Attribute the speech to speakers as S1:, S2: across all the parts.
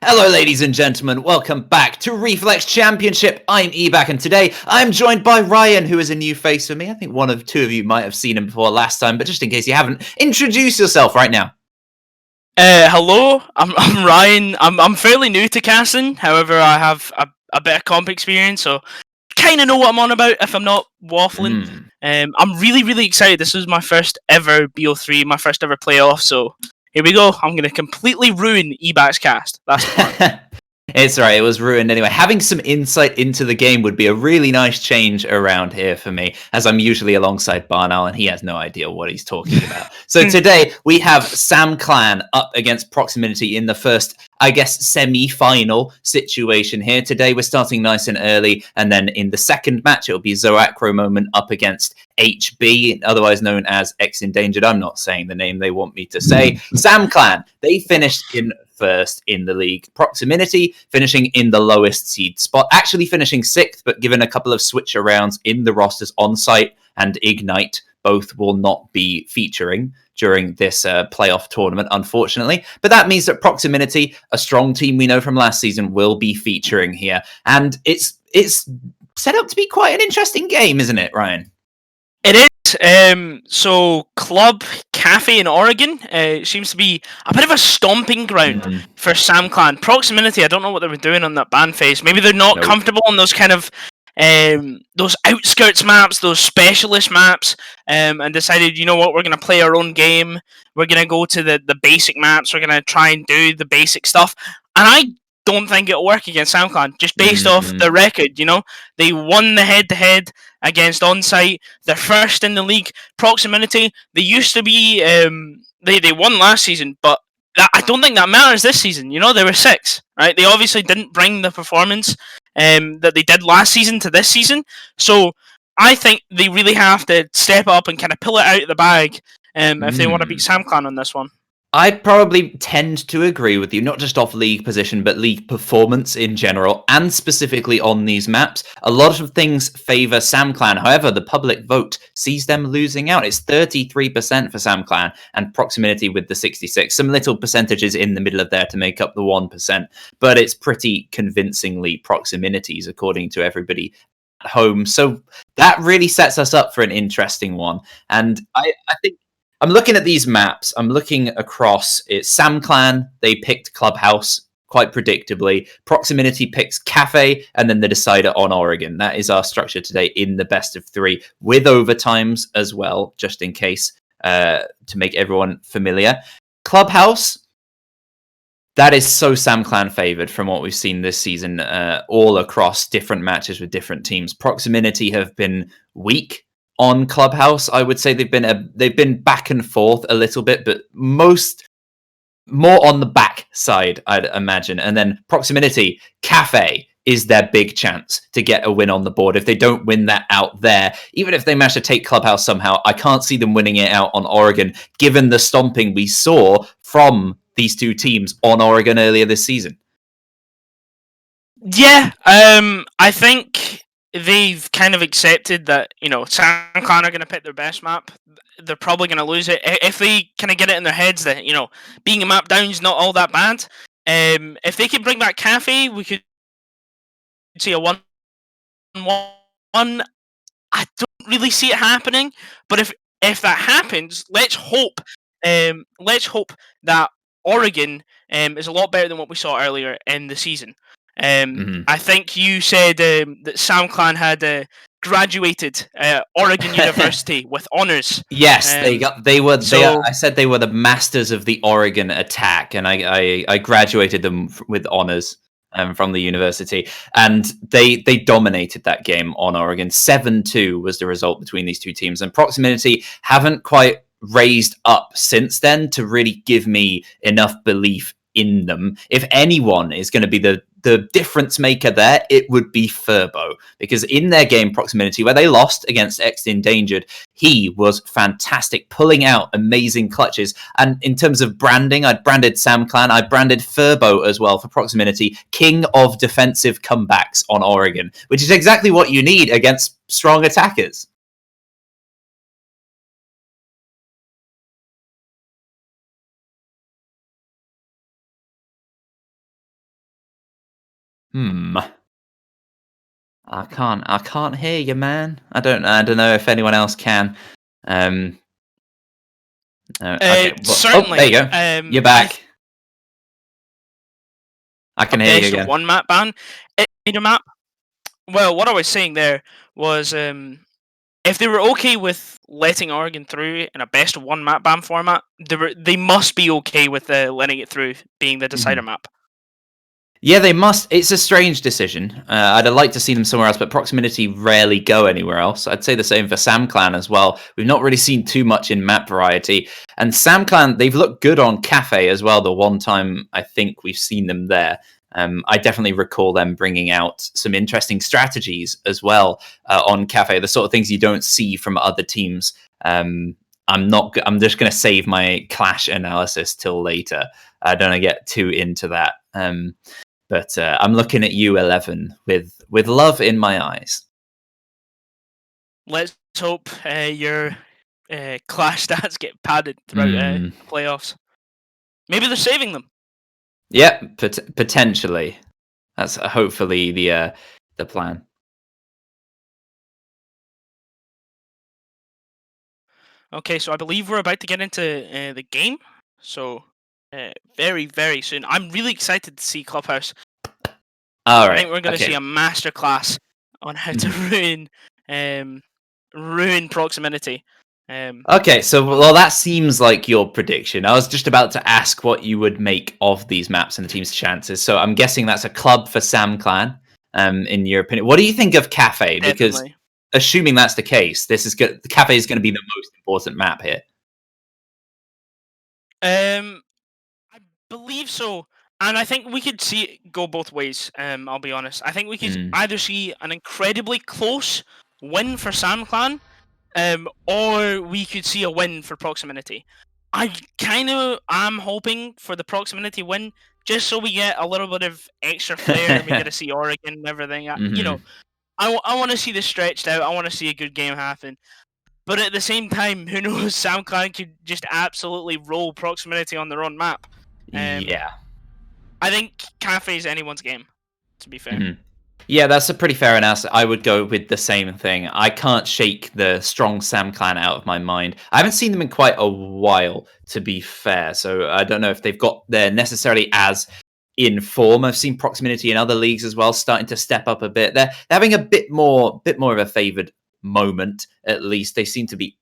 S1: Hello, ladies and gentlemen. Welcome back to Reflex Championship. I'm Eback, and today I'm joined by Ryan, who is a new face for me. I think one of two of you might have seen him before last time, but just in case you haven't, introduce yourself right now.
S2: Hello, I'm Ryan. I'm fairly new to casting. However, I have a bit of comp experience, so kind of know what I'm on about if I'm not waffling. I'm really excited. This is my first ever BO3, my first ever playoff. So here we go. I'm gonna completely ruin Eback's cast. That's the plan.
S1: It's right, it was ruined anyway. Having some insight into the game would be a really nice change around here for me, as I'm usually alongside Barnal and he has no idea what he's talking about. So today we have SamClan up against Proximinity in the first, I guess, semi-final situation here. Today we're starting nice and early, and then in the second match it'll be Zoacro Moment up against HB, otherwise known as X Endangered. I'm not saying the name they want me to say. SamClan, they finished in first in the league. Proximinity finishing in the lowest seed spot, actually finishing sixth, but given a couple of switch arounds in the rosters, Onsite and Ignite both will not be featuring during this playoff tournament, unfortunately. But that means that Proximinity, a strong team we know from last season, will be featuring here. And it's set up to be quite an interesting game, isn't it, Ryan?
S2: It is. So Club Cafe in Oregon seems to be a bit of a stomping ground for SamClan. Proximinity, I don't know what they were doing on that ban phase. Maybe they're not comfortable on those kind of those outskirts maps, those specialist maps, and decided, you know what, we're going to play our own game. We're going to go to the basic maps. We're going to try and do the basic stuff. And I don't think it'll work against SamClan, just based off the record. You know, they won the head-to-head against Onsite. They're first in the league. Proximinity, they used to be, they won last season, but I don't think that matters this season. You know, they were six, right? They obviously didn't bring the performance that they did last season to this season. So I think they really have to step up and kind of pull it out of the bag if they want to beat SamClan on this one.
S1: I probably tend to agree with you, not just off league position, but league performance in general, and specifically on these maps. A lot of things favour SamClan. However, the public vote sees them losing out. It's 33% for SamClan and Proximinity with the 66. Some little percentages in the middle of there to make up the 1%, but it's pretty convincingly Proximinity's, according to everybody at home. So that really sets us up for an interesting one. And I think I'm looking at these maps. I'm looking across. It's SamClan. They picked Clubhouse quite predictably. Proximinity picks Cafe, and then the decider on Oregon. That is our structure today in the best of three, with overtimes as well, just in case, to make everyone familiar. Clubhouse, that is so SamClan favored from what we've seen this season, all across different matches with different teams. Proximinity have been weak on Clubhouse. I would say they've been back and forth a little bit, but more on the back side, I'd imagine. And then Proximinity, Cafe is their big chance to get a win on the board. If they don't win that out there, even if they manage to take Clubhouse somehow, I can't see them winning it out on Oregon, given the stomping we saw from these two teams on Oregon earlier this season.
S2: Yeah, I think they've kind of accepted that, you know, SamClan are going to pick their best map. They're probably going to lose it. If they kind of get it in their heads that, you know, being a map down is not all that bad. If they could bring back Cafe, we could see a 1-1. I don't really see it happening, but if that happens, let's hope that Oregon is a lot better than what we saw earlier in the season. I think you said that SamClan had graduated Oregon University with honors.
S1: Yes, I said they were the masters of the Oregon attack, and I graduated them with honors from the university, and they dominated that game on Oregon. 7-2 was the result between these two teams, and Proximinity haven't quite raised up since then to really give me enough belief in them. If anyone is going to be the difference maker there, it would be Furbo, because in their game Proximinity, where they lost against X Endangered, he was fantastic, pulling out amazing clutches. And in terms of branding, I'd branded SamClan, I branded Furbo as well for Proximinity, king of defensive comebacks on Oregon, which is exactly what you need against strong attackers. I can't hear you, man. I don't know if anyone else can. Okay. Well, oh, there
S2: Certainly.
S1: you go. You're back. I
S2: A
S1: can hear you
S2: best of
S1: again.
S2: one map ban in a map. Well, what I was saying there was if they were okay with letting Oregon through in a best of one map ban format, they must be okay with letting it through being the decider map.
S1: Yeah, they must. It's a strange decision. I'd have liked to see them somewhere else, but Proximinity rarely go anywhere else. I'd say the same for SamClan as well. We've not really seen too much in map variety. And SamClan, they've looked good on Cafe as well, the one time I think we've seen them there. I definitely recall them bringing out some interesting strategies as well on Cafe, the sort of things you don't see from other teams. I'm just going to save my Clash analysis till later. I don't want to get too into that. But I'm looking at you, 11, with love in my eyes.
S2: Let's hope your Clash stats get padded throughout the playoffs. Maybe they're saving them.
S1: Yeah, potentially. That's hopefully the plan.
S2: Okay, so I believe we're about to get into the game. So very, very soon. I'm really excited to see Clubhouse.
S1: All right.
S2: I think we're going to see a masterclass on how to ruin Proximinity.
S1: Okay, so well, that seems like your prediction. I was just about to ask what you would make of these maps and the team's chances. So I'm guessing that's a club for SamClan. In your opinion, what do you think of Cafe? Because
S2: Definitely.
S1: assuming that's the case, this is good. Cafe is going to be the most important map here.
S2: I believe so, and I think we could see it go both ways. I'll be honest. I think we could either see an incredibly close win for SamClan, or we could see a win for Proximinity. I kind of am hoping for the Proximinity win, just so we get a little bit of extra flair. We get to see Oregon and everything. You know, I want to see this stretched out. I want to see a good game happen. But at the same time, who knows? SamClan could just absolutely roll Proximinity on their own map.
S1: Yeah.
S2: I think Cafe is anyone's game, to be fair.
S1: Yeah, that's a pretty fair analysis. I would go with the same thing. I can't shake the strong SamClan out of my mind. I haven't seen them in quite a while, to be fair. So I don't know if they're necessarily as in form. I've seen Proximinity in other leagues as well, starting to step up a bit. They're having a bit more of a favoured moment. At least they seem to be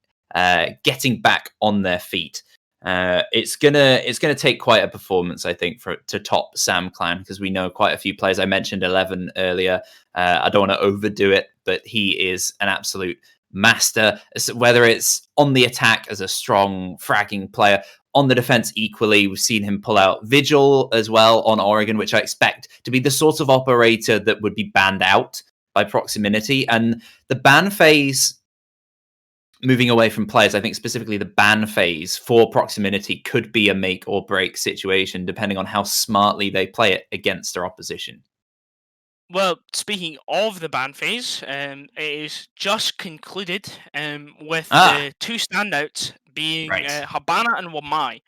S1: getting back on their feet. It's gonna take quite a performance, I think, to top SamClan, because we know quite a few players. I mentioned 11 earlier. I don't want to overdo it, but he is an absolute master. Whether it's on the attack as a strong fragging player, on the defense equally, we've seen him pull out Vigil as well on Oregon, which I expect to be the sort of operator that would be banned out by Proximinity. And the ban phase, moving away from players, I think specifically the ban phase for Proximinity could be a make or break situation, depending on how smartly they play it against their opposition.
S2: Well, speaking of the ban phase, it is just concluded with the two standouts being Habana and Wamai.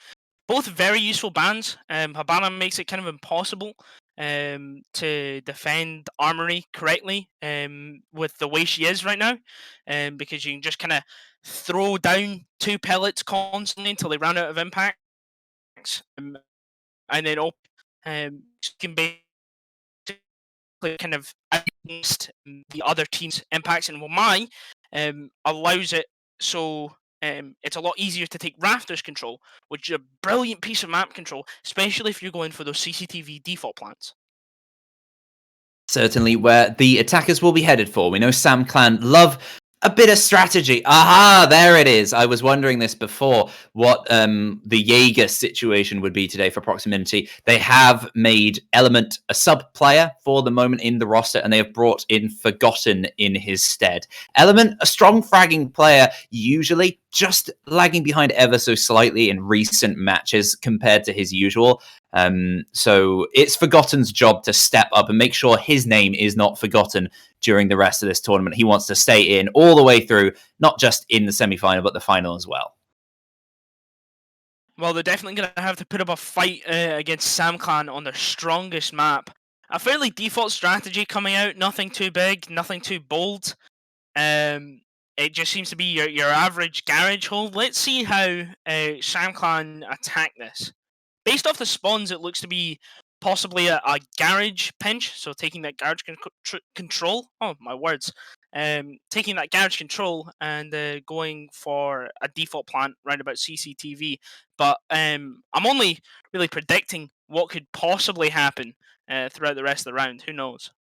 S2: Both very useful bans. Habana makes it kind of impossible to defend Armory correctly with the way she is right now, because you can just kind of throw down 2 pellets constantly until they run out of impacts, and then you can basically kind of against the other team's impacts. And Wamai allows it so it's a lot easier to take Rafters control, which is a brilliant piece of map control, especially if you're going for those CCTV default plans.
S1: Certainly where the attackers will be headed for. We know SamClan love a bit of strategy. Aha, there it is. I was wondering this before, what the Jaeger situation would be today for Proximinity. They have made Element a sub-player for the moment in the roster, and they have brought in Forgotten in his stead. Element, a strong fragging player, usually just lagging behind ever so slightly in recent matches compared to his usual. So it's Forgotten's job to step up and make sure his name is not forgotten during the rest of this tournament. He wants to stay in all the way through, not just in the semi-final, but the final as well.
S2: Well, they're definitely going to have to put up a fight against SamClan on their strongest map. a fairly default strategy coming out. Nothing too big, nothing too bold. It just seems to be your average garage hold. Let's see how SamClan attack this. Based off the spawns, it looks to be possibly a garage pinch, so taking that garage control. Oh, my words. Taking that garage control and going for a default plant round about CCTV. But I'm only really predicting what could possibly happen throughout the rest of the round. Who knows?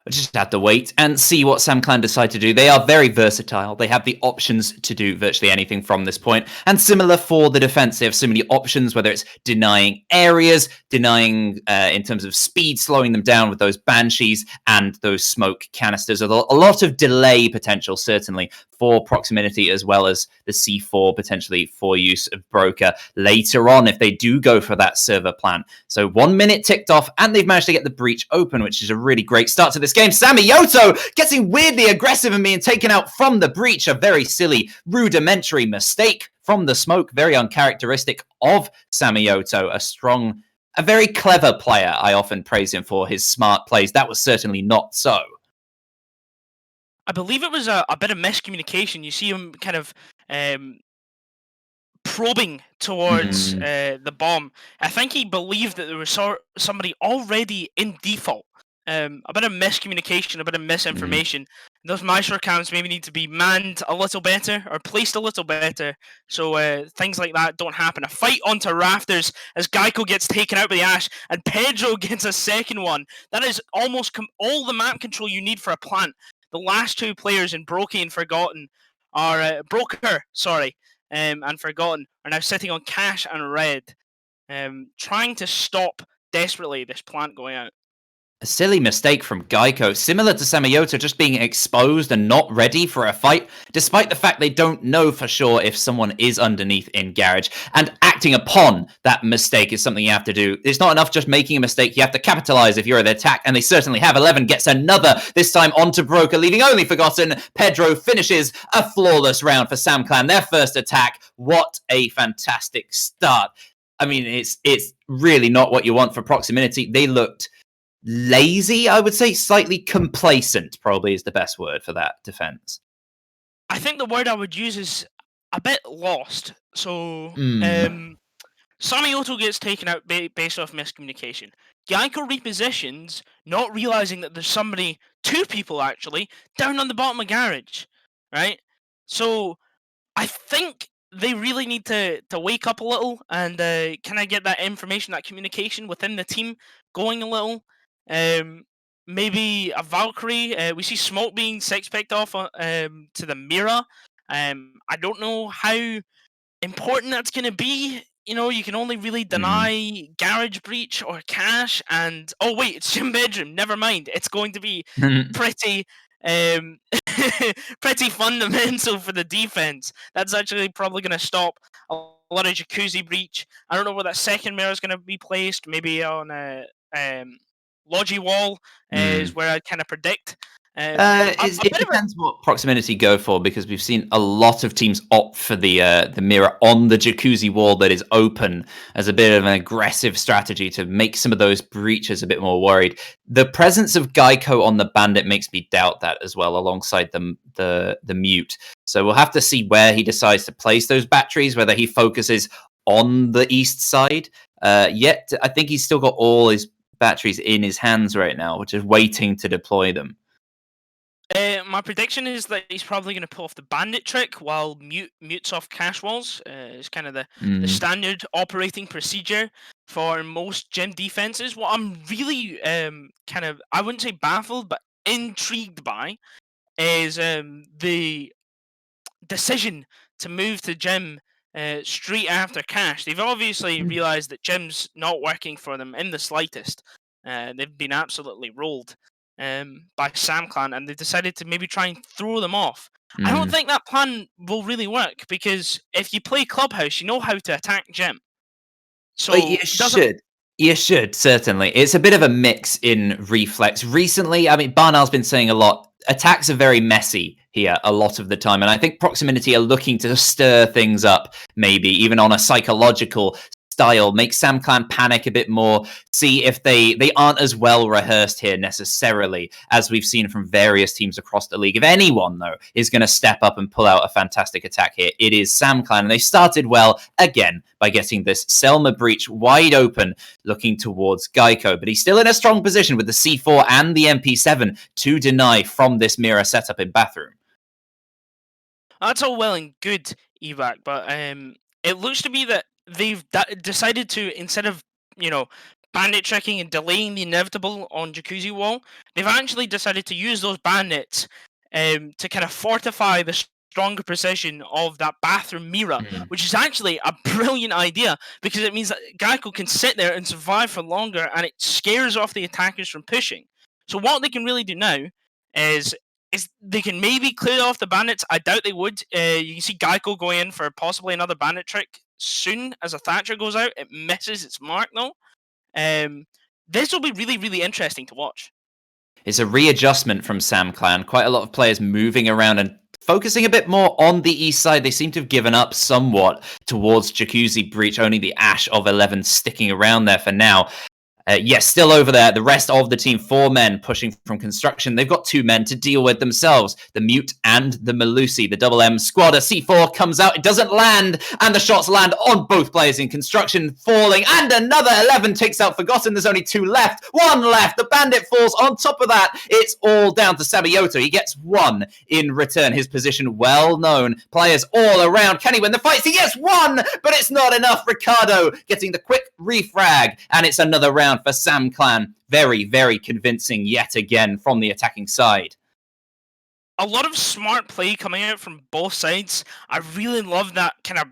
S1: We'll just have to wait and see what SamClan decide to do. They are very versatile. They have the options to do virtually anything from this point. And similar for the defense, they have so many options, whether it's denying areas, denying in terms of speed, slowing them down with those banshees and those smoke canisters. A lot of delay potential, certainly, for Proximinity, as well as the C4 potentially for use of Broker later on if they do go for that server plan. So 1 minute ticked off, and they've managed to get the breach open, which is a really great start to this game. Samioto getting weirdly aggressive and being taken out from the breach. A very silly, rudimentary mistake from the smoke. Very uncharacteristic of Samioto. A very clever player. I often praise him for his smart plays. That was certainly not so.
S2: I believe it was a bit of miscommunication. You see him kind of probing towards the bomb. I think he believed that there was somebody already in default. A bit of miscommunication, a bit of misinformation. Those Maestro cams maybe need to be manned a little better or placed a little better so things like that don't happen. A fight onto rafters as Geico gets taken out by the Ash and Pedro gets a second one. That is almost all the map control you need for a plant. The last two players in Broker and Forgotten and Forgotten are now sitting on Cash and Red, trying to stop desperately this plant going out.
S1: A silly mistake from Geico, similar to Samioto just being exposed and not ready for a fight, despite the fact they don't know for sure if someone is underneath in Garage. And acting upon that mistake is something you have to do. It's not enough just making a mistake, you have to capitalize if you're at the attack, and they certainly have. 11 gets another, this time onto Broker, leaving only Forgotten. Pedro finishes a flawless round for SamClan, their first attack. What a fantastic start. I mean, it's really not what you want for Proximinity. They looked lazy, I would say. Slightly complacent probably is the best word for that defense.
S2: I think the word I would use is a bit lost. So Samioto gets taken out based off miscommunication. Geico repositions, not realizing that there's two people actually, down on the bottom of Garage, right? So I think they really need to wake up a little and kind of get that information, that communication within the team going a little. Maybe a Valkyrie. We see Smoke being six-picked off to the Mira. I don't know how important that's going to be. You know, you can only really deny Garage Breach or Cash and... Oh, wait, it's Gym Bedroom. Never mind. It's going to be pretty... pretty fundamental for the defense. That's actually probably going to stop a lot of Jacuzzi Breach. I don't know where that second mirror is going to be placed. Maybe on a... Logi wall is where I kind of predict.
S1: It depends what Proximinity go for, because we've seen a lot of teams opt for the mirror on the Jacuzzi wall that is open as a bit of an aggressive strategy to make some of those breaches a bit more worried. The presence of Geico on the Bandit makes me doubt that as well, alongside the mute. So we'll have to see where he decides to place those batteries, whether he focuses on the east side. Yet I think he's still got all his batteries in his hands right now, which is waiting to deploy them.
S2: My prediction is that he's probably going to pull off the bandit trick while mutes off cash walls. It's kind of the standard operating procedure for most gym defenses. What I'm really I wouldn't say baffled, but intrigued by is the decision to move to gym straight after cash. They've obviously realized that gym's not working for them in the slightest. They've been absolutely rolled by SamClan, and they've decided to maybe try and throw them off. I don't think that plan will really work, because if you play Clubhouse, you know how to attack gym. So
S1: well, you should, certainly. It's a bit of a mix in Reflex. Recently, I mean, Barnal's been saying a lot, attacks are very messy here a lot of the time, and I think Proximinity are looking to stir things up, maybe even on a psychological style, make SamClan panic a bit more, see if they aren't as well rehearsed here necessarily as we've seen from various teams across the league. If anyone, though, is going to step up and pull out a fantastic attack here, it is SamClan. And they started well again by getting this Selma breach wide open, looking towards Geico. But he's still in a strong position with the C4 and the MP7 to deny from this mirror setup in Bathroom.
S2: That's all well and good, Evac, but it looks to me that they've decided to, instead of, bandit tricking and delaying the inevitable on Jacuzzi Wall, they've actually decided to use those bandits to kind of fortify the stronger position of that Bathroom mirror, which is actually a brilliant idea, because it means that Geico can sit there and survive for longer, and it scares off the attackers from pushing. So what they can really do now is they can maybe clear off the bandits. I doubt they would. You can see Geico going in for possibly another bandit trick soon as a Thatcher goes out. It misses its mark though. This will be really, really interesting to watch.
S1: It's a readjustment from SamClan. Quite a lot of players moving around and focusing a bit more on the east side. They seem to have given up somewhat towards Jacuzzi Breach, only the Ash of 11 sticking around there for now. Yes, still over there. The rest of the team, 4 men pushing from construction. They've got 2 men to deal with themselves. The Mute and the Malusi. The double M squad. A C4 comes out. It doesn't land. And the shots land on both players in construction. Falling. And another 11 takes out Forgotten. There's only 2 left. 1 left. The bandit falls. On top of that, it's all down to Sabayoto. He gets 1 in return. His position well known. Players all around. Can he win the fight? He gets 1, but it's not enough. Ricardo getting the quick refrag. And it's another round for SamClan. Very, very convincing yet again from the attacking side.
S2: A lot of smart play coming out from both sides. I really love that kind of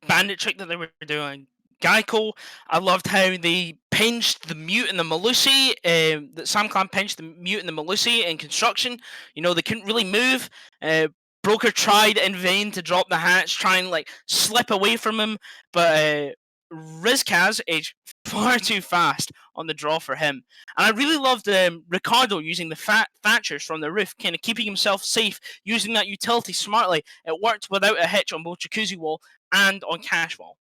S2: bandit trick that they were doing. Geico, I loved how they pinched the Mute and the Malusi. That SamClan pinched the Mute and the Malusi in construction. They couldn't really move. Broker tried in vain to drop the hatch, try and slip away from him, but Rizkaz aged far too fast on the draw for him. And I really loved Ricardo using the Thatchers from the roof, kind of keeping himself safe, using that utility smartly. It worked without a hitch on both Jacuzzi Wall and on Cash Wall.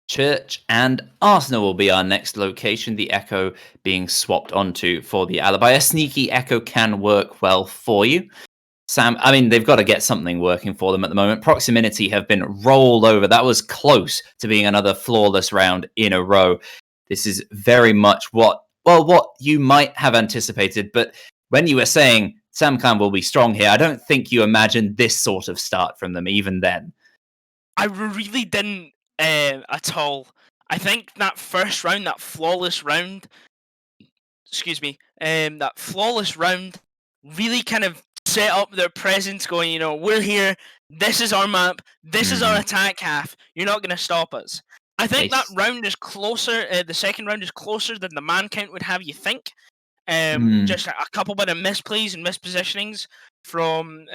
S1: Church and Arsenal will be our next location, the Echo being swapped onto for the alibi. A sneaky Echo can work well for you. Sam, I mean, they've got to get something working for them at the moment. Proximinity have been rolled over. That was close to being another flawless round in a row. This is very much what you might have anticipated. But when you were saying SamClan will be strong here, I don't think you imagined this sort of start from them even then.
S2: I really didn't at all. I think that first round, that flawless round, really kind of set up their presence, going, we're here, this is our map, this is our attack half, you're not going to stop us. I think that round is closer, the second round is closer than the man count would have you think. Just a couple bit of misplays and mispositionings from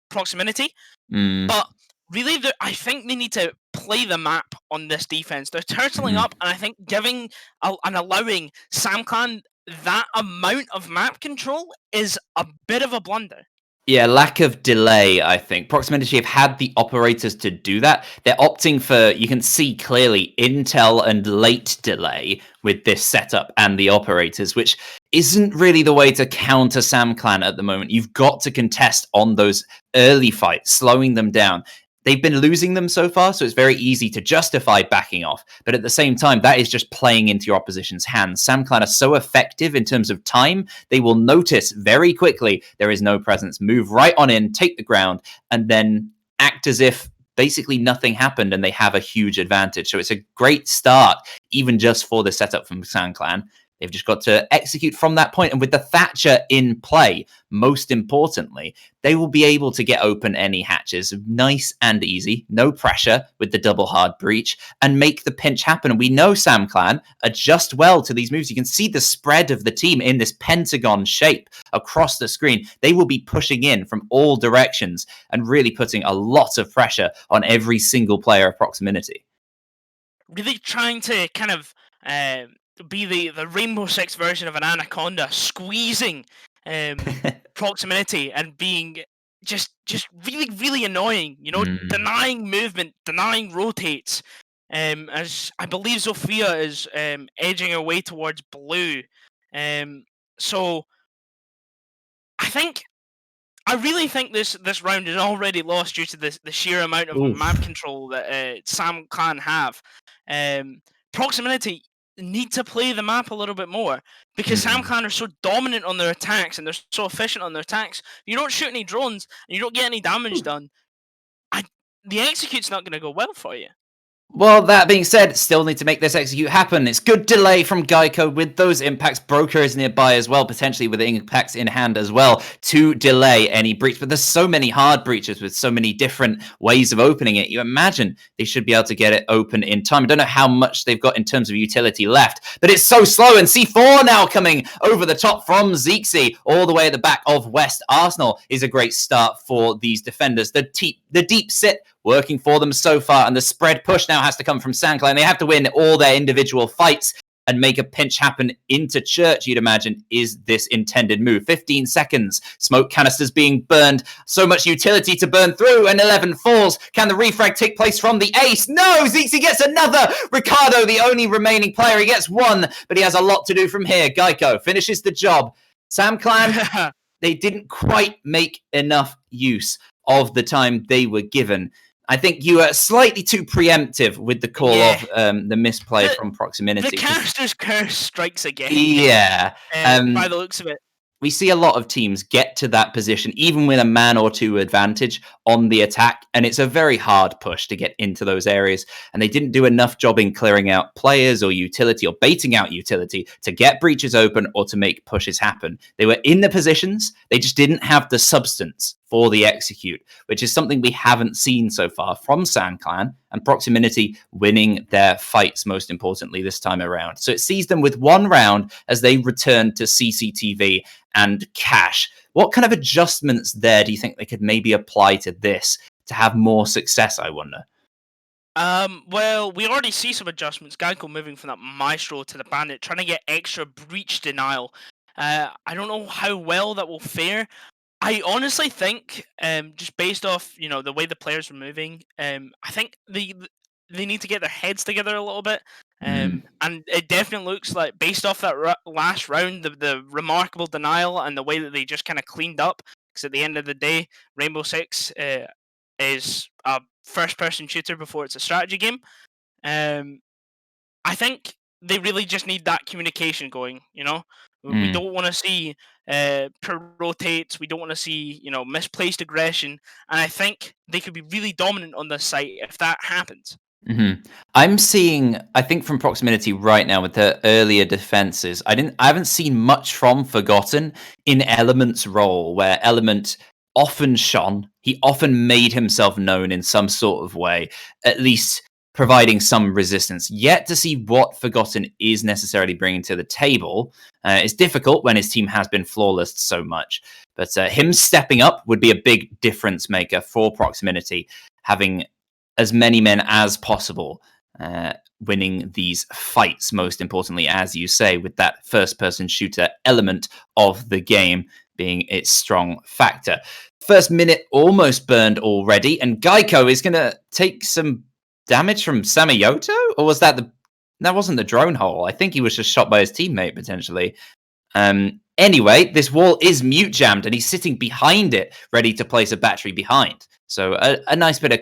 S2: Proximinity. But really, I think they need to play the map on this defense. They're turtling up, and I think giving and allowing SamClan that amount of map control is a bit of a blunder.
S1: Yeah, lack of delay, I think. Proximinity have had the operators to do that. They're opting for, you can see clearly, intel and late delay with this setup and the operators, which isn't really the way to counter SamClan at the moment. You've got to contest on those early fights, slowing them down. They've been losing them so far, so it's very easy to justify backing off. But at the same time, that is just playing into your opposition's hands. SamClan are so effective in terms of time, they will notice very quickly there is no presence, move right on in, take the ground, and then act as if basically nothing happened and they have a huge advantage. So it's a great start, even just for the setup from SamClan. They've just got to execute from that point. And with the Thatcher in play, most importantly, they will be able to get open any hatches. Nice and easy, no pressure with the double hard breach, and make the pinch happen. And we know SamClan adjust well to these moves. You can see the spread of the team in this pentagon shape across the screen. They will be pushing in from all directions and really putting a lot of pressure on every single player of Proximinity.
S2: Really trying to kind of be the Rainbow Six version of an anaconda, squeezing Proximinity and being just really, really annoying, denying movement, denying rotates. as I believe Zofia is edging her way towards blue. So I really think this round is already lost due to the sheer amount of map
S1: Oof.
S2: control that SamClan have. Proximinity need to play the map a little bit more because
S1: Mm.
S2: SamClan are so dominant on their attacks and they're so efficient on their attacks. You don't shoot any drones and you don't get any damage done. The execute's not going to go well for you.
S1: Well, that being said, still need to make this execute happen. It's good delay from Geico with those impacts. Broker is nearby as well, potentially with impacts in hand as well to delay any breach. But there's so many hard breaches with so many different ways of opening it. You imagine they should be able to get it open in time. I don't know how much they've got in terms of utility left, but it's so slow. And C4 now coming over the top from Zixi all the way at the back of West Arsenal is a great start for these defenders. The deep sit working for them so far, and the spread push now has to come from SamClan. They have to win all their individual fights and make a pinch happen into church, you'd imagine, is this intended move. 15 seconds, smoke canisters being burned, so much utility to burn through, and 11 falls. Can the refrag take place from the ace? No, Zixi gets another. Ricardo, the only remaining player, he gets one, but he has a lot to do from here. Geico finishes the job. SamClan, they didn't quite make enough use of the time they were given. I think you were slightly too preemptive with the call of the misplay from Proximinity.
S2: The caster's curse strikes again.
S1: Yeah.
S2: By the looks of it.
S1: We see a lot of teams get to that position, even with a man or two advantage on the attack, and it's a very hard push to get into those areas, and they didn't do enough job in clearing out players or utility or baiting out utility to get breaches open or to make pushes happen. They were in the positions, they just didn't have the substance for the execute, which is something we haven't seen so far from SamClan, and Proximinity winning their fights, most importantly, this time around. So it sees them with one round as they return to CCTV and cash. What kind of adjustments there do you think they could maybe apply to this to have more success, I wonder?
S2: Well, we already see some adjustments. Geico moving from that Maestro to the Bandit, trying to get extra breach denial. I don't know how well that will fare. I honestly think, just based off the way the players are moving, I think they need to get their heads together a little bit. And it definitely looks like, based off that last round, the remarkable denial and the way that they just kind of cleaned up. Because at the end of the day, Rainbow Six is a first-person shooter before it's a strategy game. I think they really just need that communication going. We don't want to see rotates. We don't want to see misplaced aggression. And I think they could be really dominant on this site if that happens.
S1: I'm seeing, I think, from Proximinity right now with the earlier defenses, I haven't seen much from Forgotten in Element's role, where Element often shone. He often made himself known in some sort of way, at least providing some resistance. Yet to see what Forgotten is necessarily bringing to the table is difficult when his team has been flawless so much. But him stepping up would be a big difference maker for Proximinity, having as many men as possible winning these fights, most importantly, as you say, with that first-person shooter element of the game being its strong factor. First minute almost burned already, and Geico is going to take some damage from Samayoto? Or was that wasn't the drone hole? I think he was just shot by his teammate, potentially. Anyway, this wall is mute jammed, and he's sitting behind it, ready to place a battery behind. So a nice bit of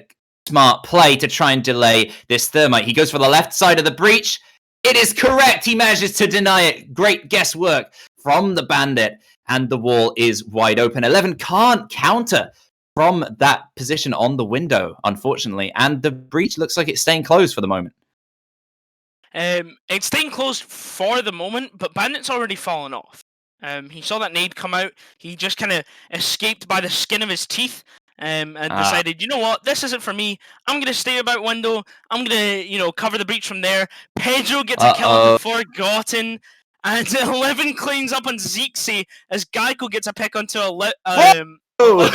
S1: smart play to try and delay this thermite. He goes for the left side of the breach. It is correct. He manages to deny it. Great guesswork from the Bandit, and the wall is wide open. 11 can't counter from that position on the window, unfortunately, and the breach looks like it's staying closed for the moment.
S2: It's staying closed for the moment, but Bandit's already fallen off. He saw that nade come out. He just kind of escaped by the skin of his teeth. And decided, you know what, this isn't for me. I'm going to stay about window. I'm going to, cover the breach from there. Pedro gets a kill on Forgotten. And 11 cleans up on Zixi as Geico gets a pick onto 11. Oh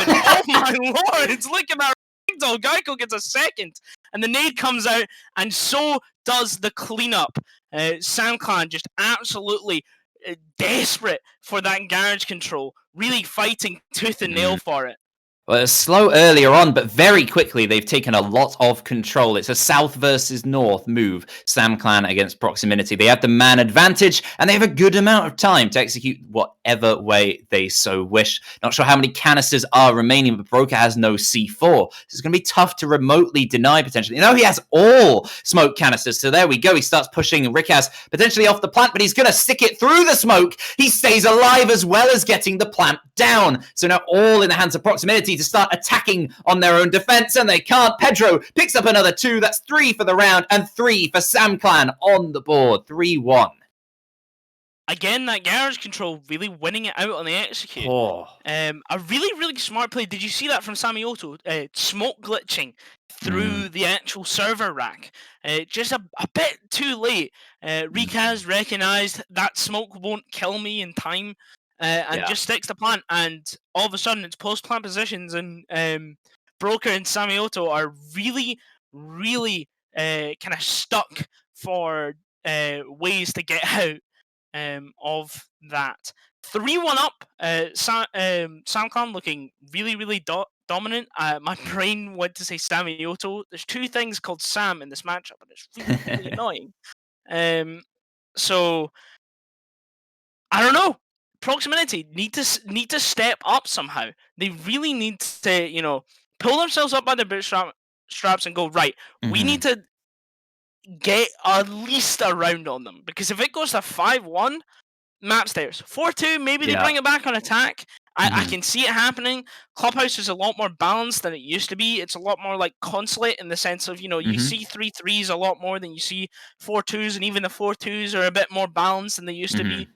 S2: my lords, look at that ragdoll. Geico gets a second. And the nade comes out, and so does the cleanup. SamClan just absolutely desperate for that garage control. Really fighting tooth and nail for it.
S1: Well, it was slow earlier on, but very quickly they've taken a lot of control. It's a south versus north move, SamClan against Proximinity. They have the man advantage, and they have a good amount of time to execute whatever way they so wish. Not sure how many canisters are remaining, but Broker has no C4. This is going to be tough to remotely deny, potentially. You know, he has all smoke canisters, so there we go. He starts pushing Rikaz potentially off the plant, but he's going to stick it through the smoke. He stays alive as well as getting the plant down. So now all in the hands of Proximinity to start attacking on their own defense, and they can't. Pedro picks up another 2. That's 3 for the round, and 3 for SamClan on the board. 3-1.
S2: Again, that garage control really winning it out on the execute.
S1: Oh.
S2: A really, really smart play. Did you see that from Samioto? Smoke glitching through the actual server rack. Just a bit too late. Rikaz recognized that smoke won't kill me in time. And just sticks the plant, and all of a sudden it's post-plant positions, and Broker and Samioto are really, really kind of stuck for ways to get out of that. 3-1 up, SamClan looking really, really dominant. My brain went to say Samioto. There's 2 things called Sam in this matchup, and it's really, really annoying. So, I don't know. Proximinity need to step up somehow. They really need to, pull themselves up by their bootstraps and go, right, we need to get at least a round on them. Because if it goes to 5-1, map's theirs. 4-2, maybe they bring it back on attack. I can see it happening. Clubhouse is a lot more balanced than it used to be. It's a lot more like consulate in the sense of, you see 3-3s a lot more than you see 4-2s, and even the 4-2s are a bit more balanced than they used to be.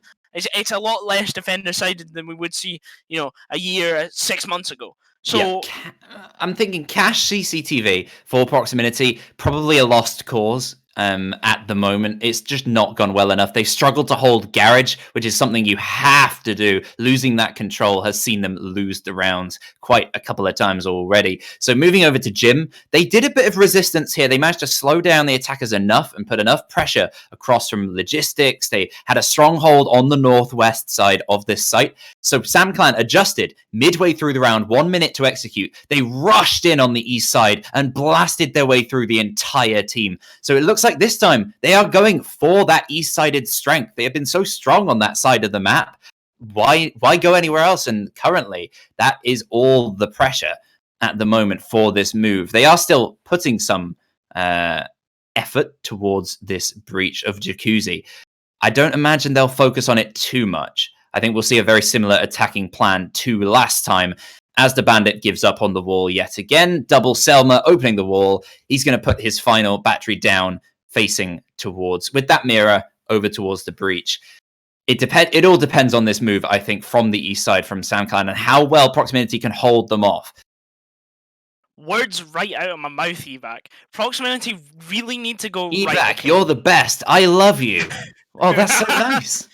S2: It's a lot less defender-sided than we would see, a year, 6 months ago. So
S1: I'm thinking cash CCTV for Proximinity, probably a lost cause. At the moment, it's just not gone well enough. They struggled to hold Garage, which is something you have to do. Losing that control has seen them lose the rounds quite a couple of times already. So moving over to Jim, they did a bit of resistance here. They managed to slow down the attackers enough and put enough pressure across from logistics. They had a stronghold on the northwest side of this site. So SamClan adjusted midway through the round, 1 minute to execute. They rushed in on the east side and blasted their way through the entire team. So it looks like this time they are going for that east-sided strength. They have been so strong on that side of the map. Why go anywhere else? And currently, that is all the pressure at the moment for this move. They are still putting some effort towards this breach of Jacuzzi. I don't imagine they'll focus on it too much. I think we'll see a very similar attacking plan to last time. As the Bandit gives up on the wall yet again, double Selma opening the wall. He's going to put his final battery down, facing towards, with that mirror, over towards the breach. It all depends on this move, I think, from the east side, from SamClan, and how well Proximinity can hold them off.
S2: Words right out of my mouth, Evac. Proximinity really need to go
S1: Evac,
S2: right.
S1: you're the best. I love you. Oh, that's so nice.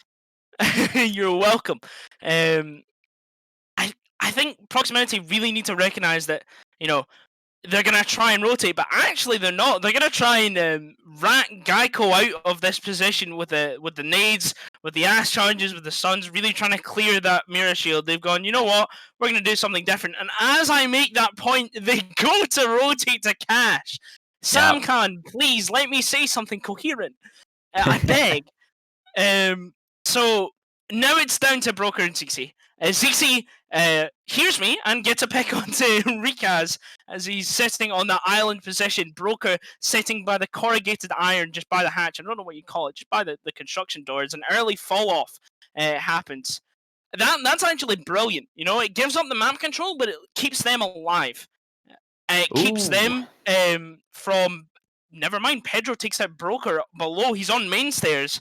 S2: You're welcome. I think Proximinity really need to recognize that, they're going to try and rotate, but actually they're not. They're going to try and rat Geico out of this position with the nades, with the ass charges, with the stuns, really trying to clear that mirror shield. They've gone, you know what? We're going to do something different. And as I make that point, they go to rotate to Cash. SamClan, please let me say something coherent. I beg. So now it's down to Broker and Zixi. Zixi hears me and gets a pick onto Rikaz as he's sitting on that island position. Broker sitting by the corrugated iron, just by the hatch. I don't know what you call it, just by the construction doors. An early fall off happens. That's actually brilliant. It gives up the map control, but it keeps them alive. It keeps them from. Never mind. Pedro takes out Broker below. He's on main stairs.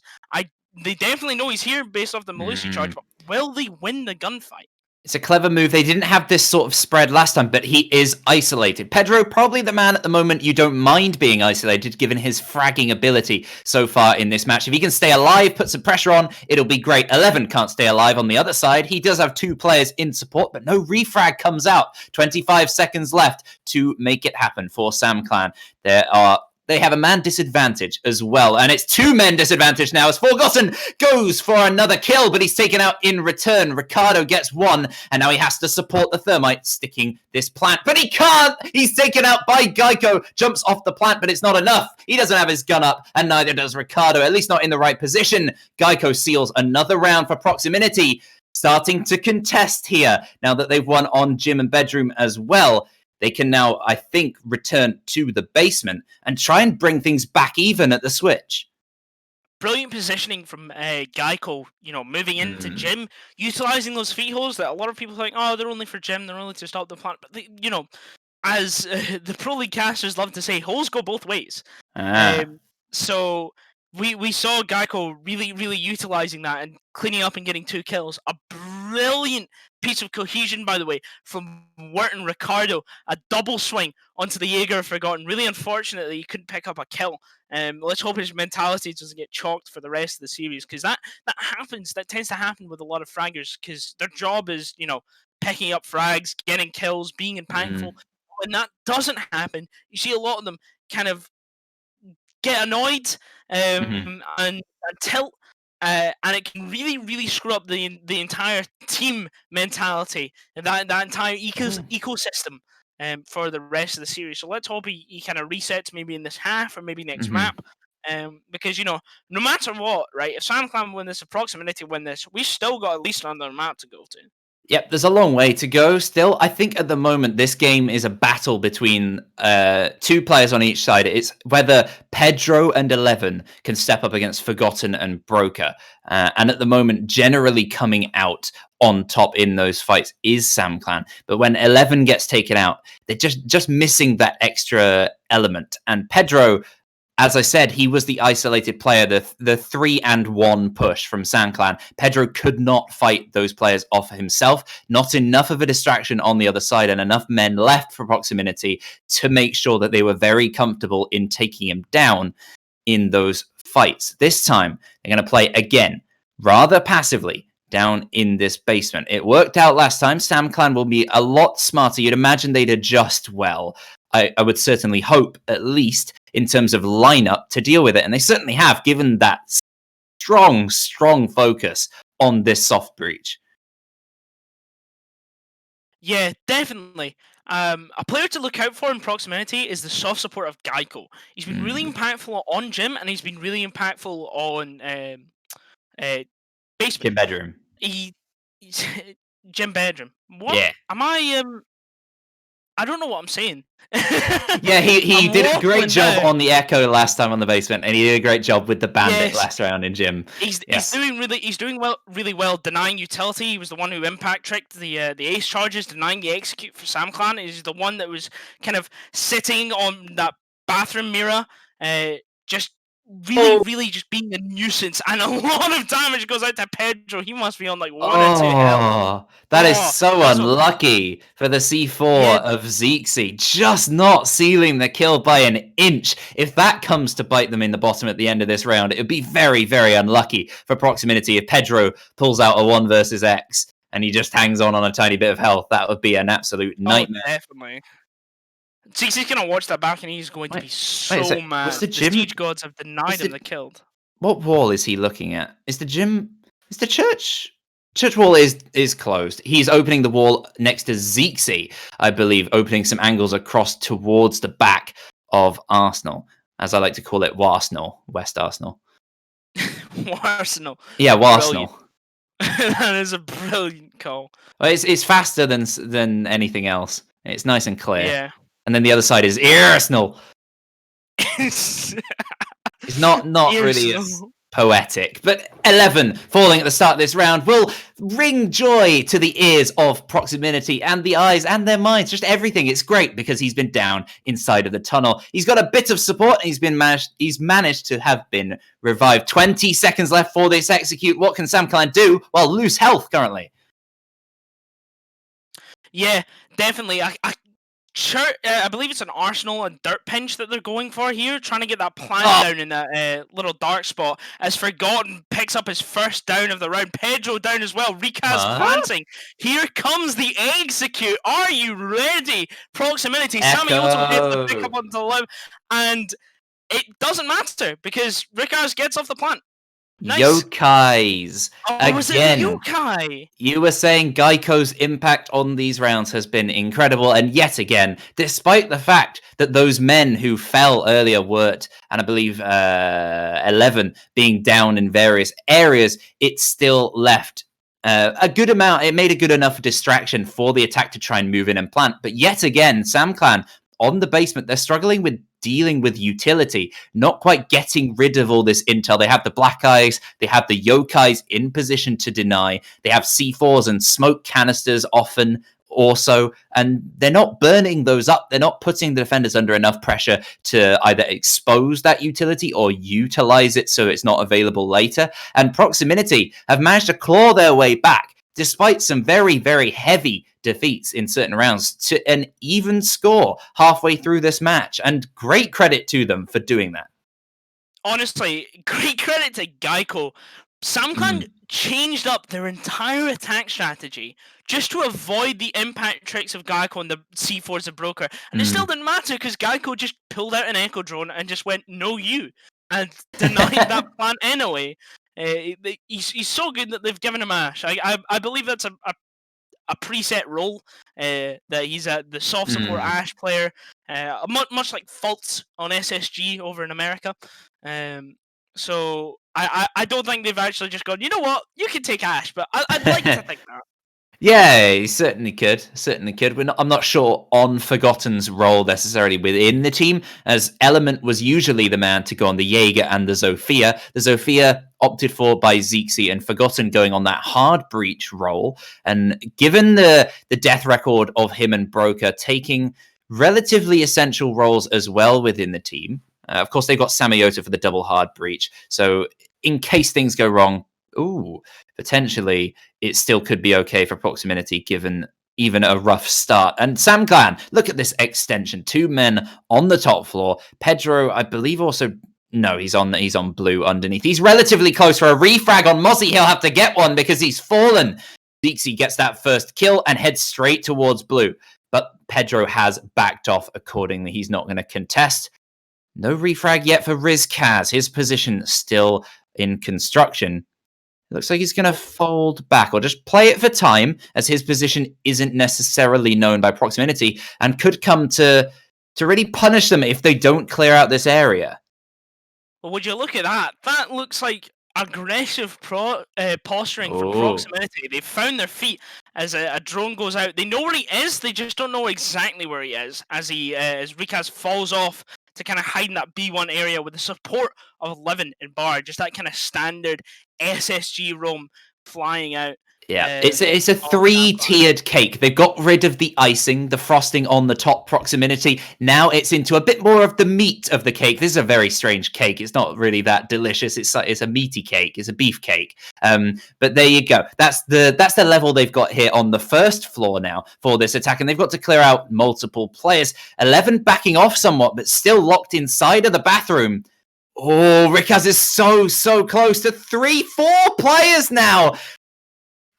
S2: They definitely know he's here based off the Malusi charge, but will they win the gunfight?
S1: It's a clever move. They didn't have this sort of spread last time, but he is isolated. Pedro, probably the man at the moment you don't mind being isolated, given his fragging ability so far in this match. If he can stay alive, put some pressure on, it'll be great. 11 can't stay alive on the other side. He does have 2 players in support, but no refrag comes out. 25 seconds left to make it happen for SamClan. they have a man disadvantage as well. And it's 2 men disadvantage now as Forgotten goes for another kill, but he's taken out in return. Ricardo gets 1, and now he has to support the Thermite sticking this plant. But he can't! He's taken out by Geico, jumps off the plant, but it's not enough. He doesn't have his gun up, and neither does Ricardo, at least not in the right position. Geico seals another round for Proximinity, starting to contest here now that they've won on Gym and Bedroom as well. They can now, I think, return to the basement and try and bring things back even at the switch.
S2: Brilliant positioning from Geico, moving into Gym, utilizing those feet holes that a lot of people think, oh, they're only for Gym, they're only to stop the plant. But, as the Pro League casters love to say, holes go both ways. So we saw Geico really, really utilizing that and cleaning up and getting 2 kills. A brilliant piece of cohesion, by the way, from Wirt and Ricardo. A double swing onto the Jaeger of Forgotten. Really unfortunate that he couldn't pick up a kill. Let's hope his mentality doesn't get chalked for the rest of the series, because that happens. That tends to happen with a lot of fraggers, because their job is, picking up frags, getting kills, being impactful. When that doesn't happen, you see a lot of them kind of get annoyed and tilt, and it can really, really screw up the entire team mentality and that entire ecosystem for the rest of the series. So let's hope he kind of resets maybe in this half or maybe next map. Because, no matter what, right, if SamClan win this, if Proximinity win this, we still got at least another map to go to.
S1: Yep, there's a long way to go still. I think at the moment this game is a battle between 2 players on each side. It's whether Pedro and 11 can step up against Forgotten and Broker. And at the moment, generally coming out on top in those fights is SamClan. But when 11 gets taken out, they're just missing that extra element. And Pedro, as I said, he was the isolated player, the 3-and-1 push from SamClan. Pedro could not fight those players off himself. Not enough of a distraction on the other side, and enough men left for Proximinity to make sure that they were very comfortable in taking him down in those fights. This time, they're going to play again, rather passively, down in this basement. It worked out last time. SamClan will be a lot smarter. You'd imagine they'd adjust well. I would certainly hope, at least, in terms of lineup to deal with it. And they certainly have, given that strong focus on this soft breach.
S2: Yeah, definitely. A player to look out for in Proximinity is the soft support of Geico. He's been really impactful on Gym, and he's been really impactful on basement.
S1: Gym Bedroom.
S2: Gym Bedroom. What?
S1: Yeah.
S2: Am I don't know what I'm saying.
S1: Yeah, he did a great job on the Echo last time on the basement, and he did a great job with the Bandit last round in Gym.
S2: He's doing really well denying utility. He was the one who impact tricked the ace charges, denying the execute for SamClan. He's the one that was kind of sitting on that bathroom mirror, just really just being a nuisance, and a lot of damage goes out to Pedro. He must be on like 1 or 2 health.
S1: That is so unlucky for the C4 of Zexy, just not sealing the kill by an inch. If that comes to bite them in the bottom at the end of this round, it would be very, very unlucky for Proximinity. If Pedro pulls out a 1 versus X and he just hangs on a tiny bit of health, that would be an absolute nightmare.
S2: Definitely. Zexy's going to watch that back and he's going to be so mad. The Siege gods have denied him the kill.
S1: What wall is he looking at? Is the Gym... Is the church wall is closed. He's opening the wall next to Zexy, I believe, opening some angles across towards the back of Arsenal, as I like to call it, Warsenal, West Arsenal.
S2: Warsenal.
S1: Yeah, Warsenal.
S2: That is a brilliant call.
S1: Well, it's faster than anything else. It's nice and clear.
S2: Yeah.
S1: And then the other side is Arsenal. It's not really as poetic, but 11 falling at the start of this round will ring joy to the ears of Proximinity and the eyes and their minds, just everything. It's great because he's been down inside of the tunnel. He's got a bit of support and he's managed to have been revived. 20 seconds left for this execute. What can SamClan do? Well, lose health currently.
S2: Yeah, definitely. I believe it's an Arsenal and Dirt Pinch that they're going for here, trying to get that plant down in that little dark spot. As Forgotten picks up his first down of the round. Pedro down as well. Recast planting. Here comes the execute. Are you ready? Proximinity. Sammy also able to pick up onto the limb. And it doesn't matter because Rikaz gets off the plant. Nice.
S1: Yokais.
S2: Oh, was it the
S1: Again,
S2: yokai?
S1: you were saying Geico's impact on these rounds has been incredible, and yet again, despite the fact that those men who fell earlier were, and I believe 11 being down in various areas, it still left a good amount. It made a good enough distraction for the attack to try and move in and plant. But yet again, SamClan on the basement, they're struggling with dealing with utility, not quite getting rid of all this intel. They have the Black Eyes, they have the Yokais in position to deny, they have C4s and smoke canisters often also, and they're not burning those up. They're not putting the defenders under enough pressure to either expose that utility or utilize it so it's not available later. And Proximinity have managed to claw their way back, despite some very, very heavy defeats in certain rounds, to an even score halfway through this match. And great credit to them for doing that.
S2: Honestly, great credit to Geico. SamClan changed up their entire attack strategy just to avoid the impact tricks of Geico and the C4s of Broker. And it still didn't matter because Geico just pulled out an Echo Drone and just went, no you, and denied that plan anyway. He's so good that they've given him Ash. I believe that's a preset role, that he's the soft support Ash player, much like Faults on SSG over in America. So I don't think they've actually just gone, you know what, you can take Ash, but I'd like to think that.
S1: Yeah, he certainly could. Certainly could. I'm not sure on Forgotten's role necessarily within the team, as Element was usually the man to go on the Jaeger and the Zofia. The Zofia opted for by Zixi, and Forgotten going on that hard breach role. And given the death record of him and Broker taking relatively essential roles as well within the team, of course, they've got Samayota for the double hard breach. So in case things go wrong, potentially it still could be okay for Proximinity given even a rough start. And SamClan, look at this extension. 2 men on the top floor. Pedro, I believe also... No, he's on blue underneath. He's relatively close for a refrag on Mozzie. He'll have to get one because he's fallen. Dixie gets that first kill and heads straight towards blue. But Pedro has backed off accordingly. He's not going to contest. No refrag yet for Rizkaz. His position still in construction. Looks like he's going to fold back or just play it for time, as his position isn't necessarily known by Proximinity and could come to really punish them if they don't clear out this area.
S2: Well, would you look at that? That looks like aggressive posturing from Proximinity. They've found their feet as a drone goes out. They know where he is, they just don't know exactly where he is as Rikaz falls off to kind of hide in that B1 area with the support of 11 in bar. Just that kind of standard SSG roam flying out.
S1: Yeah, it's a 3-tiered cake. They've got rid of the icing, the frosting on the top Proximinity. Now it's into a bit more of the meat of the cake. This is a very strange cake. It's not really that delicious. It's a meaty cake. It's a beef cake. But there you go. That's the level they've got here on the first floor now for this attack, and they've got to clear out multiple players. 11 backing off somewhat, but still locked inside of the bathroom. Oh, Rikaz is so close to 3-4 players now.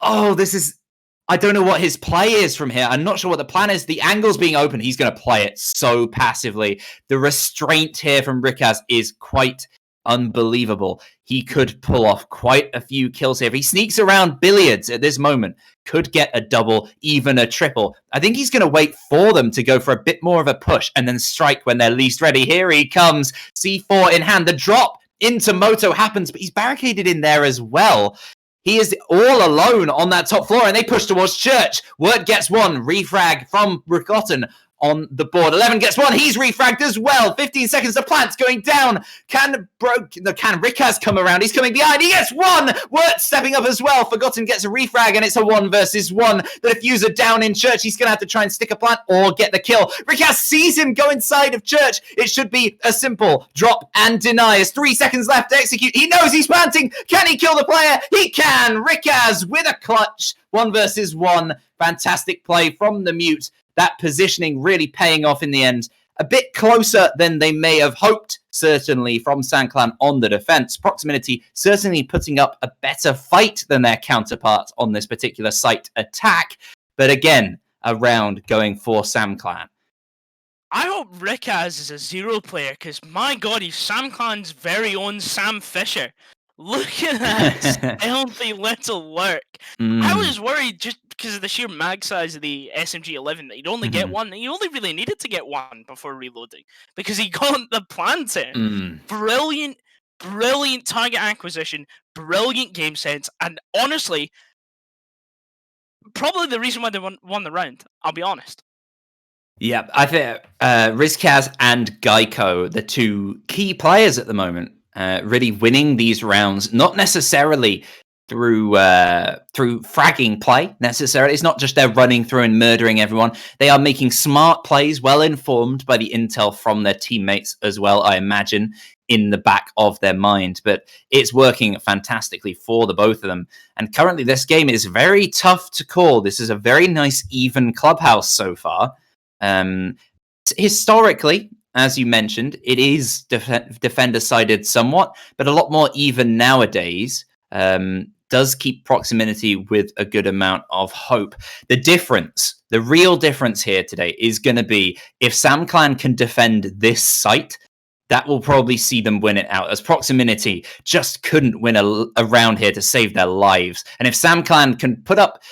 S1: Oh, this is... I don't know what his play is from here. I'm not sure what the plan is. The angle's being open. He's going to play it so passively. The restraint here from Rikaz is quite unbelievable. He could pull off quite a few kills here. If he sneaks around billiards at this moment, could get a double, even a triple. I think he's going to wait for them to go for a bit more of a push and then strike when they're least ready. Here he comes. C4 in hand. The drop into Moto happens, but he's barricaded in there as well. He is all alone on that top floor, and they push towards Church. Word gets one. Refrag from Forgotten on the board. 11 gets one. He's refragged as well. 15 seconds. The plant's going down. Can Rikaz come around? He's coming behind. He gets one. Word stepping up as well. Forgotten gets a refrag, and it's a 1 versus 1. The diffuser down in Church. He's going to have to try and stick a plant or get the kill. Rikaz sees him go inside of Church. It should be a simple drop and deny. As 3 seconds left to execute. He knows he's planting. Can he kill the player? He can. Rikaz with a clutch. 1 versus 1. Fantastic play from the mute. That positioning really paying off in the end. A bit closer than they may have hoped, certainly, from SamClan on the defense. Proximinity certainly putting up a better fight than their counterparts on this particular site attack. But again, a round going for SamClan.
S2: I hope Rickaz is a zero player, because my god, he's SamClan's very own Sam Fisher. Look at that stealthy little lurk. I was worried just because of the sheer mag size of the SMG-11 that he'd only get one. He only really needed to get one before reloading, because he got the planter. Brilliant, brilliant target acquisition, brilliant game sense, and honestly, probably the reason why they won the round. I'll be honest.
S1: Yeah, I think Rizkaz and Geico, the two key players at the moment, really winning these rounds, not necessarily through fragging play necessarily. It's not just they're running through and murdering everyone. They are making smart plays, well informed by the intel from their teammates as well, I imagine, in the back of their mind. But it's working fantastically for the both of them. And currently this game is very tough to call. This is a very nice, even clubhouse so far. Historically, as you mentioned, it is defender-sided somewhat, but a lot more even nowadays. Does keep Proximinity with a good amount of hope. The real difference here today is going to be if SamClan can defend this site, that will probably see them win it out, as Proximinity just couldn't win a round here to save their lives. And if SamClan can put up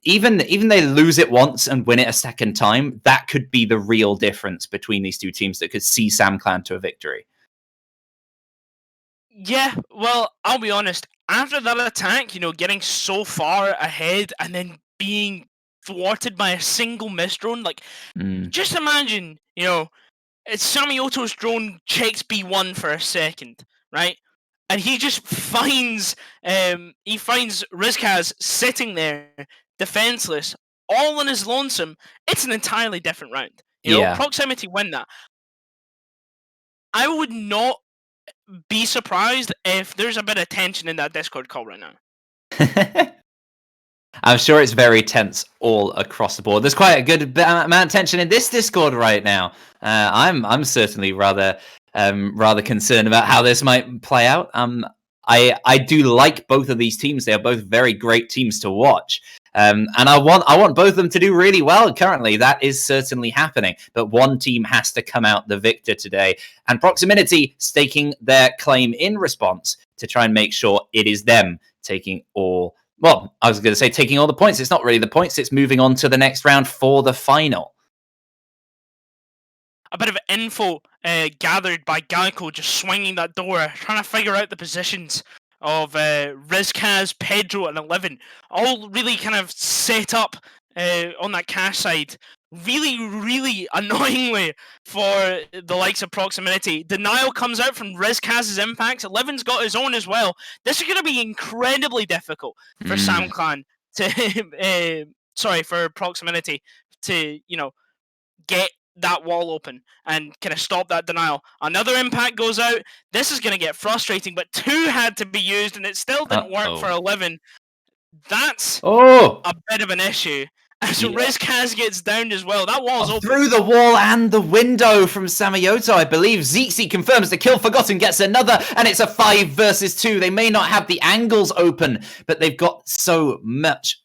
S1: even they lose it once and win it a second time, that could be the real difference between these two teams that could see SamClan to a victory.
S2: Yeah, well, I'll be honest. After that attack, getting so far ahead and then being thwarted by a single miss drone, like, just imagine, it's Samioto's drone checks B1 for a second, right? And he just finds Rizkaz sitting there, defenseless, all on his lonesome. It's an entirely different round. Proximity win that. I would not be surprised if there's a bit of tension in that Discord call right now.
S1: I'm sure it's very tense all across the board. There's quite a good amount of tension in this Discord right now. I'm certainly rather concerned about how this might play out. I do like both of these teams. They are both very great teams to watch. And I want both of them to do really well currently. That is certainly happening. But one team has to come out the victor today. And Proximinity staking their claim in response to try and make sure it is them taking all... Well, I was going to say taking all the points. It's not really the points. It's moving on to the next round for the final.
S2: A bit of info gathered by Geico just swinging that door, trying to figure out the positions of Rizkaz, Pedro, and 11. All really kind of set up on that cash side. Really, really annoyingly for the likes of Proximinity. Denial comes out from Rizkaz's impacts. 11's got his own as well. This is going to be incredibly difficult for SamClan to... for Proximinity to, get that wall open and kind of stop that denial. Another impact goes out. This is going to get frustrating, but 2 had to be used, and it still didn't work for 11. That's a bit of an issue. As Rizkaz gets downed as well. That wall's open.
S1: Through the wall and the window from Samioto, I believe. Zixi confirms the kill. Forgotten gets another, and it's a 5 versus 2. They may not have the angles open, but they've got so much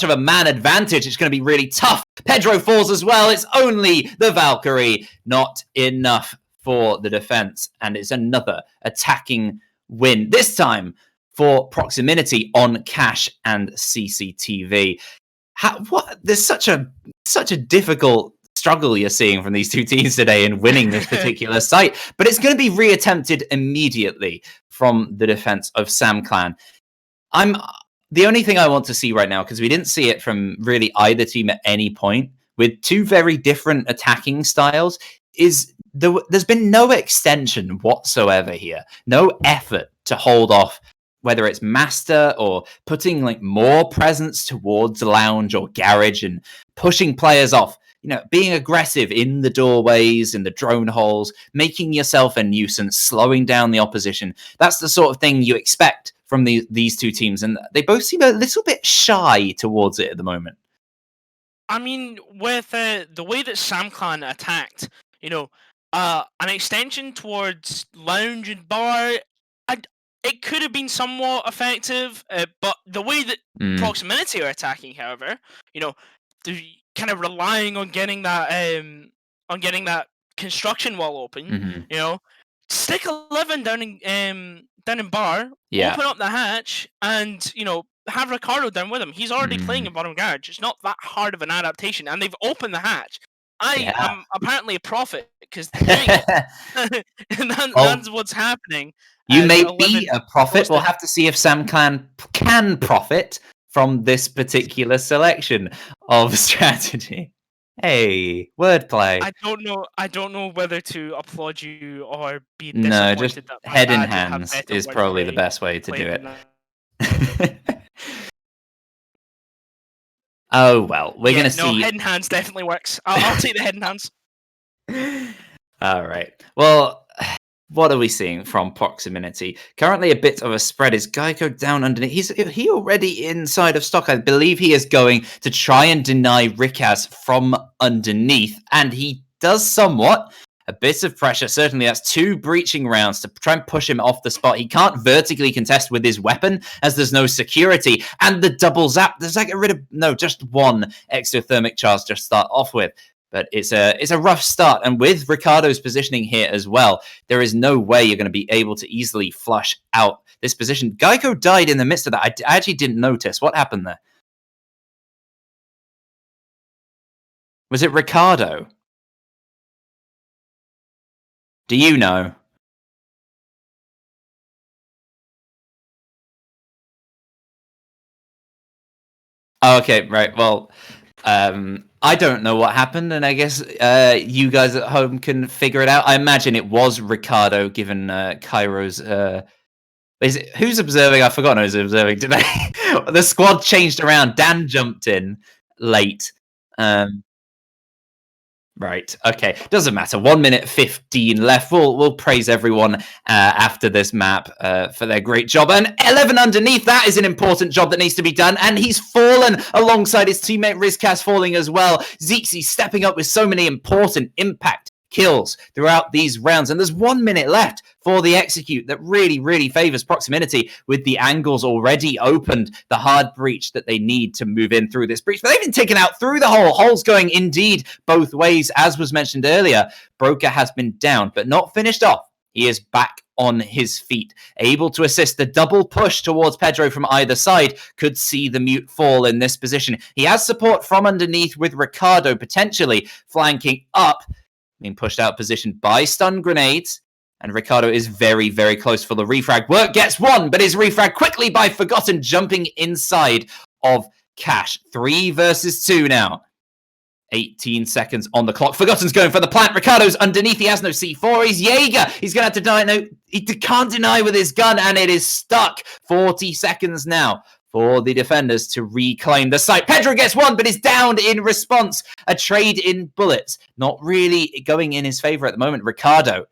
S1: of a man advantage. It's going to be really tough. Pedro falls as well. It's only the Valkyrie. Not enough for the defense, and it's another attacking win. This time for Proximinity on cash and CCTV. There's such a difficult struggle you're seeing from these two teams today in winning this particular site, but it's going to be reattempted immediately from the defense of SamClan. The only thing I want to see right now, because we didn't see it from really either team at any point, with two very different attacking styles, is there's been no extension whatsoever here, no effort to hold off, whether it's Master or putting more presence towards Lounge or Garage and pushing players off, being aggressive in the doorways, in the drone holes, making yourself a nuisance, slowing down the opposition. That's the sort of thing you expect from these two teams, and they both seem a little bit shy towards it at the moment.
S2: I mean, with the way that SamClan attacked, an extension towards Lounge and Bar, it could have been somewhat effective, but the way that Proximinity are attacking, however, they're kind of relying on getting that construction wall open.
S1: Mm-hmm.
S2: You know, stick 11 down in bar,
S1: Yeah.
S2: open up the hatch, and have Ricardo down with him. He's already playing in bottom garage. It's not that hard of an adaptation, and they've opened the hatch. I am apparently a prophet because they're doing it, and that's what's happening.
S1: You
S2: as
S1: may
S2: 11
S1: be a prophet.
S2: roasted.
S1: We'll have to see if SamClan can profit from this particular selection of strategy. Hey, wordplay.
S2: I don't know whether to applaud you or be
S1: No, just
S2: disappointed that my
S1: head in
S2: dad didn't have
S1: hands
S2: better
S1: is probably the
S2: wordplay
S1: best way to do
S2: than
S1: it.
S2: that.
S1: Oh well, we're gonna
S2: No,
S1: see.
S2: head in hands definitely works. I'll take the head in hands.
S1: All right. Well, what are we seeing from Proximinity? Currently, a bit of a spread. Is Geico down underneath? He already inside of stock. I believe he is going to try and deny Rikaz from underneath, and he does somewhat. A bit of pressure. Certainly, that's 2 breaching rounds to try and push him off the spot. He can't vertically contest with his weapon as there's no security. And the double zap. Does that get rid of... just 1 exothermic charge to start off with. But it's a rough start. And with Ricardo's positioning here as well, there is no way you're going to be able to easily flush out this position. Geico died in the midst of that. I actually didn't notice. What happened there? Was it Ricardo? Do you know? Oh, okay, right. Well, I don't know what happened, and I guess you guys at home can figure it out. I imagine it was Ricardo, given Cairo's... who's observing? I've forgotten who's observing today. The squad changed around. Dan jumped in late. Right. Okay. Doesn't matter. 1 minute 15 left. We'll praise everyone after this map for their great job. And 11 underneath. That is an important job that needs to be done. And he's fallen alongside his teammate Rizkaz falling as well. Zixi stepping up with so many important impact kills throughout these rounds. And there's 1 minute left for the execute that really, really favors Proximinity with the angles already opened, the hard breach that they need to move in through this breach. But they've been taken out through the hole. Holes going indeed both ways. As was mentioned earlier, Broker has been down, but not finished off. He is back on his feet, able to assist. The double push towards Pedro from either side could see the mute fall in this position. He has support from underneath with Ricardo potentially flanking up, being pushed out position by stun grenades. And Ricardo is very, very close for the refrag. Work gets 1, but is refrag quickly by Forgotten, jumping inside of Cash. 3 versus 2 now. 18 seconds on the clock. Forgotten's going for the plant. Ricardo's underneath. He has no C4. He's Jaeger. He's going to have to deny. No, he can't deny with his gun, and it is stuck. 40 seconds now for the defenders to reclaim the site. Pedro gets 1, but is downed in response. A trade in bullets. Not really going in his favor at the moment. Ricardo,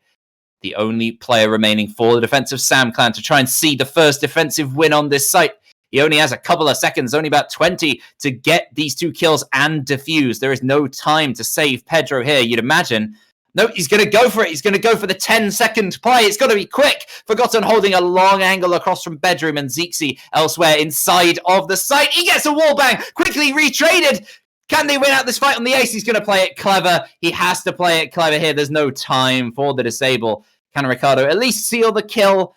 S1: the only player remaining for the defensive SamClan to try and see the first defensive win on this site. He only has a couple of seconds, only about 20 to get these 2 kills and defuse. There is no time to save Pedro here, you'd imagine. No, he's going to go for it. He's going to go for the 10-second play. It's got to be quick. Forgotten holding a long angle across from bedroom, and Zixi elsewhere inside of the site. He gets a wall bang, quickly retraded. Can they win out this fight on the ace? He's going to play it clever. He has to play it clever here. There's no time for the disable. Can Ricardo at least seal the kill?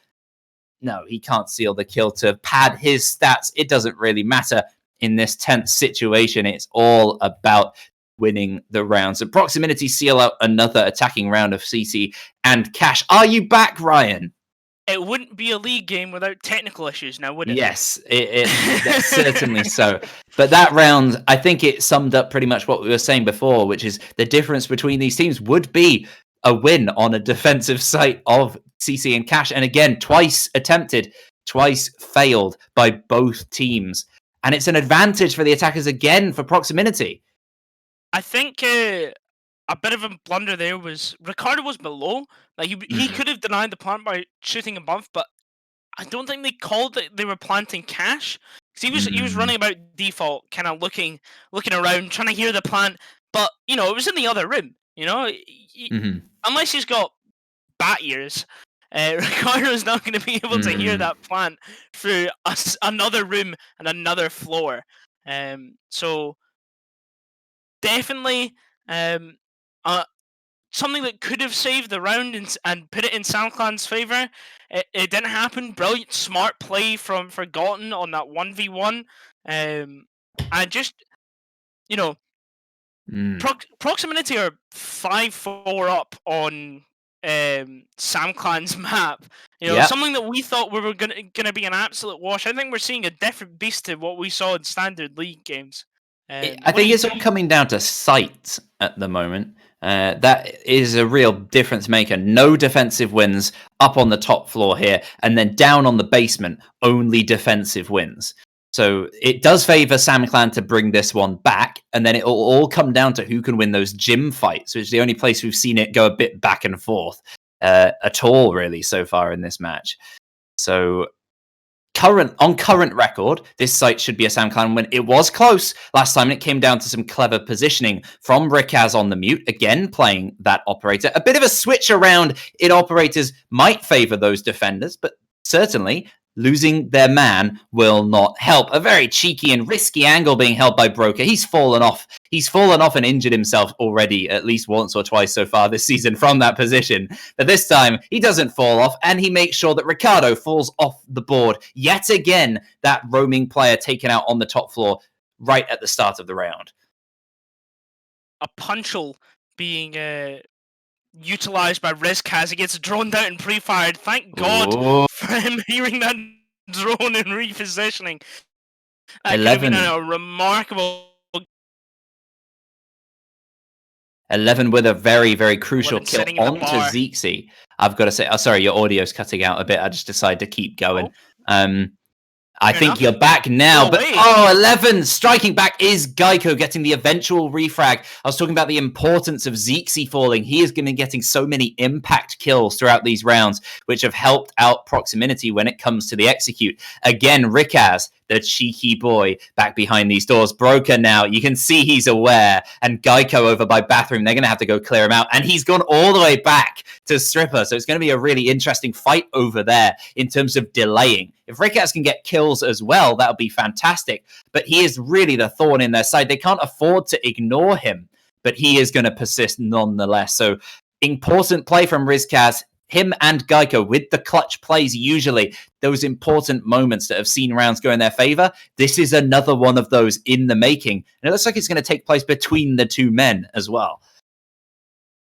S1: No, he can't seal the kill to pad his stats. It doesn't really matter in this tense situation. It's all about winning the rounds. And Proximinity seal out another attacking round of CC and Cash. Are you back, Ryan?
S2: It wouldn't be a league game without technical issues now, would it?
S1: Yes, that's certainly so. But that round, I think it summed up pretty much what we were saying before, which is the difference between these teams would be a win on a defensive site of CC and Cash. And again, twice attempted, twice failed by both teams. And it's an advantage for the attackers again for Proximinity.
S2: I think a bit of a blunder there was Ricardo was below. Like he could have denied the plant by shooting above, but I don't think they called that they were planting Cash. Because he was running about default, kind of looking around, trying to hear the plant. But it was in the other room. Unless he's got bat ears, Ricardo's not going to be able to hear that plant through another room and another floor. So definitely, something that could have saved the round and put it in SamClan's favor. It didn't happen. Brilliant, smart play from Forgotten on that 1v1. And just, Proximinity are 5-4 up on SamClan's map. Something that we thought we were gonna be an absolute wash. I think we're seeing a different beast to what we saw in standard league games.
S1: I think it's all coming down to sight at the moment. That is a real difference maker. No defensive wins up on the top floor here, and then down on the basement, only defensive wins. So it does favor SamClan to bring this one back, and then it will all come down to who can win those gym fights, which is the only place we've seen it go a bit back and forth at all, really, so far in this match. So current record, this site should be a SamClan win. It was close last time, and it came down to some clever positioning from Rikaz on the mute, again playing that operator. A bit of a switch around in operators might favor those defenders, but certainly losing their man will not help. A very cheeky and risky angle being held by Broker. He's fallen off. He's fallen off and injured himself already at least once or twice so far this season from that position. But this time, he doesn't fall off, and he makes sure that Ricardo falls off the board. Yet again, that roaming player taken out on the top floor right at the start of the round.
S2: A punchel being utilized by Rizkaz. He gets drawn down and pre-fired. Thank God for him hearing that drone and repositioning.
S1: 11.
S2: A remarkable
S1: 11 with a very, very crucial kill onto Zeexy. I've got to say, sorry, your audio's cutting out a bit. I just decided to keep going. I think you're back now, but 11 striking back is Geico getting the eventual refrag. I was talking about the importance of Zeexy falling. He is going to be getting so many impact kills throughout these rounds, which have helped out Proximinity when it comes to the execute. Again, Rikaz, the cheeky boy, back behind these doors. Broker now, you can see he's aware, and Geico over by Bathroom, they're going to have to go clear him out, and he's gone all the way back to Stripper, so it's going to be a really interesting fight over there in terms of delaying. If Rikaz can get kills as well, that would be fantastic. But he is really the thorn in their side. They can't afford to ignore him, but he is going to persist nonetheless. So important play from Rizkaz, him and Geico with the clutch plays usually, those important moments that have seen rounds go in their favor. This is another one of those in the making. And it looks like it's going to take place between the two men as well.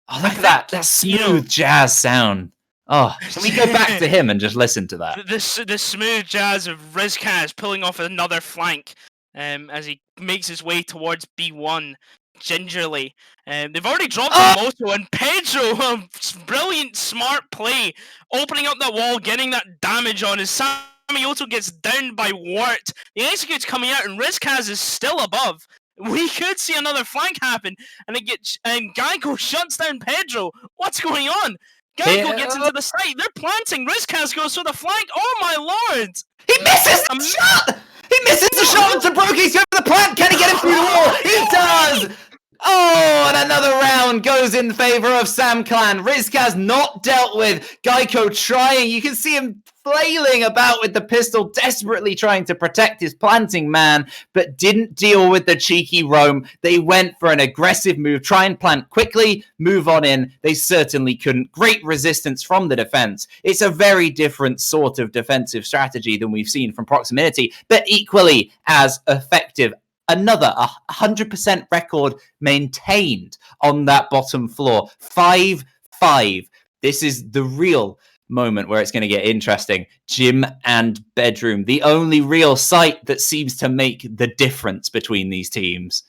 S1: Oh, look at that smooth jazz sound. Oh, can we go back to him and just listen to that?
S2: The smooth jazz of Rizkaz pulling off another flank as he makes his way towards B1 gingerly. They've already dropped Moto, and Pedro, brilliant, smart play, opening up that wall, getting that damage on as Samioto gets downed by Wart. The execute's coming out, and Rizkaz is still above. We could see another flank happen, and Geico shuts down Pedro. What's going on? Geico gets into the site. They're planting. Rizkaz goes for the flank. Oh my lord!
S1: He misses the shot! He misses the shot onto Broke. He's going for the plant. Can he get him through the wall? He does! Oh, and another round goes in favor of SamClan. Rizkaz not dealt with. Geico trying. You can see him flailing about with the pistol, desperately trying to protect his planting man, but didn't deal with the cheeky roam. They went for an aggressive move, try and plant quickly, move on in. They certainly couldn't. Great resistance from the defense. It's a very different sort of defensive strategy than we've seen from Proximinity, but equally as effective. Another 100% record maintained on that bottom floor. 5-5. This is the real moment where it's going to get interesting. Gym and bedroom, the only real site that seems to make the difference between these teams.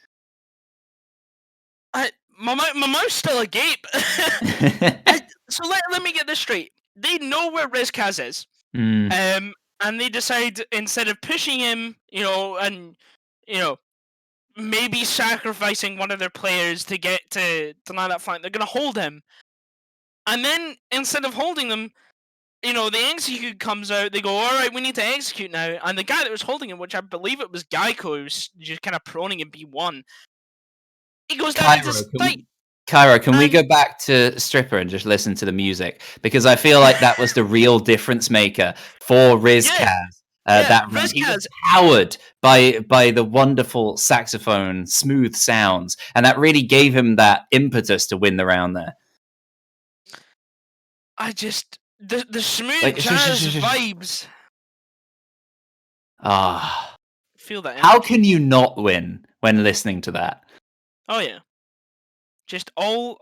S2: My mouth's still agape. So let me get this straight. They know where Rizkaz is, and they decide, instead of pushing him, maybe sacrificing one of their players to get to land that flank, they're going to hold him. And then, instead of holding them, the execute comes out, they go, all right, we need to execute now. And the guy that was holding him, which I believe it was Geico, who's just kind of proning in B1, he goes down into sight.
S1: Cairo, can we go back to Stripper and just listen to the music? Because I feel like that was the real difference maker for Rizkaz. That he was powered by the wonderful saxophone, smooth sounds, and that really gave him that impetus to win the round there.
S2: the smooth jazz vibes. Feel that energy.
S1: How can you not win when listening to that?
S2: Oh yeah. Just all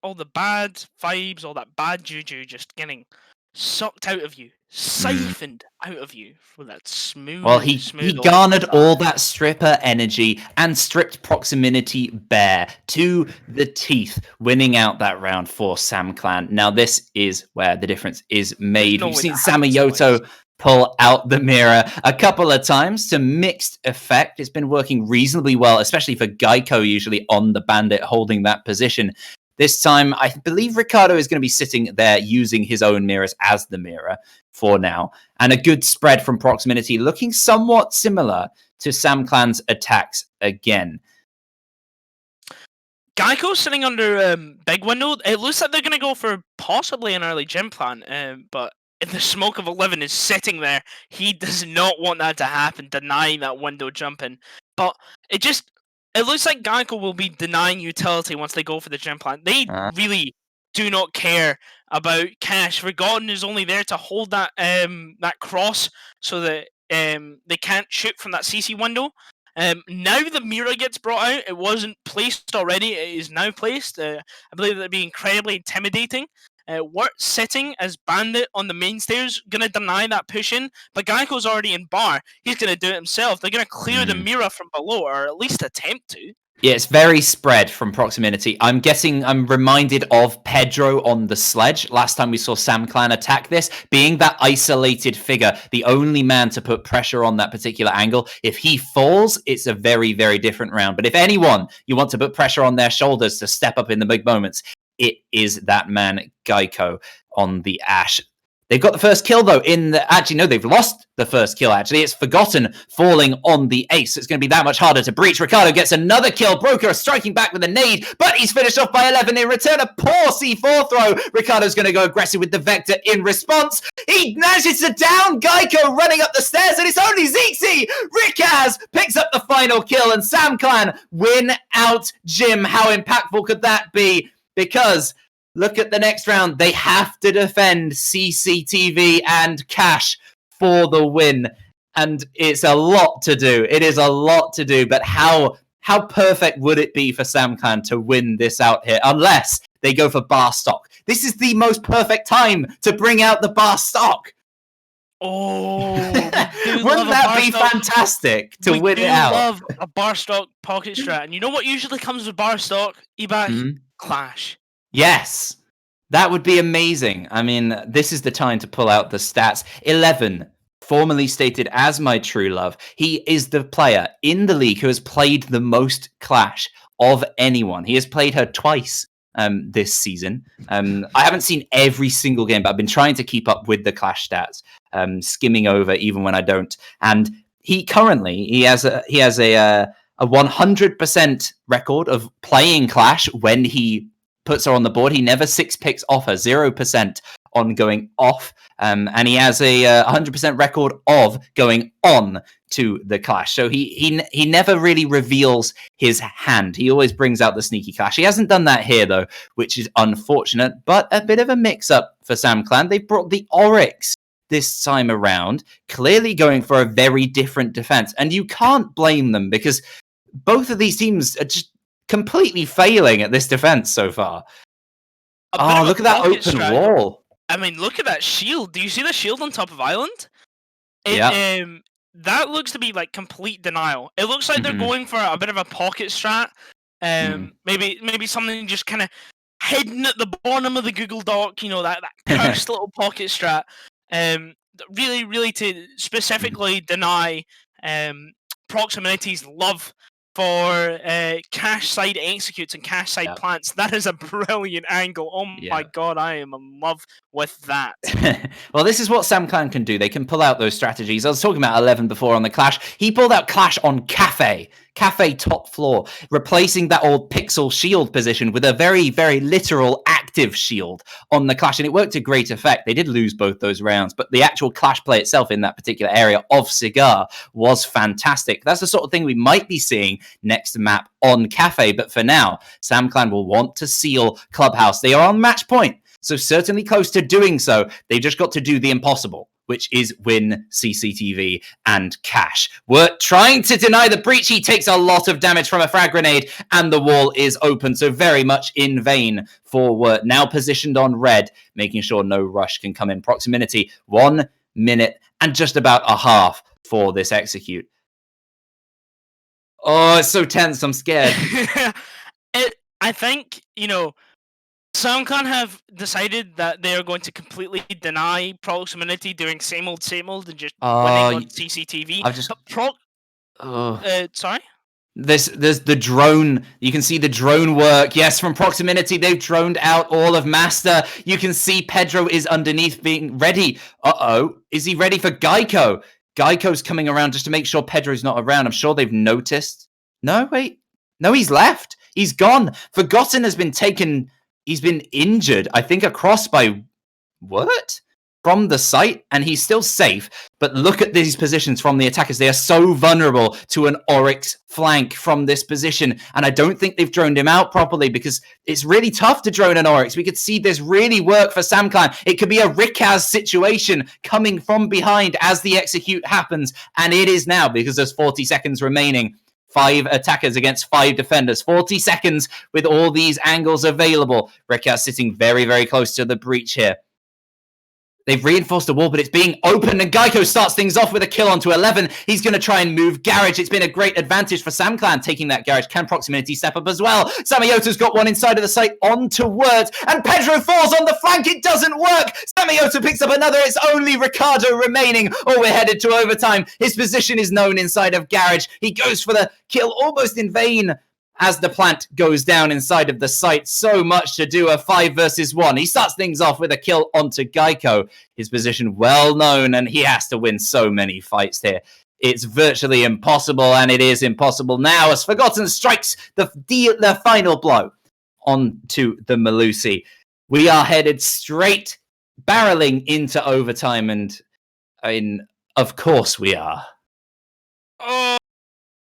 S2: the bad vibes, all that bad juju just getting sucked out of you, siphoned out of you with that smooth.
S1: Well, he garnered all that stripper energy and stripped Proximinity bare to the teeth, winning out that round for SamClan. Now, this is where the difference is made. We've seen Samayoto pull out the mirror a couple of times to mixed effect. It's been working reasonably well, especially for Geico, usually on the bandit holding that position. This time, I believe Ricardo is going to be sitting there using his own mirrors as the mirror for now. And a good spread from Proximinity, looking somewhat similar to SamClan's attacks again.
S2: Geico's sitting under big window. It looks like they're going to go for possibly an early gym plan, but if the smoke of 11 is sitting there, he does not want that to happen, denying that window jumping. But it looks like Geico will be denying utility once they go for the gym plan. They really do not care about cash. Forgotten is only there to hold that that cross so that they can't shoot from that CC window. Now the mirror gets brought out. It wasn't placed already. It is now placed. I believe that'd be incredibly intimidating. Wirt sitting as bandit on the main stairs, gonna deny that push in, but Geico's already in bar. He's gonna do it himself. They're gonna clear the mirror from below, or at least attempt to.
S1: Yeah, it's very spread from Proximinity. I'm reminded of Pedro on the sledge. Last time we saw SamClan attack this, being that isolated figure, the only man to put pressure on that particular angle. If he falls, it's a very, very different round. But if anyone you want to put pressure on their shoulders to step up in the big moments, it is that man, Geico, on the Ash. They've got the first kill, though, they've lost the first kill, actually. It's Forgotten falling on the ace. It's going to be that much harder to breach. Ricardo gets another kill. Broker striking back with a nade, but he's finished off by 11 in return. A poor C4 throw. Ricardo's going to go aggressive with the Vector in response. He manages to down Geico running up the stairs, and it's only Zixi. Rikaz picks up the final kill, and SamClan win out Jim. How impactful could that be? Because look at the next round. They have to defend CCTV and Cash for the win. And it's a lot to do. It is a lot to do. But how perfect would it be for SamClan to win this out here? Unless they go for bar stock. This is the most perfect time to bring out the bar stock.
S2: Oh,
S1: wouldn't that be fantastic to win it out?
S2: We love a bar stock pocket strat. And you know what usually comes with bar stock, Ebak? Clash.
S1: Yes, that would be amazing. I mean, this is the time to pull out the stats. 11, formerly stated as my true love. He is the player in the league who has played the most Clash of anyone. He has played her twice this season. I haven't seen every single game, but I've been trying to keep up with the Clash stats, skimming over even when I don't. And he has a 100% record of playing Clash when he puts her on the board. He never 6 picks off her, 0% on going off. And he has a 100% record of going on to the Clash. So he never really reveals his hand. He always brings out the sneaky Clash. He hasn't done that here, though, which is unfortunate, but a bit of a mix-up for SamClan. They brought the Oryx this time around, clearly going for a very different defense. And you can't blame them because both of these teams are just completely failing at this defense so far. Oh, look at that open wall.
S2: I mean, look at that shield. Do you see the shield on top of Island?
S1: Yeah.
S2: That looks to be like complete denial. It looks like they're going for a bit of a pocket strat. Maybe something just kind of hidden at the bottom of the Google Doc, that cursed little pocket strat. Really, really to specifically deny Proximity's love for cash side executes and cash side plants. That is a brilliant angle. Oh my god, I am in love with that.
S1: Well, this is what SamClan can do. They can pull out those strategies. I was talking about 11 before on the Clash. He pulled out Clash on Cafe top floor, replacing that old pixel shield position with a very, very literal active shield on the Clash, and it worked to great effect. They did lose both those rounds, but the actual Clash play itself in that particular area of Cigar was fantastic. That's the sort of thing we might be seeing next map on Cafe, but for now, SamClan will want to seal Clubhouse. They are on match point. So certainly close to doing so. They just got to do the impossible, which is win CCTV and cash. We're trying to deny the breach. He takes a lot of damage from a frag grenade, and the wall is open. So very much in vain for Wirt. Now positioned on red, making sure no rush can come in. Proximinity, 1 minute and just about a half for this execute. Oh, it's so tense. I'm scared.
S2: I think, SamClan have decided that they are going to completely deny Proximinity doing same old, and just winning on CCTV.
S1: I've just...
S2: sorry?
S1: There's the drone. You can see the drone work. Yes, from Proximinity, they've droned out all of Master. You can see Pedro is underneath being ready. Is he ready for Geico? Geico's coming around just to make sure Pedro's not around. I'm sure they've noticed. No, wait. No, he's left. He's gone. Forgotten has been taken. He's been injured, I think, across by... What? From the site, and he's still safe. But look at these positions from the attackers. They are so vulnerable to an Oryx flank from this position, and I don't think they've droned him out properly because it's really tough to drone an Oryx. We could see this really work for SamClan. It could be a Rikaz situation coming from behind as the execute happens, and it is now because there's 40 seconds remaining. 5 attackers against 5 defenders. 40 seconds with all these angles available. Rikaz sitting very, very close to the breach here. They've reinforced the wall, but it's being opened, and Geico starts things off with a kill onto 11. He's going to try and move Garage. It's been a great advantage for SamClan taking that Garage. Can Proximinity step up as well? Samayota's got one inside of the site onto Wirt, and Pedro falls on the flank. It doesn't work. Samayota picks up another. It's only Ricardo remaining. Oh, we're headed to overtime. His position is known inside of Garage. He goes for the kill almost in vain as the plant goes down inside of the site. So much to do, a 5 versus 1. He starts things off with a kill onto Geico. His position well known, and he has to win so many fights here. It's virtually impossible, and it is impossible now as Forgotten strikes the final blow onto the Melusi. We are headed straight, barreling into overtime, and I mean, of course we are.
S2: Oh,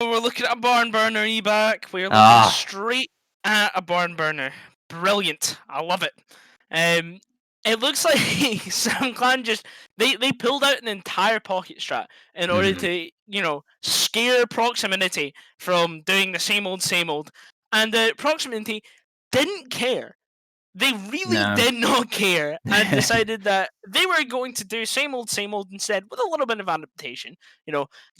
S2: we're looking at a barn burner, eBack. We're looking straight at a barn burner. Brilliant. I love it. It looks like SamClan just they pulled out an entire pocket strat in order to scare Proximinity from doing the same old, and Proximinity didn't care. They really did not care and decided that they were going to do same old instead with a little bit of adaptation.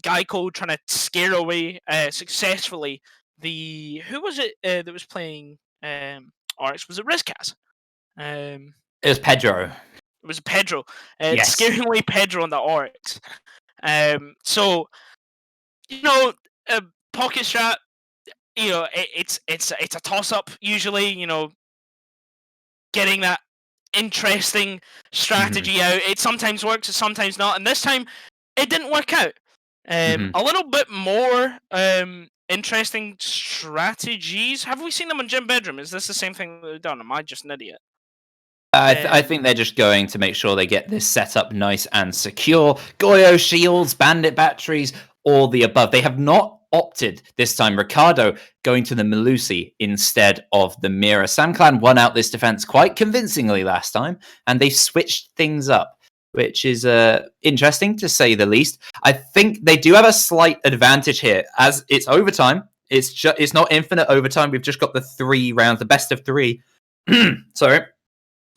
S2: Geico trying to scare away successfully who was it that was playing Oryx? Was it Rizkaz?
S1: It was Pedro.
S2: It was Pedro.
S1: Yes.
S2: Scaring away Pedro on the Oryx. So pocket strat. It's a toss up usually. Getting that interesting strategy out. It sometimes works, it sometimes not, and this time it didn't work out. A little bit more interesting strategies. Have we seen them in Gym Bedroom? Is this the same thing that they've done? Am I just an idiot?
S1: I think they're just going to make sure they get this set up nice and secure. Goyo shields, bandit batteries, all the above. They have not opted this time. Ricardo going to the Melusi instead of the Mira. SamClan won out this defense quite convincingly last time, and they switched things up, which is interesting to say the least. I think they do have a slight advantage here as it's overtime. It's not infinite overtime. We've just got the 3 rounds, the best of 3. Sorry.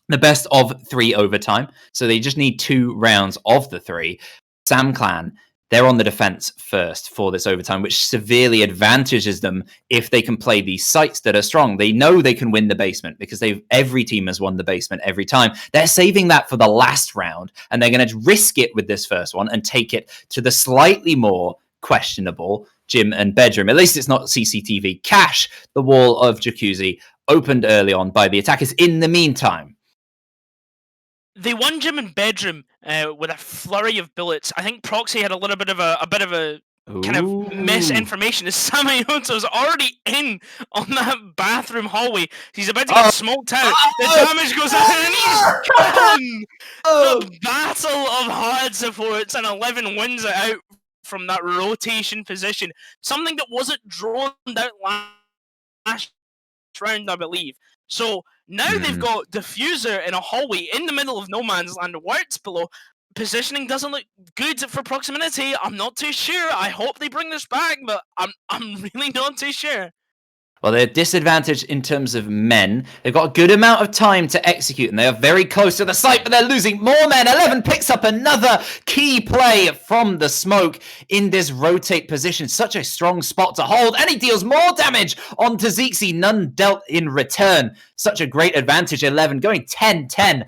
S1: The best of 3 overtime. So they just need 2 rounds of the 3. SamClan, they're on the defense first for this overtime, which severely advantages them if they can play these sites that are strong. They know they can win the basement because every team has won the basement every time. They're saving that for the last round, and they're going to risk it with this first one and take it to the slightly more questionable Gym and Bedroom. At least it's not CCTV. Cash, the wall of Jacuzzi, opened early on by the attackers. In the meantime,
S2: they won Gym and Bedroom with a flurry of bullets. I think Proxy had a little bit of a kind of misinformation. Samayota was already in on that bathroom hallway. He's about to get smoked out. The damage goes out, and he's gone. The battle of hard supports, and 11 wins it out from that rotation position. Something that wasn't drawn out last round, I believe. So Now they've got Diffuser in a hallway in the middle of no man's land, words below. Positioning doesn't look good for Proximinity. I'm not too sure. I hope they bring this back, but I'm really not too sure.
S1: Well, they're disadvantaged in terms of men. They've got a good amount of time to execute, and they are very close to the site, but they're losing more men. 11 picks up another key play from the smoke in this rotate position. Such a strong spot to hold, and he deals more damage onto Zixi. None dealt in return. Such a great advantage, 11, going 10-10.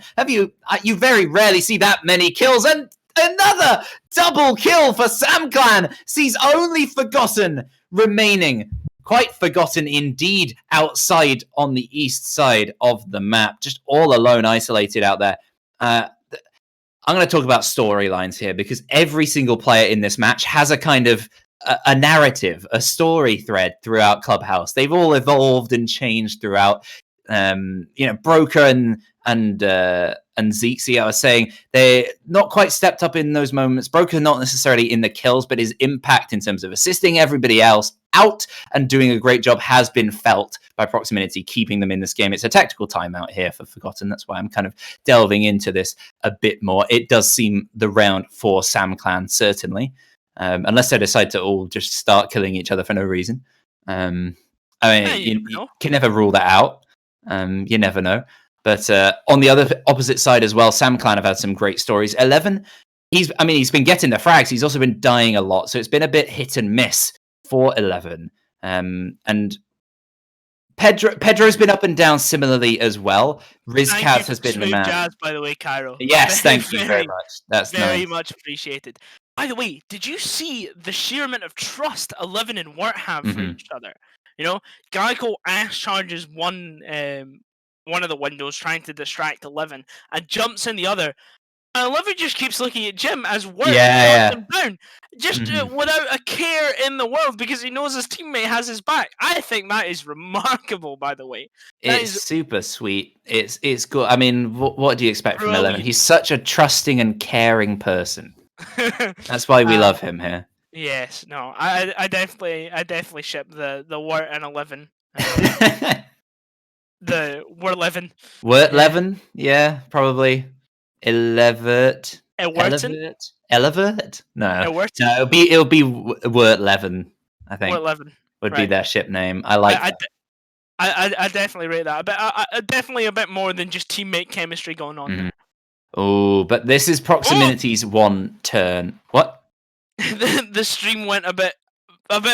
S1: You very rarely see that many kills, and another double kill for SamClan sees only Forgotten remaining. Quite forgotten indeed outside on the east side of the map. Just all alone, isolated out there. I'm going to talk about storylines here because every single player in this match has a kind of a narrative, a story thread throughout Clubhouse. They've all evolved and changed throughout. Broker and Zixi, I was saying, they not quite stepped up in those moments. Broker not necessarily in the kills, but his impact in terms of assisting everybody else out and doing a great job has been felt by Proximinity, keeping them in this game. It's a tactical timeout here for Forgotten. That's why I'm kind of delving into this a bit more. It does seem the round for SamClan, certainly, unless they decide to all just start killing each other for no reason. You can never rule that out. You never know. But on the opposite side as well, SamClan have had some great stories. 11, he's been getting the frags. He's also been dying a lot. So it's been a bit hit and miss for 11. And Pedro's been up and down similarly as well. Rizkaz has been the man.
S2: Jazz, by the way, Cairo.
S1: Yes, thank you very much. That's
S2: very much appreciated. By the way, did you see the sheer amount of trust 11 and Wirt have for each other? You know, Geico ass charges one of the windows trying to distract 11 and jumps in the other. And 11 just keeps looking at Jim as Wirt knocks him down, just without a care in the world because he knows his teammate has his back. I think that is remarkable, by the way.
S1: It's super sweet. It's good. I mean, what do you expect from 11? He's such a trusting and caring person. That's why we love him here.
S2: Yes, no, I definitely ship the Wirt and 11. The Wirt 11.
S1: Wirt 11? Yeah, probably. Elevert. Elevert? No. No, it'll be Wirt 11, I think.
S2: Wirt 11
S1: would be their ship name. I like that.
S2: I definitely rate that. Definitely a bit more than just teammate chemistry going on there.
S1: Oh, but this is Proximinity's one turn. What?
S2: The stream went a bit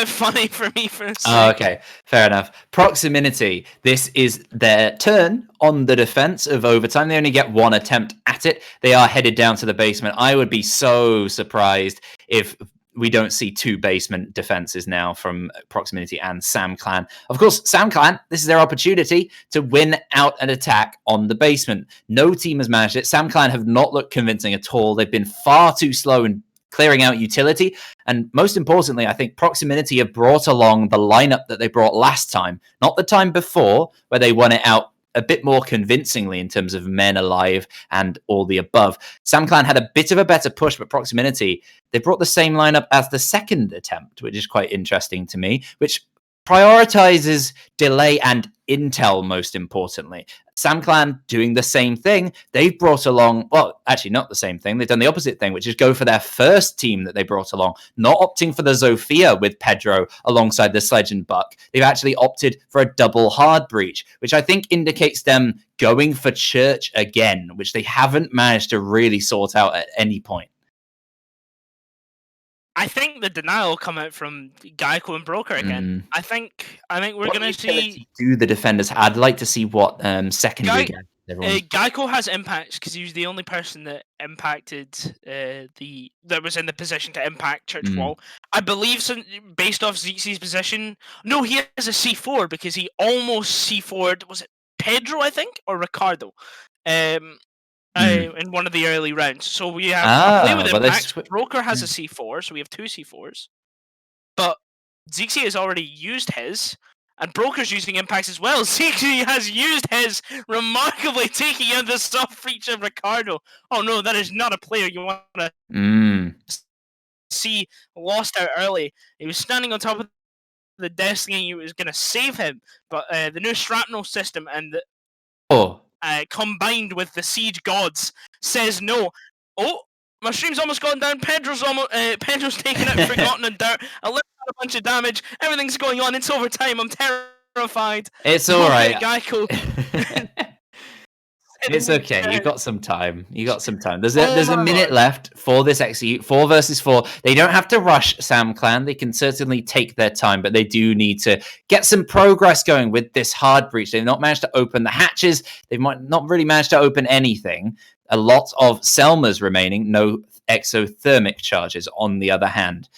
S2: funny for me for a second.
S1: Oh, okay. Fair enough. Proximinity. This is their turn on the defense of overtime. They only get one attempt at it. They are headed down to the basement. I would be so surprised if we don't see two basement defenses now from Proximinity and SamClan. Of course, SamClan, this is their opportunity to win out an attack on the basement. No team has managed it. SamClan have not looked convincing at all. They've been far too slow in clearing out utility. And most importantly, I think Proximinity have brought along the lineup that they brought last time, not the time before, where they won it out a bit more convincingly in terms of men alive and all the above. SamClan had a bit of a better push, but Proximinity, they brought the same lineup as the second attempt, which is quite interesting to me, which prioritizes delay and intel, most importantly. SamClan doing the same thing. They've brought along, well, actually not the same thing. They've done the opposite thing, which is go for their first team that they brought along, not opting for the Zofia with Pedro alongside the Sledge and Buck. They've actually opted for a double hard breach, which I think indicates them going for Church again, which they haven't managed to really sort out at any point.
S2: I think the denial will come out from Geico and Broker again. I think we're going to see.
S1: Do the defenders? I'd like to see what secondary.
S2: Geico has impacts because he was the only person that impacted that was in the position to impact Church Wall. I believe, based off Zixi's position. No, he has a C4 because he almost C4'd. Was it Pedro? I think, or Ricardo. In one of the early rounds. So we have play with impact. Broker has a C4, so we have two C4s. But Zixi has already used his, and Broker's using impacts as well. Zixi has used his, remarkably taking out the soft reach of Ricardo. Oh no, that is not a player you want to see lost out early. He was standing on top of the desk thinking he was going to save him, but the new shrapnel system and combined with the Siege Gods, says no. Oh, my stream's almost gone down. Pedro's taken out Forgotten and Dirt. A bunch of damage. Everything's going on. It's overtime. I'm terrified.
S1: It's all right.
S2: Geico.
S1: It's okay. You've got some time. There's a minute left for this execute. 4 versus 4. They don't have to rush SamClan. They can certainly take their time, but they do need to get some progress going with this hard breach. They've not managed to open the hatches. They've not really managed to open anything. A lot of Selmas remaining. No exothermic charges, on the other hand.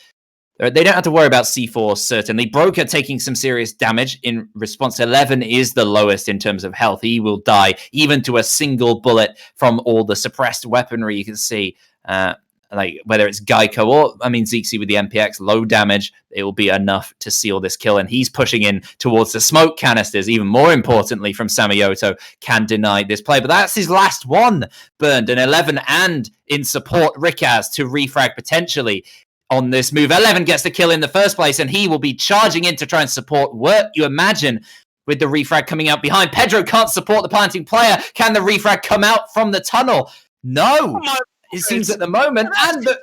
S1: They don't have to worry about C4, certainly. Broker taking some serious damage in response. 11 is the lowest in terms of health. He will die, even to a single bullet from all the suppressed weaponry you can see. Like whether it's Geico or, Zixi with the MPX, low damage, it will be enough to seal this kill. And he's pushing in towards the smoke canisters. Even more importantly, from Samayoto, can deny this play. But that's his last one, burned. And 11 and in support, Rikaz to refrag potentially on this move. 11 gets the kill in the first place, and he will be charging in to try and support Wirt. You imagine with the refrag coming out behind. Pedro can't support the planting player. Can the refrag come out from the tunnel? No. It seems at the moment. And the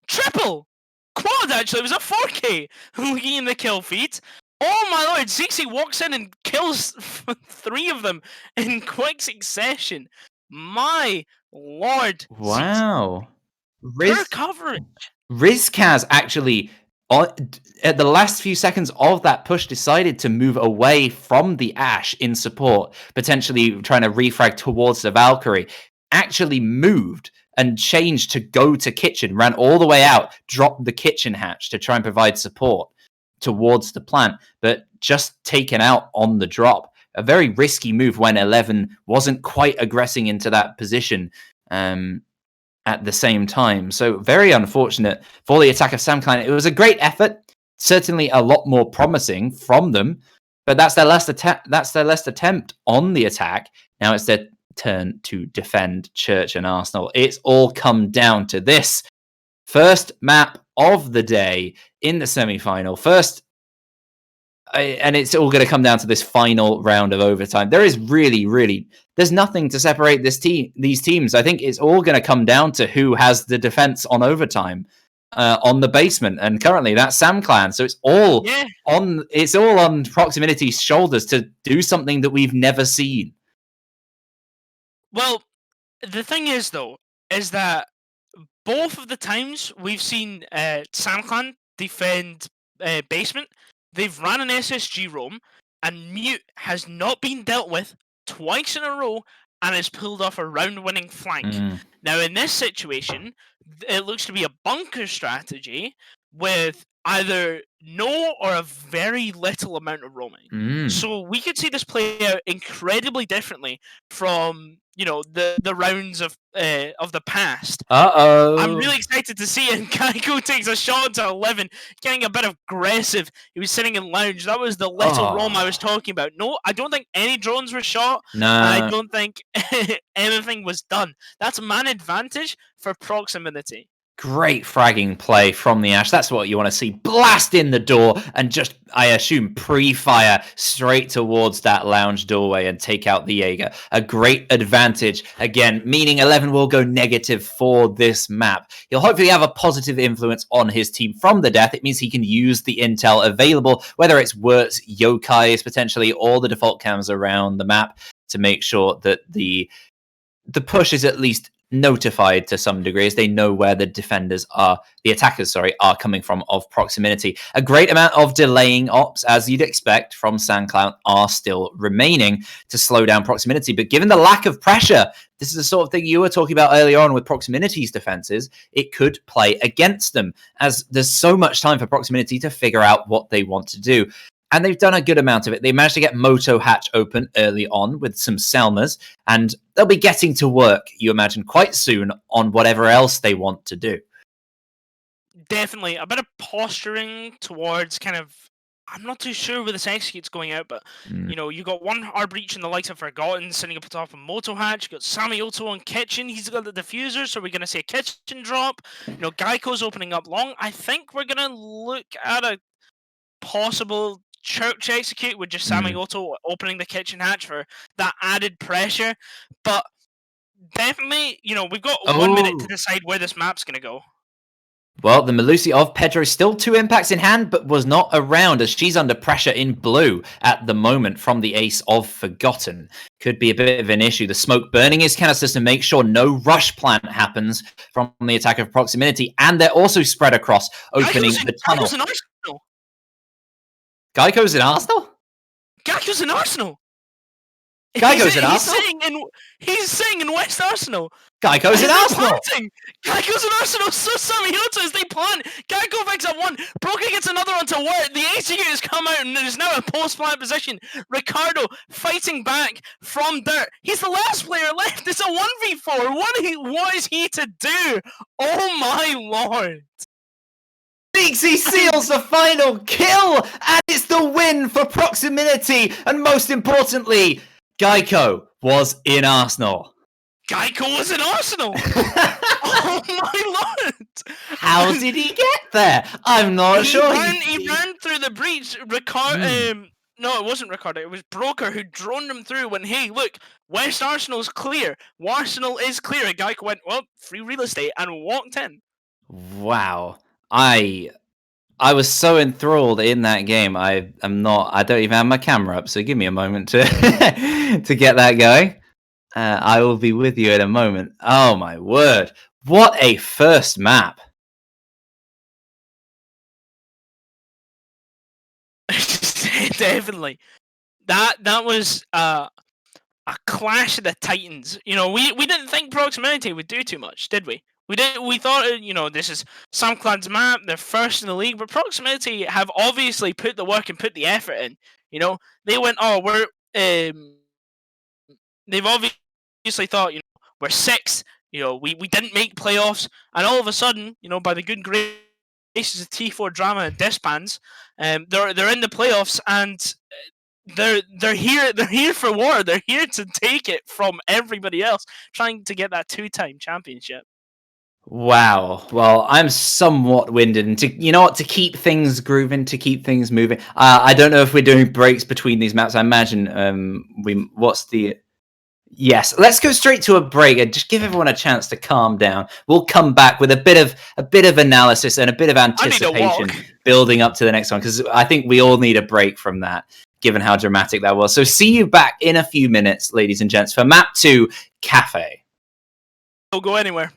S2: triple. Quad, actually. It was a 4K looking in the kill feed. Oh my lord. Zixi walks in and kills 3 of them in quick succession. My lord.
S1: Wow.
S2: Poor coverage.
S1: Rizkaz actually, at the last few seconds of that push, decided to move away from the Ash in support, potentially trying to refrag towards the Valkyrie. Actually moved and changed to go to kitchen, ran all the way out, dropped the kitchen hatch to try and provide support towards the plant, but just taken out on the drop. A very risky move when 11 wasn't quite aggressing into that position. At the same time. So very unfortunate for the attack of SamClan. It was a great effort, certainly a lot more promising from them, but that's their last attempt on the attack. Now it's their turn to defend Church and Arsenal. It's all come down to this first map of the day in the semi-final. And it's all going to come down to this final round of overtime. There is really, there's nothing to separate these teams. I think it's all going to come down to who has the defense on overtime on the basement, and currently that's SamClan. So it's all on Proximity's shoulders to do something that we've never seen.
S2: Well, the thing is though, is that both of the times we've seen SamClan defend basement, they've ran an SSG roam, and Mute has not been dealt with twice in a row and has pulled off a round-winning flank. Now, in this situation, it looks to be a bunker strategy with either no or a very little amount of roaming. So we could see this play out incredibly differently from the rounds of the past. I'm really excited to see it. Geico takes a shot to 11, getting a bit aggressive. He was sitting in lounge. That was the little roam I was talking about. No, I don't think any drones were shot. I don't think anything was done. That's man advantage for Proximinity.
S1: Great fragging play from the Ash. That's what you want to see. Blast in the door and just, I assume, pre-fire straight towards that lounge doorway and take out the Jaeger. A great advantage. Again, meaning 11 will go negative for this map. He'll hopefully have a positive influence on his team from the death. It means he can use the intel available, whether it's Wirtz, Yokais, potentially, or the default cams around the map to make sure that the push is at least notified to some degree, as they know where the attackers are coming from of Proximinity. A great amount of delaying ops, as you'd expect from SamClan, are still remaining to slow down Proximinity. But given the lack of pressure, this is the sort of thing you were talking about earlier on with Proximity's defenses, it could play against them, as there's so much time for Proximinity to figure out what they want to do. And they've done a good amount of it. They managed to get Moto Hatch open early on with some Selmas, and they'll be getting to work, you imagine, quite soon on whatever else they want to do.
S2: Definitely. A bit of posturing towards kind of... I'm not too sure where this execute's going out, but, you got one hard breach in the likes of Forgotten sitting up atop of Moto Hatch. You got Samayoto on Kitchen. He's got the diffuser, so we're going to see a Kitchen drop. Geico's opening up long. I think we're going to look at a possible church execute with just Samigoto opening the kitchen hatch for that added pressure. But definitely, we've got 1 minute to decide where this map's going to go.
S1: Well, the Melusi of Pedro still 2 impacts in hand, but was not around as she's under pressure in blue at the moment from the ace of Forgotten. Could be a bit of an issue. The smoke burning his canisters to make sure no rush plant happens from the attack of Proximinity, and they're also spread across, opening the tunnel.
S2: Geico's in Arsenal!
S1: Geico's in Arsenal?
S2: Geico's in Arsenal!
S1: Geico's in Arsenal?
S2: He's sitting in West Arsenal!
S1: Geico's in Arsenal!
S2: Geico's in Arsenal, so Samigoto as they plant. Geico picks up one. Broca gets another one to work. The execute has come out and is now in post-plant position. Ricardo fighting back from dirt. He's the last player left. It's a 1v4. What is he to do? Oh my lord.
S1: He seals the final kill, and it's the win for Proximinity. And most importantly, Geico was in Arsenal.
S2: Geico was in Arsenal! Oh my lord!
S1: How did he get there? I'm not sure.
S2: He ran through the breach. No, it wasn't Ricardo. It was Broker who droned him through when, hey, look, West Arsenal's clear. Arsenal is clear. And Geico went, well, free real estate, and walked in.
S1: Wow. I was so enthralled in that game. I don't even have my camera up, so give me a moment to to get that going. I will be with you in a moment. Oh my word. What a first map.
S2: Definitely. That was a clash of the titans. We didn't think Proximinity would do too much, did we? We thought, this is SamClan's map, they're first in the league, but Proximinity have obviously put the work and put the effort in. They went, they've obviously thought, we're sixth, we didn't make playoffs, and all of a sudden, by the good graces of T4 Drama and Disbands, they're in the playoffs, and they're here for war. They're here to take it from everybody else, trying to get that 2-time championship.
S1: Wow. Well, I'm somewhat winded, and to keep things grooving, to keep things moving. I don't know if we're doing breaks between these maps. I imagine Yes, let's go straight to a break and just give everyone a chance to calm down. We'll come back with a bit of analysis and a bit of anticipation building up to the next one, because I think we all need a break from that, given how dramatic that was. So see you back in a few minutes, ladies and gents, for map 2, Cafe.
S2: Don't go anywhere.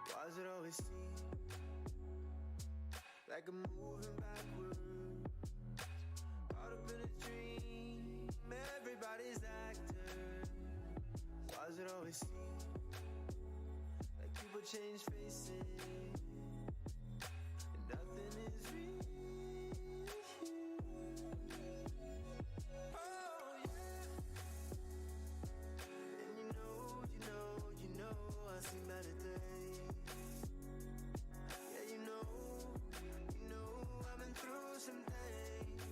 S3: Why does it always seem like I'm moving backwards? Caught up in a dream, everybody's actors. Why does it always seem like people change faces and nothing is real? Oh yeah. And you know I've seen better days. Yeah, you know I've been through some things.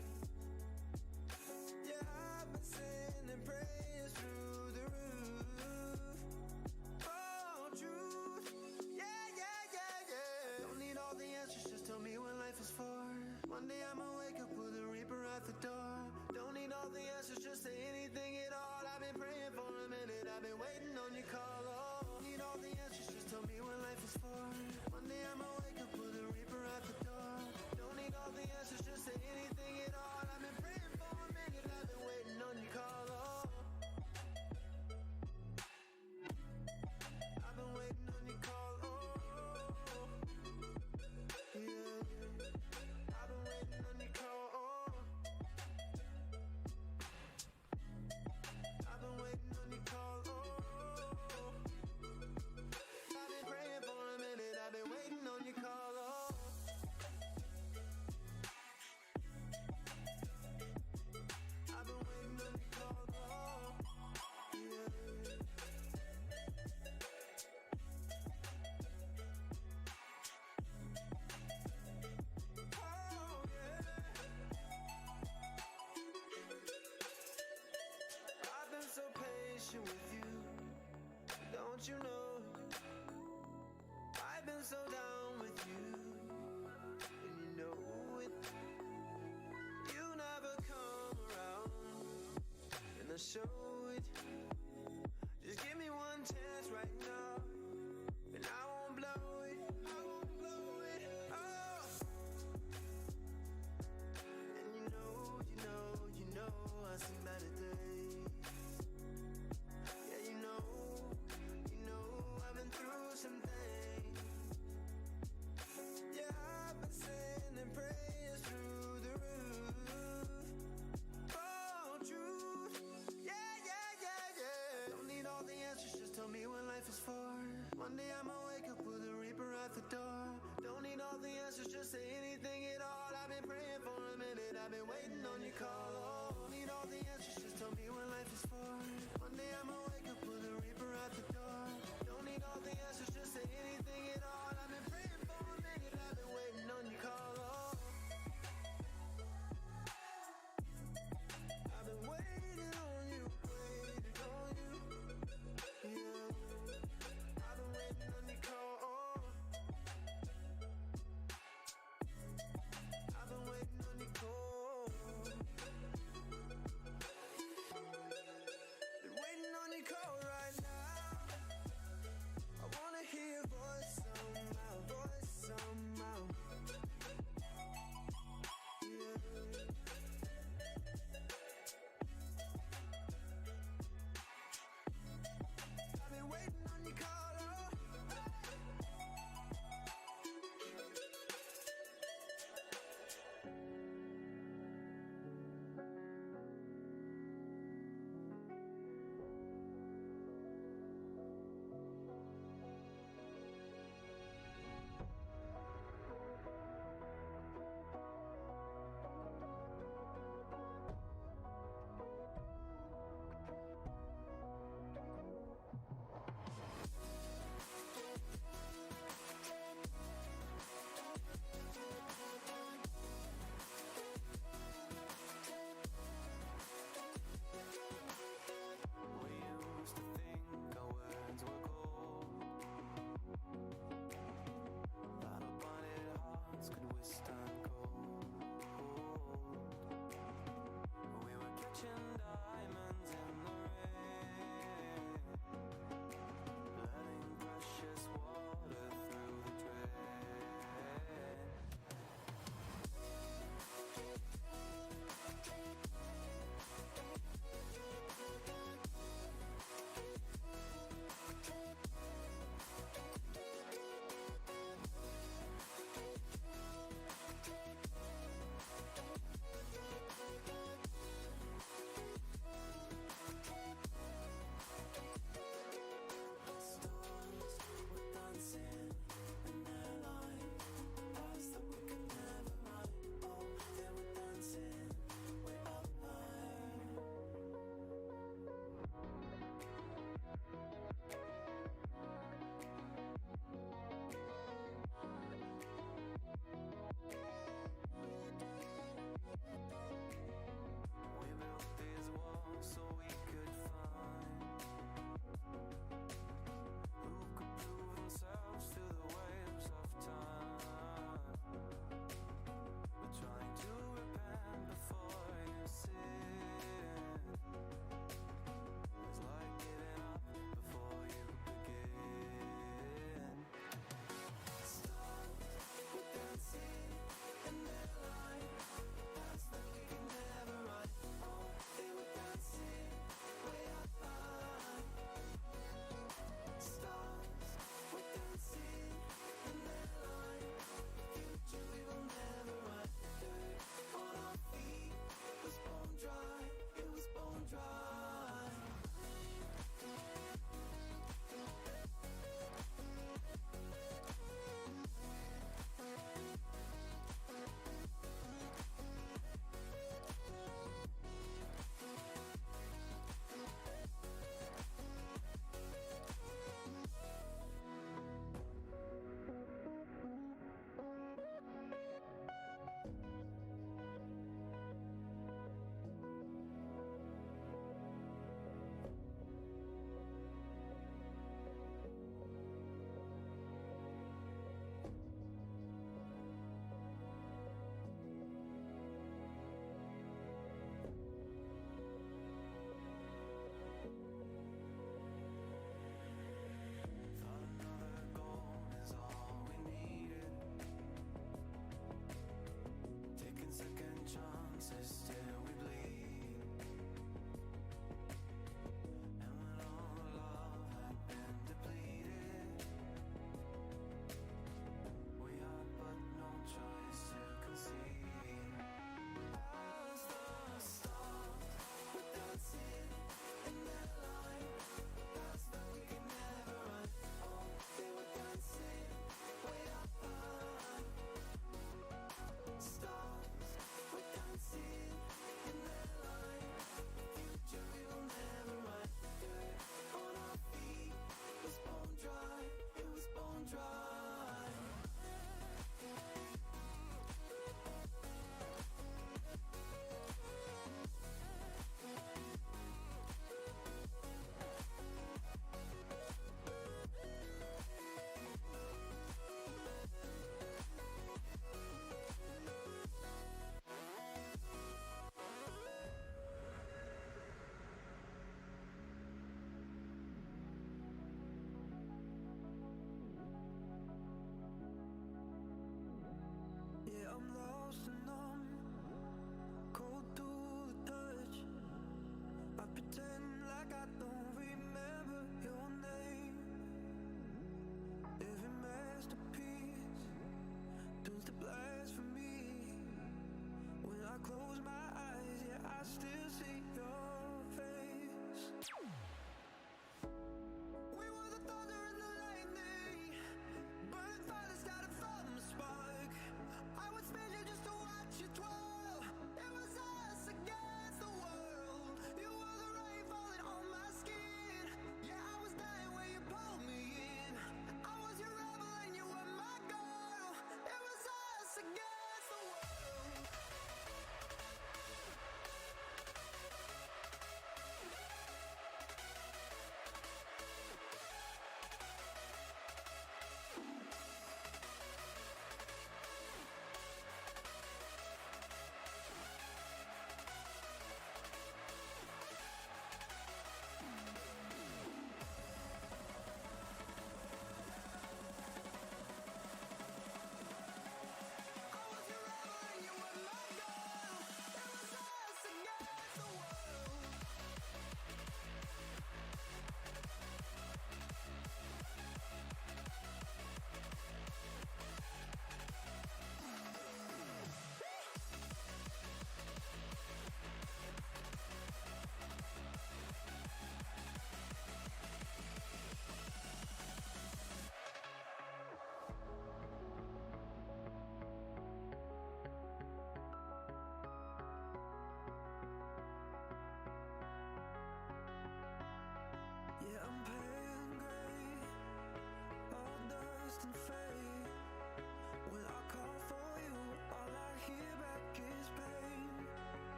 S3: Yeah, I've been sending prayers through the rain. is for. One day I'ma wake up with a reaper at the door. Don't need all the answers, just say anything at all. I've been praying for a minute, I've been waiting on your call. Oh. I've been waiting on your call. Oh. Yeah. I've been waiting on your call. Oh. I've been waiting on your call. Oh. I've been praying for a minute, I've been waiting on your call. Oh. I've been waiting on your call. Oh. Yeah. Oh, yeah. I've been so patient with you, don't you know? I've been so down with you, and you know it. You never come around, and I show it. Just give me one chance right now, and I won't blow it. I won't blow it. Oh. And you know, I see better days. Yeah, you know, I've been through some things. Yeah, I've been sending prayers through the roof. Oh, truth. Yeah. Don't need all the answers, just tell me what life is for. One day I'ma wake up with a reaper at the door. Don't need all the answers, just say anything at all. I've been praying for a minute, I've been waiting on your call. Oh, don't need all the answers, just tell me what life is for. One day I'ma wake up with a reaper at the door. Don't need all the answers, just say anything at all. I've been praying for a minute, I've been waiting on your call. Oh. I've been waiting on you, yeah. I've been waiting on your call. Oh. I've been waiting on your call.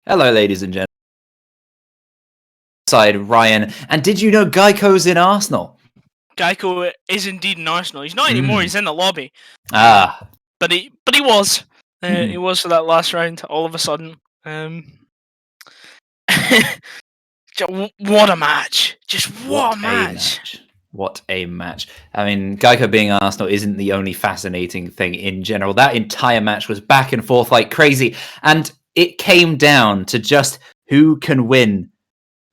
S1: Hello, ladies and gentlemen. Side Ryan, and did you know Geico's in Arsenal?
S2: Geico is indeed in Arsenal. He's not anymore. He's in the lobby.
S1: Ah,
S2: But he was. He was for that last round. All of a sudden. What a match! Just what a match!
S1: What a match. I mean, Geico being Arsenal isn't the only fascinating thing in general. That entire match was back and forth like crazy, and it came down to just who can win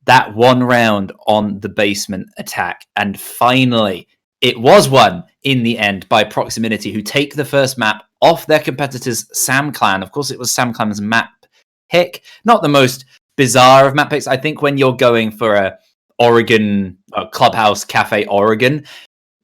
S1: that one round on the basement attack. And finally, it was won in the end by Proximinity, who take the first map off their competitors, SamClan. Of course, it was SamClan's map pick. Not the most bizarre of map picks. I think when you're going for a Oregon Clubhouse Cafe Oregon,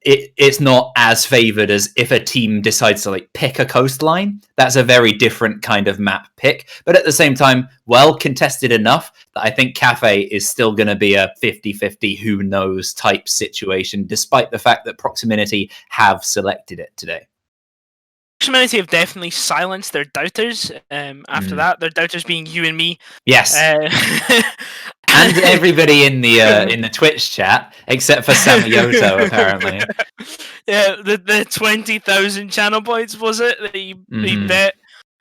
S1: it's not as favored as if a team decides to like pick a coastline. That's a very different kind of map pick, but at the same time, well contested enough that I think Cafe is still going to be a 50-50 who knows type situation, despite the fact that Proximinity have selected it today.
S2: Proximinity have definitely silenced their doubters after that. Their doubters being you and me.
S1: Yes. And everybody in the Twitch chat, except for Samayoto, apparently.
S2: Yeah, the 20,000 channel points, was it? That he bet.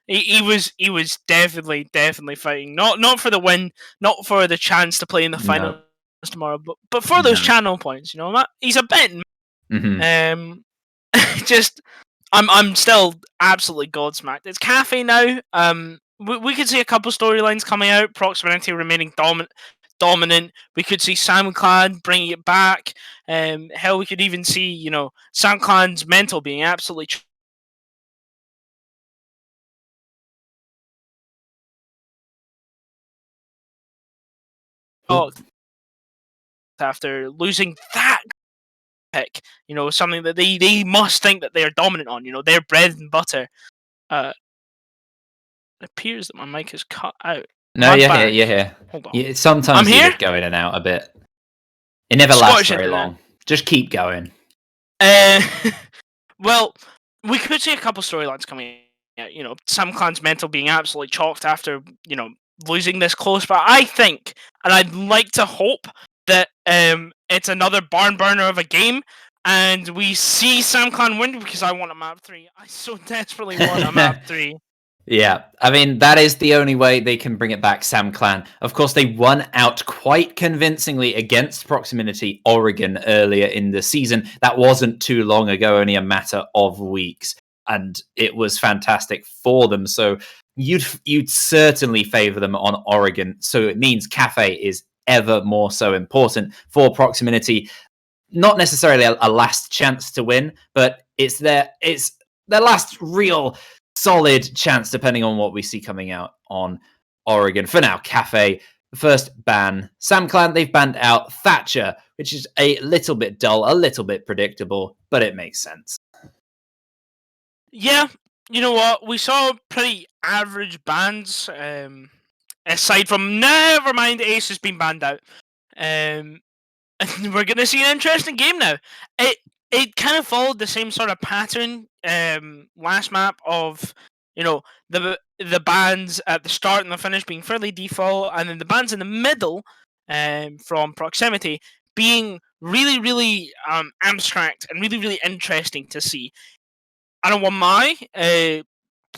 S2: He was definitely fighting. Not for the win, not for the chance to play in the finals tomorrow, but for those channel points. You know, he's a betting. Just I'm still absolutely godsmacked. It's Cafe now. We could see a couple storylines coming out. Proximinity remaining dominant. We could see SamClan bringing it back. Hell, we could even see SamClan's mental being absolutely after losing that pick. Something that they must think that they are dominant on. Their bread and butter. It appears that my mic is cut out.
S1: No, you're here.
S2: Hold on.
S1: Yeah, sometimes you just go in and out a bit. It never lasts very long. Just keep going.
S2: Well, we could see a couple storylines coming out. SamClan's mental being absolutely chalked after, losing this close. But I think, and I'd like to hope that it's another barn burner of a game, and we see SamClan win because I want a map 3. I so desperately want a map 3.
S1: Yeah, I mean, that is the only way they can bring it back, SamClan. Of course, they won out quite convincingly against Proximinity Oregon earlier in the season. That wasn't too long ago, only a matter of weeks, and it was fantastic for them. So you'd certainly favor them on Oregon. So it means Cafe is ever more so important for Proximinity. Not necessarily a last chance to win, but it's their last real solid chance, depending on what we see coming out on Oregon. For now, Cafe, first ban. SamClan, they've banned out Thatcher, which is a little bit dull, a little bit predictable, but it makes sense.
S2: Yeah, you know what? We saw pretty average bans, aside from, never mind, Ace has been banned out. And we're going to see an interesting game now. It kind of followed the same sort of pattern last map of, the bans at the start and the finish being fairly default, and then the bans in the middle from Proximity being really, really abstract and really, really interesting to see. I don't want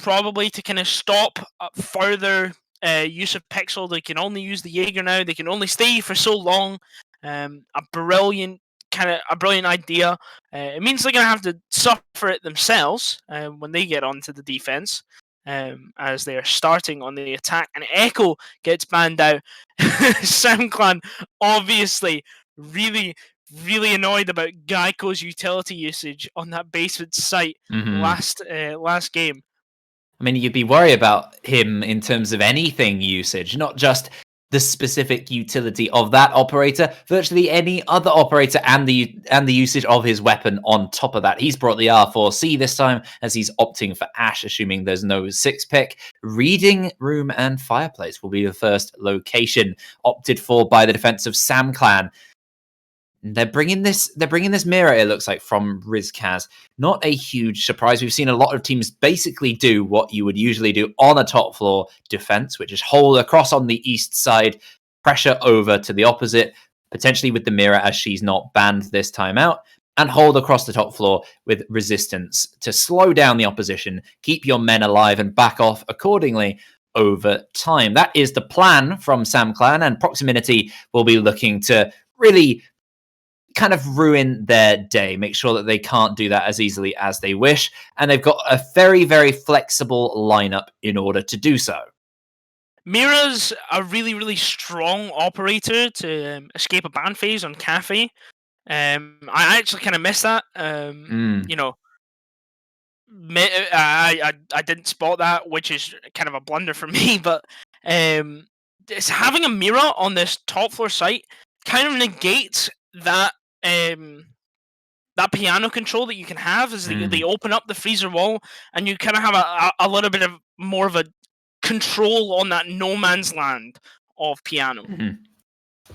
S2: probably to kind of stop further use of Pixel. They can only use the Jaeger now. They can only stay for so long. A brilliant idea. It means they're going to have to suffer it themselves when they get onto the defense, as they are starting on the attack. And Echo gets banned out. SamClan obviously really, really annoyed about Geico's utility usage on that basement site last game.
S1: I mean, you'd be worried about him in terms of anything usage, not just the specific utility of that operator, virtually any other operator, and the usage of his weapon on top of that. He's brought the R4C this time, as he's opting for Ash, assuming there's no 6 pick. Reading Room and Fireplace will be the first location opted for by the defense of SamClan. They're bringing this mirror, it looks like, from Rizkaz. Not a huge surprise. We've seen a lot of teams basically do what you would usually do on a top floor defense, which is hold across on the east side, pressure over to the opposite, potentially with the mirror as she's not banned this time out, and hold across the top floor with resistance to slow down the opposition, keep your men alive, and back off accordingly over time. That is the plan from SamClan, and Proximinity will be looking to really kind of ruin their day, make sure that they can't do that as easily as they wish, and they've got a very, very flexible lineup in order to do so.
S2: Mira's a really, really strong operator to escape a ban phase on Cafe. I actually kind of missed that. You know, I didn't spot that, which is kind of a blunder for me. But it's having a Mira on this top floor site kind of negates that that piano control that you can have. Is that they open up the freezer wall and you kind of have a little bit of more of a control on that no man's land of piano.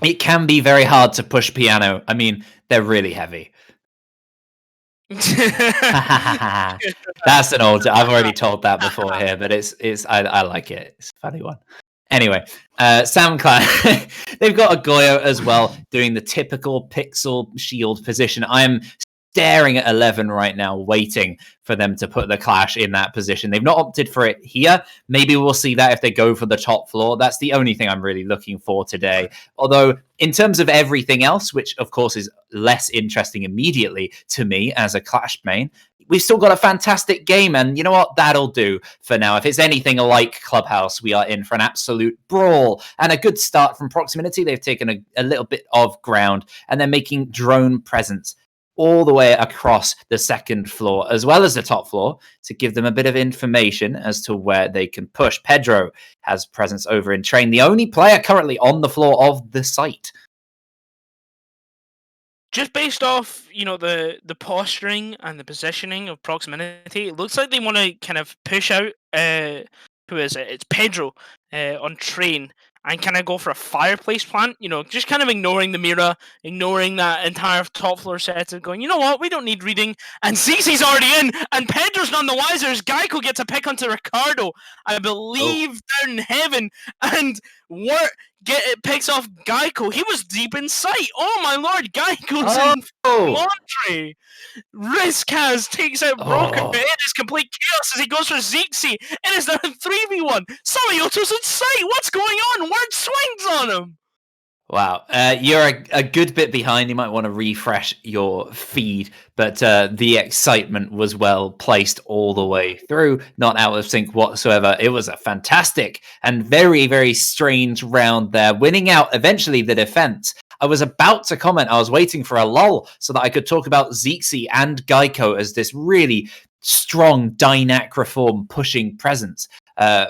S1: It can be very hard to push piano. I mean, they're really heavy. That's an old. I've already told that before here, but I like it. It's a funny one. Anyway, SamClan, they've got a Goyo as well, doing the typical pixel shield position. I am staring at 11 right now, waiting for them to put the Clash in that position. They've not opted for it here. Maybe we'll see that if they go for the top floor. That's the only thing I'm really looking for today. Although, in terms of everything else, which of course is less interesting immediately to me as a Clash main, we've still got a fantastic game, and you know what? That'll do for now. If it's anything like Clubhouse, we are in for an absolute brawl. And a good start from Proximinity. They've taken a little bit of ground, and they're making drone presence all the way across the second floor, as well as the top floor, to give them a bit of information as to where they can push. Pedro has presence over in Train, the only player currently on the floor of the site.
S2: Just based off, you know, the posturing and the positioning of Proximinity, it looks like they want to kind of push out, who is it? It's Pedro on Train, and kind of go for a fireplace plant, you know, just kind of ignoring the Mira, ignoring that entire top floor set, and going, you know what, we don't need reading. And Cece's already in, and Pedro's none the wiser as Geico gets a pick onto Ricardo, I believe, down in heaven, and it picks off Geico. He was deep in sight. Oh my lord, Geico's in laundry. Rizkaz takes out Broker. It is complete chaos as he goes for Zixi. It is now 3v1. Samayoto's in sight. What's going on? Word swings on him.
S1: Wow, you're a good bit behind. You might want to refresh your feed, but the excitement was well placed all the way through, not out of sync whatsoever. It was a fantastic and very, very strange round there, winning out eventually the defense. I was about to comment, I was waiting for a lull so that I could talk about Zixi and Geico as this really strong Dynac reform pushing presence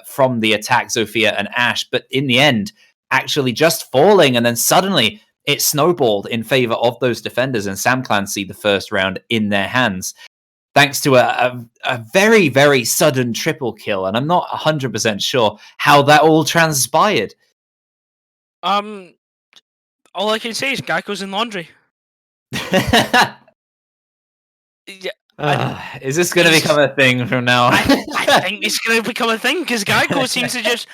S1: from the attack, Zofia and Ash, but in the end, actually just falling, and then suddenly it snowballed in favor of those defenders, and SamClan see the first round in their hands thanks to a very, very sudden triple kill, and I'm not 100% sure how that all transpired.
S2: All I can say is Geico's in laundry.
S1: Yeah, is this going to become a thing from now on?
S2: I think it's going to become a thing because Geico seems to just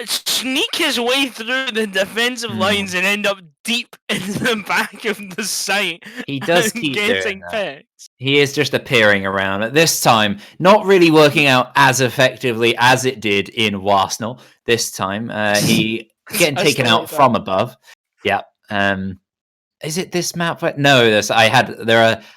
S2: sneak his way through the defensive lines and end up deep in the back of the site.
S1: He does keep doing that.
S2: Picks.
S1: He is just appearing around. At this time, not really working out as effectively as it did in Arsenal. This time, he getting taken out from above. Yeah. Is it this map? No, I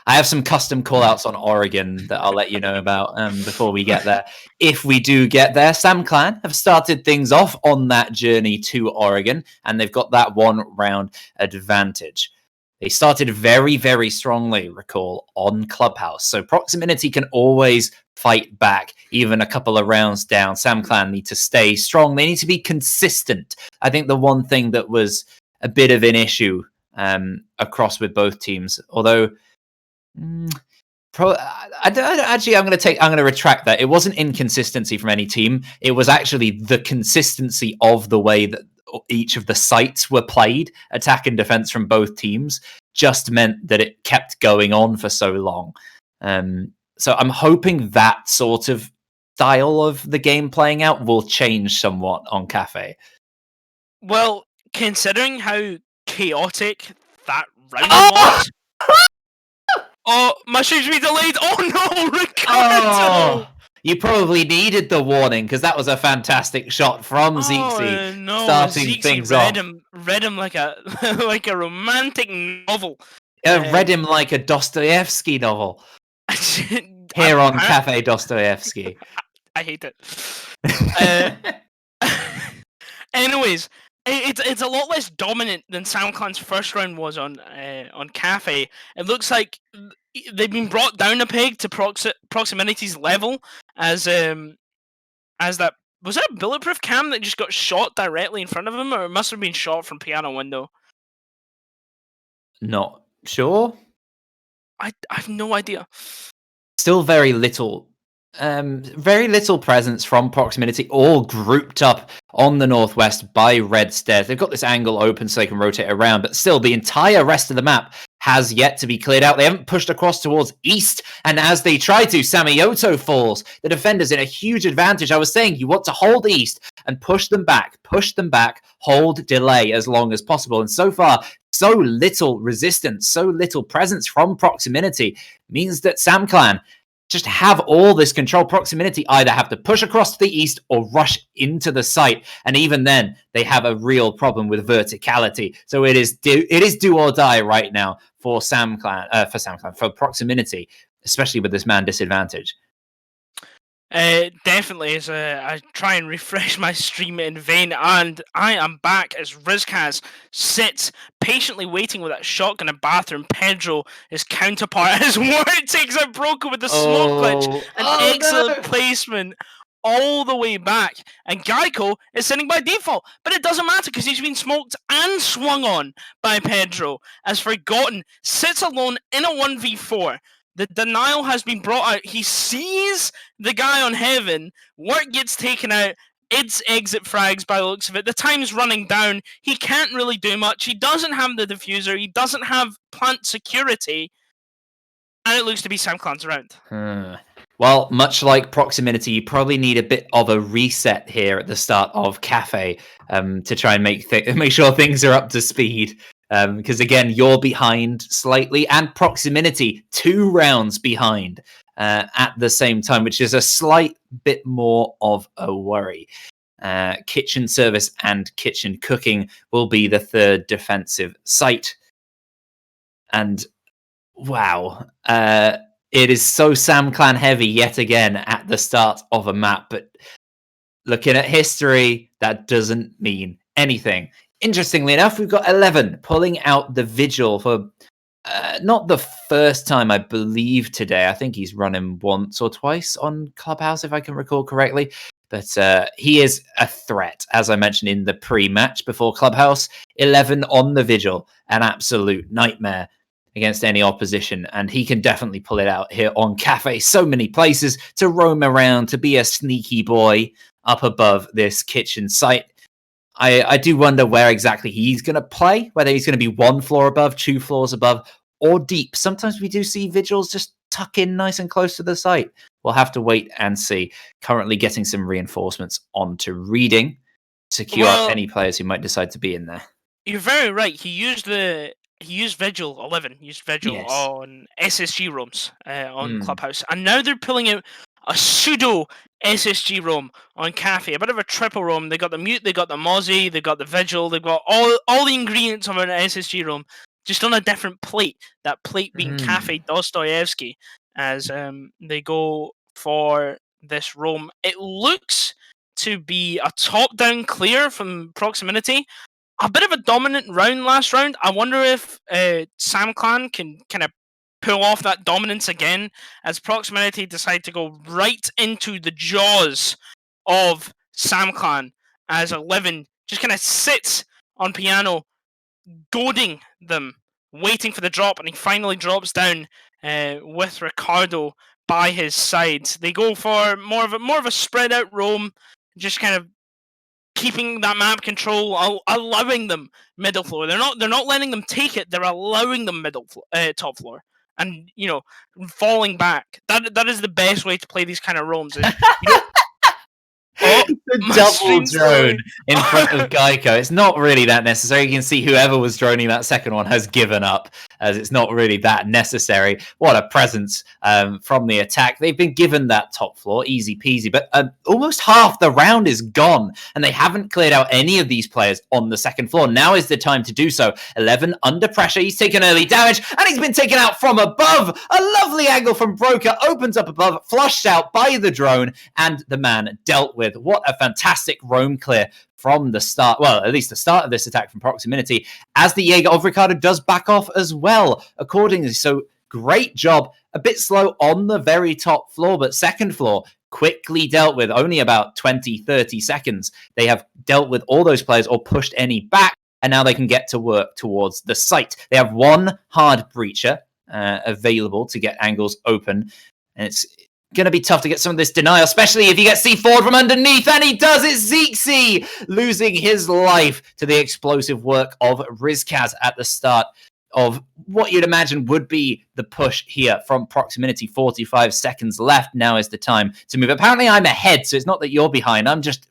S1: have some custom callouts on Oregon that I'll let you know about before we get there. If we do get there, SamClan have started things off on that journey to Oregon, and they've got that one round advantage. They started very, very strongly, recall, on Clubhouse. So Proximinity can always fight back, even a couple of rounds down. SamClan need to stay strong. They need to be consistent. I think the one thing that was a bit of an issue across with both teams, although I'm going to retract that. It wasn't inconsistency from any team. It was actually the consistency of the way that each of the sites were played, attack and defense from both teams. just meant that it kept going on for so long. So I'm hoping that sort of style of the game playing out will change somewhat on Cafe.
S2: Well, considering how chaotic that round
S1: Oh!
S2: was. Oh, my stream's been delayed. Oh no, Ricardo!
S1: Oh, you probably needed the warning because that was a fantastic shot from Zixi,
S2: No,
S1: starting
S2: Zixi
S1: things off.
S2: read him like a like a romantic novel.
S1: Read him like a Dostoevsky novel here on Cafe Dostoevsky.
S2: I hate it. Anyways, it's a lot less dominant than SamClan's first round was on Cafe. It looks like they've been brought down a peg to Proximinity's level as that. Was that a bulletproof cam that just got shot directly in front of him, or it must have been shot from piano window?
S1: Not sure.
S2: I have no idea.
S1: Still very little presence from Proximinity, all grouped up on the northwest by red stairs. They've got this angle open so they can rotate around, but still the entire rest of the map has yet to be cleared out. They haven't pushed across towards east, and as they try to, Samioto falls. The defender's in a huge advantage. I was saying you want to hold east and push them back, hold delay as long as possible, and so far so little resistance, so little presence from Proximinity means that SamClan just have all this control. Proximinity either have to push across to the east or rush into the site, and even then they have a real problem with verticality. So it is do or die right now for SamClan, for Proximinity, especially with this man disadvantage.
S2: Definitely, as I try and refresh my stream in vain, and I am back as Rizkaz sits patiently waiting with that shotgun in bathroom. Pedro, his counterpart, his word takes out Broken with the smoke glitch. An excellent placement all the way back. And Geico is sitting by default, but it doesn't matter because he's been smoked and swung on by Pedro, as Forgotten sits alone in a 1v4. The denial has been brought out. He sees the guy on Heaven. Work gets taken out. It's exit frags by the looks of it. The time's running down. He can't really do much. He doesn't have the diffuser. He doesn't have plant security. And it looks to be SamClan's round.
S1: Well, much like Proximinity, you probably need a bit of a reset here at the start of Cafe to try and make sure things are up to speed. Because again, you're behind slightly, and Proximinity 2 rounds behind at the same time, which is a slight bit more of a worry. Kitchen service and kitchen cooking will be the third defensive site. And wow, it is so SamClan heavy yet again at the start of a map. But looking at history, that doesn't mean anything. Interestingly enough, we've got 11 pulling out the Vigil for not the first time, I believe, today. I think he's run him once or twice on Clubhouse, if I can recall correctly. But he is a threat, as I mentioned in the pre-match before Clubhouse. 11 on the Vigil, an absolute nightmare against any opposition, and he can definitely pull it out here on Cafe. So many places to roam around, to be a sneaky boy up above this kitchen site. I do wonder where exactly he's going to play, whether he's going to be 1 floor above, 2 floors above, or deep. Sometimes we do see Vigils just tuck in nice and close to the site. We'll have to wait and see. Currently getting some reinforcements onto Reading to queue up any players who might decide to be in there.
S2: You're very right. He used Vigil 11, on SSG rooms on Clubhouse, and now they're pulling out a pseudo SSG roam on Cafe, a bit of a triple roam. They got the Mute, they got the Mozzie, they got the Vigil, they've got all the ingredients of an SSG roam, just on a different plate. That plate being Cafe Dostoevsky, as they go for this roam. It looks to be a top-down clear from Proximinity. A bit of a dominant round last round. I wonder if SamClan can kind of pull off that dominance again, as Proximinity decide to go right into the jaws of SamClan, as 11 just kind of sits on piano, goading them, waiting for the drop, and he finally drops down with Ricardo by his side. They go for more of a spread out roam, just kind of keeping that map control, allowing them middle floor. They're not letting them take it. They're allowing them top floor, and falling back. That is the best way to play these kind of roams. Is you don't. Oh,
S1: the
S2: my
S1: double
S2: stream's
S1: drone
S2: slowing.
S1: in front of Geico. It's not really that necessary. You can see whoever was droning that second one has given up, as it's not really that necessary. What a presence from the attack. They've been given that top floor, easy peasy, but almost half the round is gone, and they haven't cleared out any of these players on the second floor. Now is the time to do so. 11 under pressure. He's taken early damage, and he's been taken out from above. A lovely angle from Broker opens up above, flushed out by the drone, and the man dealt with. What a fantastic roam clear from the start. Well, at least the start of this attack from Proximinity, as the Jaeger of Ricardo does back off as well accordingly. So great job. A bit slow on the very top floor, but second floor quickly dealt with. Only about 20-30 seconds. They have dealt with all those players or pushed any back, and now they can get to work towards the site. They have one hard breacher available to get angles open, and it's going to be tough to get some of this denial, especially if you get C4 from underneath, and he does it. Zeeksy losing his life to the explosive work of Rizkaz at the start of what you'd imagine would be the push here from Proximinity. 45 seconds left. Now is the time to move. Apparently I'm ahead, so it's not that you're behind. I'm just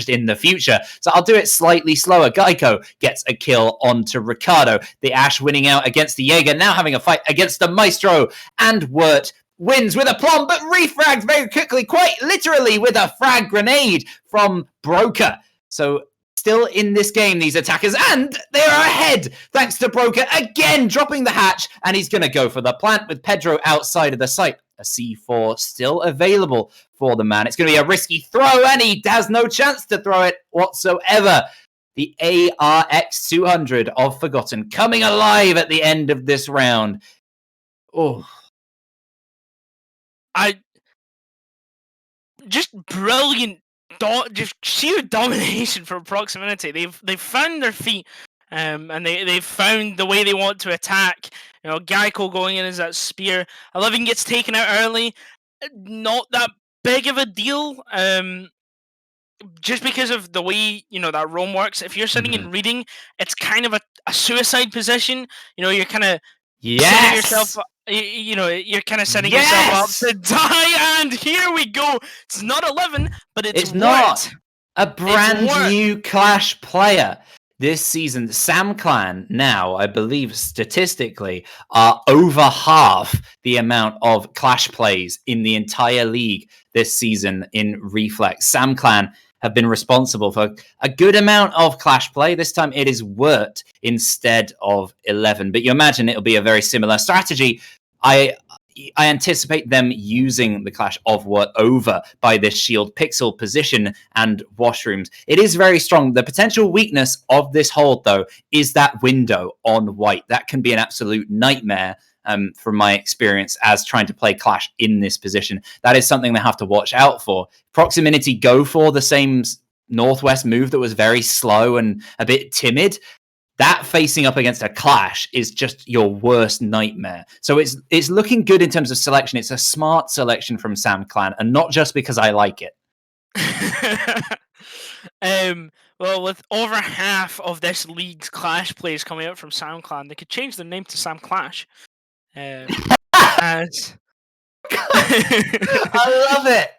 S1: in the future, so I'll do it slightly slower. Geico gets a kill onto Ricardo. The Ash winning out against the Jaeger, now having a fight against the Maestro, and Wirt wins with a plum, but refragged very quickly, quite literally with a frag grenade from Broker. So still in this game, these attackers, and they are ahead thanks to Broker again dropping the hatch, and he's going to go for the plant with Pedro outside of the site. A C4 still available for the man. It's going to be a risky throw, and he has no chance to throw it whatsoever. The ARX200 of Forgotten coming alive at the end of this round. Oh,
S2: Just brilliant, just sheer domination from Proximinity. They've found their feet, and they've found the way they want to attack. Geico going in as that spear. 11 gets taken out early. Not that big of a deal. Just because of the way that roam works. If you're sitting and reading, it's kind of a suicide position. You're kind of setting yourself. You're kind of setting yourself up to die, and here we go. It's not 11, but it's
S1: not a brand new Clash player this season. SamClan now, I believe statistically, are over half the amount of Clash plays in the entire league this season in Reflex. SamClan have been responsible for a good amount of Clash play. This time it is Wirt instead of 11, but you imagine it'll be a very similar strategy. I anticipate them using the Clash of Wirt over by this shield pixel position and washrooms. It is very strong. The potential weakness of this hold, though, is that window on white. That can be an absolute nightmare from my experience as trying to play Clash in this position. That is something they have to watch out for. Proximinity go for the same northwest move that was very slow and a bit timid. That facing up against a Clash is just your worst nightmare. So it's looking good in terms of selection. It's a smart selection from SamClan, and not just because I like it.
S2: Well, with over half of this league's Clash plays coming out from SamClan, they could change their name to SamClash. As
S1: I love it.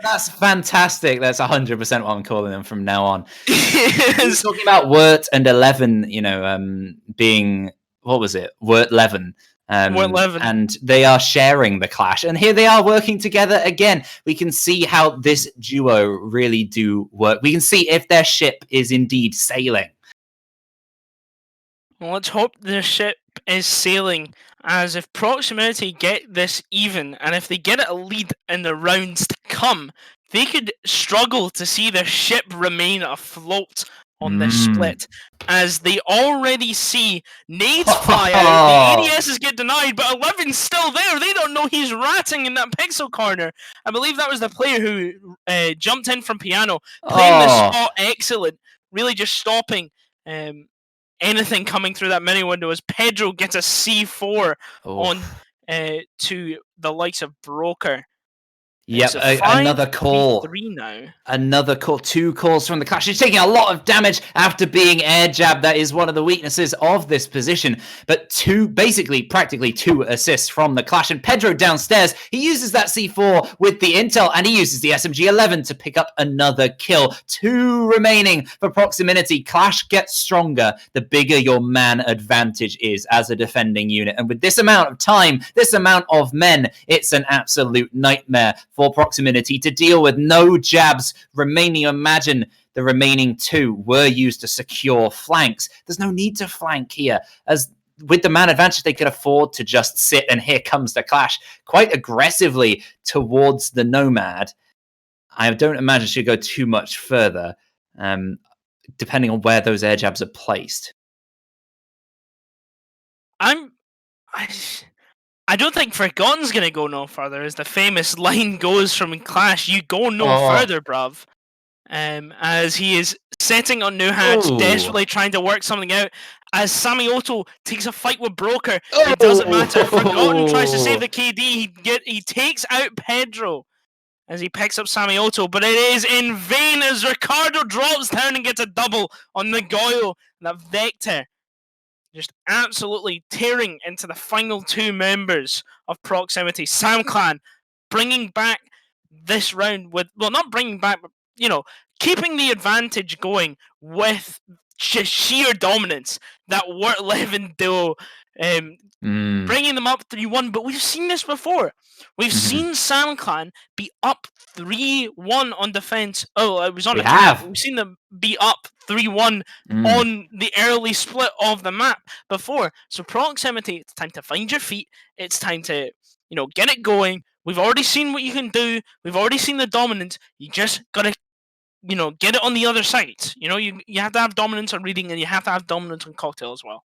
S1: That's fantastic. That's 100% what I'm calling them from now on. Yes. Talking about Wirt and 11, being, what was it? Wirt 11.
S2: Wirt 11.
S1: And they are sharing the Clash. And here they are working together again. We can see how this duo really do work. We can see if their ship is indeed sailing.
S2: Well, let's hope their ship is sailing, as if Proximinity get this even, and if they get a lead in the rounds to come, they could struggle to see their ship remain afloat on this split, as they already see nades fly out, the ADSs get denied, but 11's still there. They don't know he's ratting in that pixel corner. I believe that was the player who jumped in from piano, playing the spot excellent, really just stopping anything coming through that mini window as Pedro gets a C4 on to the likes of Broker.
S1: Yep,
S2: So
S1: another call.
S2: 5-3 now.
S1: Another call, 2 calls from the Clash. She's taking a lot of damage after being air jabbed. That is one of the weaknesses of this position. But practically 2 assists from the Clash. And Pedro downstairs, he uses that C4 with the intel, and he uses the SMG-11 to pick up another kill. 2 remaining for Proximinity. Clash gets stronger the bigger your man advantage is as a defending unit. And with this amount of time, this amount of men, it's an absolute nightmare for Proximinity to deal with. No jabs remaining. Imagine the remaining 2 were used to secure flanks. There's no need to flank here, as with the man advantage they could afford to just sit, and here comes the Clash quite aggressively towards the Nomad. I don't imagine she'll go too much further, depending on where those air jabs are placed.
S2: I don't think Forgotten's going to go no further, as the famous line goes from Clash, you go no further, bruv. As he is setting on New Hatch, desperately trying to work something out, as Samioto takes a fight with Broker. It doesn't matter. Forgotten tries to save the KD. He takes out Pedro as he picks up Samioto, but it is in vain as Ricardo drops down and gets a double on the Goyo. That Vector just absolutely tearing into the final 2 members of Proximity. SamClan bringing back this round with, well, not bringing back, but, keeping the advantage going with sheer dominance. That Wort Levin duo, bringing them up 3-1. But we've seen this before. We've seen SamClan be up 3-1 on defense. Oh, it was on attack. We've seen them be up 3-1 on the early split of the map before. So Proximity, it's time to find your feet. It's time to, get it going. We've already seen what you can do. We've already seen the dominance. You just gotta, get it on the other side. You have to have dominance on reading, and you have to have dominance on cocktail as well.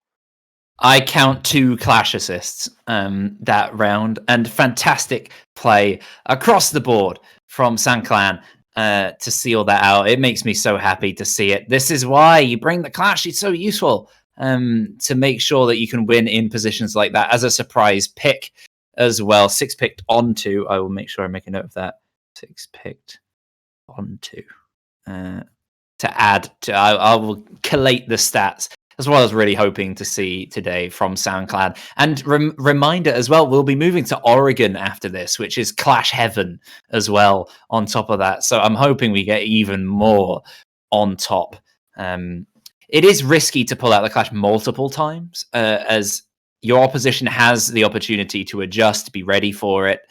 S1: I count 2 Clash assists that round, and fantastic play across the board from SamClan to seal that out. It makes me so happy to see it. This is why you bring the Clash. It's so useful to make sure that you can win in positions like that as a surprise pick as well. 6 picked onto. I will make sure I make a note of that. 6 picked onto. To add to, I will collate the stats. That's what I was really hoping to see today from SamClan. And reminder as well, we'll be moving to Oregon after this, which is Clash Heaven as well on top of that. So I'm hoping we get even more on top. It is risky to pull out the Clash multiple times, as your opposition has the opportunity to adjust, be ready for it.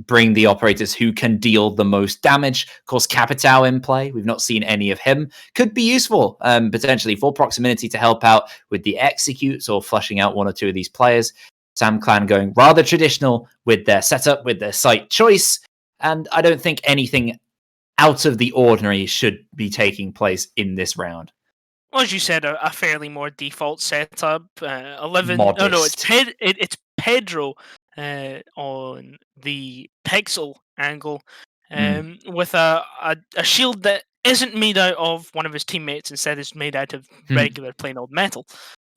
S1: Bring the operators who can deal the most damage. Of course, Capitao in play. We've not seen any of him. Could be useful, potentially, for Proximinity to help out with the executes or flushing out 1 or 2 of these players. SamClan going rather traditional with their setup, with their site choice. And I don't think anything out of the ordinary should be taking place in this round.
S2: Well, as you said, a fairly more default setup. 11.
S1: Modest.
S2: Oh no, it's Pedro on the pixel angle, with a shield that isn't made out of one of his teammates. Instead, it's made out of regular plain old metal.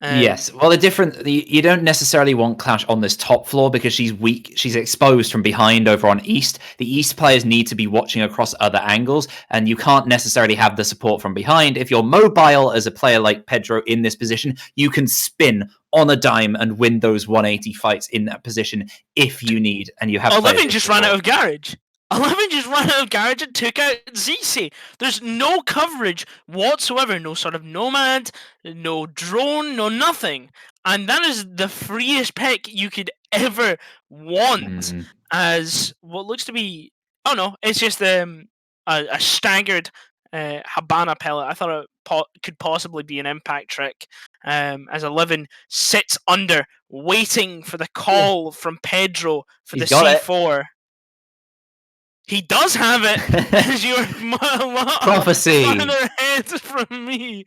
S1: Yes. Well, you don't necessarily want Clash on this top floor because she's weak. She's exposed from behind over on East. The East players need to be watching across other angles, and you can't necessarily have the support from behind. If you're mobile as a player like Pedro in this position, you can spin on a dime and win those 180 fights in that position if you need. And you have.
S2: 11 just ran out of garage. 11 just ran out of garage and took out Zisi. There's no coverage whatsoever. No sort of nomad, no drone, no nothing. And that is the freest pick you could ever want as what looks to be... Oh no, it's just a staggered Habana pellet. I thought it could possibly be an impact trick. As 11 sits under, waiting for the call from Pedro for the C4. He does have it, as you're
S1: prophecy
S2: farther ahead from me.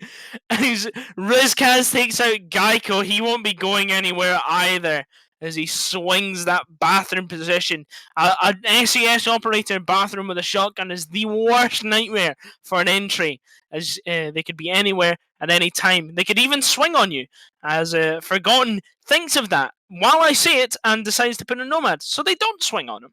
S2: As Rizkaz takes out Geico, he won't be going anywhere either, as he swings that bathroom position. An SES operator bathroom with a shotgun is the worst nightmare for an entry, as they could be anywhere at any time. They could even swing on you, as Forgotten thinks of that while I say it and decides to put a Nomad, so they don't swing on him.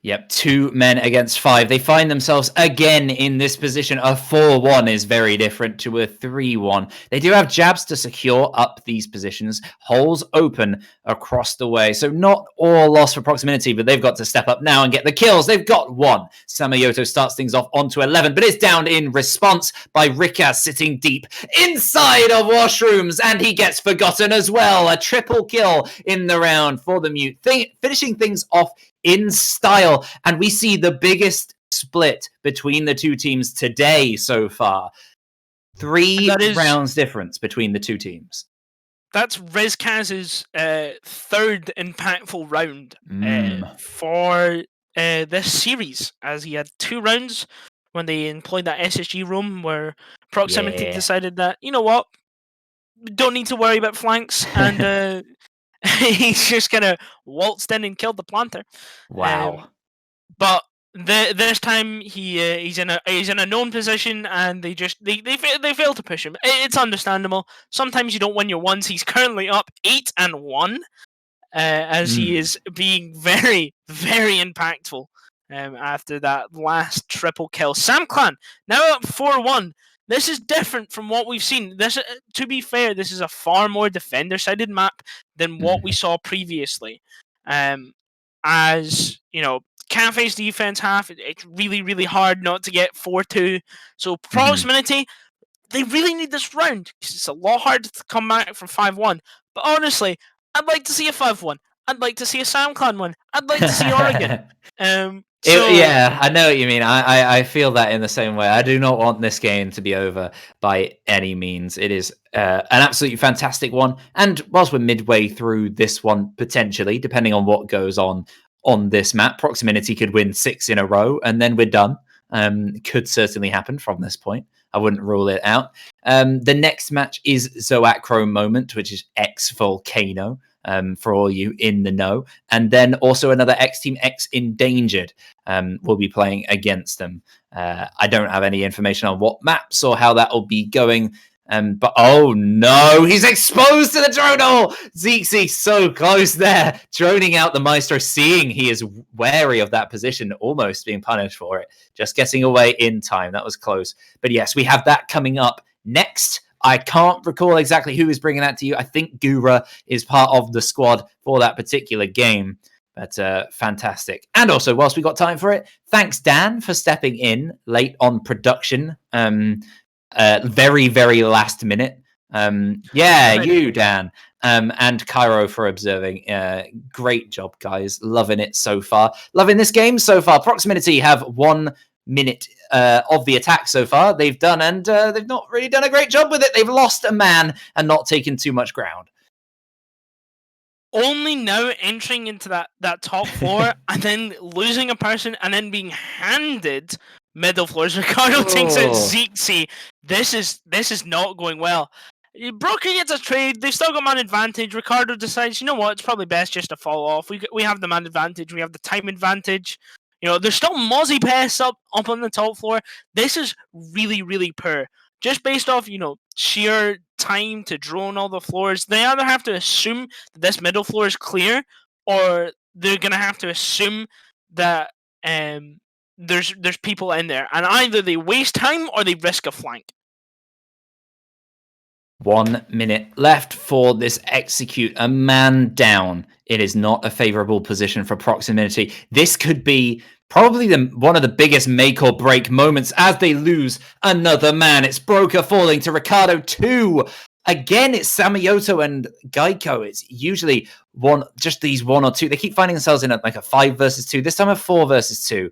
S1: Yep, 2 men against 5. They find themselves again in this position. A 4-1 is very different to a 3-1. They do have jabs to secure up these positions. Holes open across the way. So not all lost for Proximinity, but they've got to step up now and get the kills. They've got 1. Samayoto starts things off onto 11, but is downed in response by Rika sitting deep inside of washrooms, and he gets forgotten as well. A triple kill in the round for the Mute, finishing things off in style, and we see the biggest split between the two teams today so far. 3 rounds difference between the two teams.
S2: That's Rizkaz's third impactful round for this series, as he had 2 rounds when they employed that SSG roam where Proximinity decided that, you know what, don't need to worry about flanks, and he's just kind of waltzed in and killed the planter.
S1: Wow.
S2: But this time he's in a known position, and they fail to push him. It's understandable. Sometimes you don't win your ones. He's currently up 8-1, as he is being very, very impactful after that last triple kill. SamClan now up 4-1. This is different from what we've seen. This, to be fair, this is a far more defender-sided map than what we saw previously. As you know, Cafe's defense half, it's really, really hard not to get 4-2. So Proximinity, they really need this round because it's a lot harder to come back from 5-1. But honestly, I'd like to see a 5-1. I'd like to see a SamClan one. I'd like to see Oregon.
S1: Yeah, I know what you mean. I feel that in the same way. I do not want this game to be over by any means. It is an absolutely fantastic one. And whilst we're midway through this one, potentially, depending on what goes on this map, Proximinity could win 6 in a row, and then we're done. Could certainly happen from this point. I wouldn't rule it out. The next match is Zoacro Moment, which is X Volcano. For all you in the know. And then also another X Team X Endangered will be playing against them. I don't have any information on what maps or how that will be going. But oh no, he's exposed to the drone hole! Zeke's so close there, droning out the Maestro, seeing he is wary of that position, almost being punished for it. Just getting away in time. That was close. But yes, we have that coming up next. I can't recall exactly who is bringing that to you. I think Gura is part of the squad for that particular game. But fantastic. And also, whilst we got time for it, thanks, Dan, for stepping in late on production. Very, very last minute. You, Dan. And Cairo for observing. Great job, guys. Loving it so far. Loving this game so far. Proximinity have 1 minute of the attack so far. They've done, and they've not really done a great job with it. They've lost a man and not taken too much ground.
S2: Only now entering into that top floor and then losing a person and then being handed middle floors. Ricardo takes out Zeke. This is not going well. Broker gets a trade. They've still got man advantage. Ricardo decides, you know what, it's probably best just to fall off. We have the man advantage. We have the time advantage. You know, there's still Mozzie Pests up on the top floor. This is really, really poor. Just based off, you know, sheer time to drone all the floors, they either have to assume that this middle floor is clear, or they're going to have to assume that there's people in there. And either they waste time or they risk a flank.
S1: 1 minute left for this execute. A man down. It is not a favorable position for Proximinity. This could be probably one of the biggest make or break moments as they lose another man. It's Broker falling to Ricardo 2. Again, it's Samayoto and Geico. It's usually these 1 or 2. They keep finding themselves in a 5 versus 2. This time a 4 versus 2.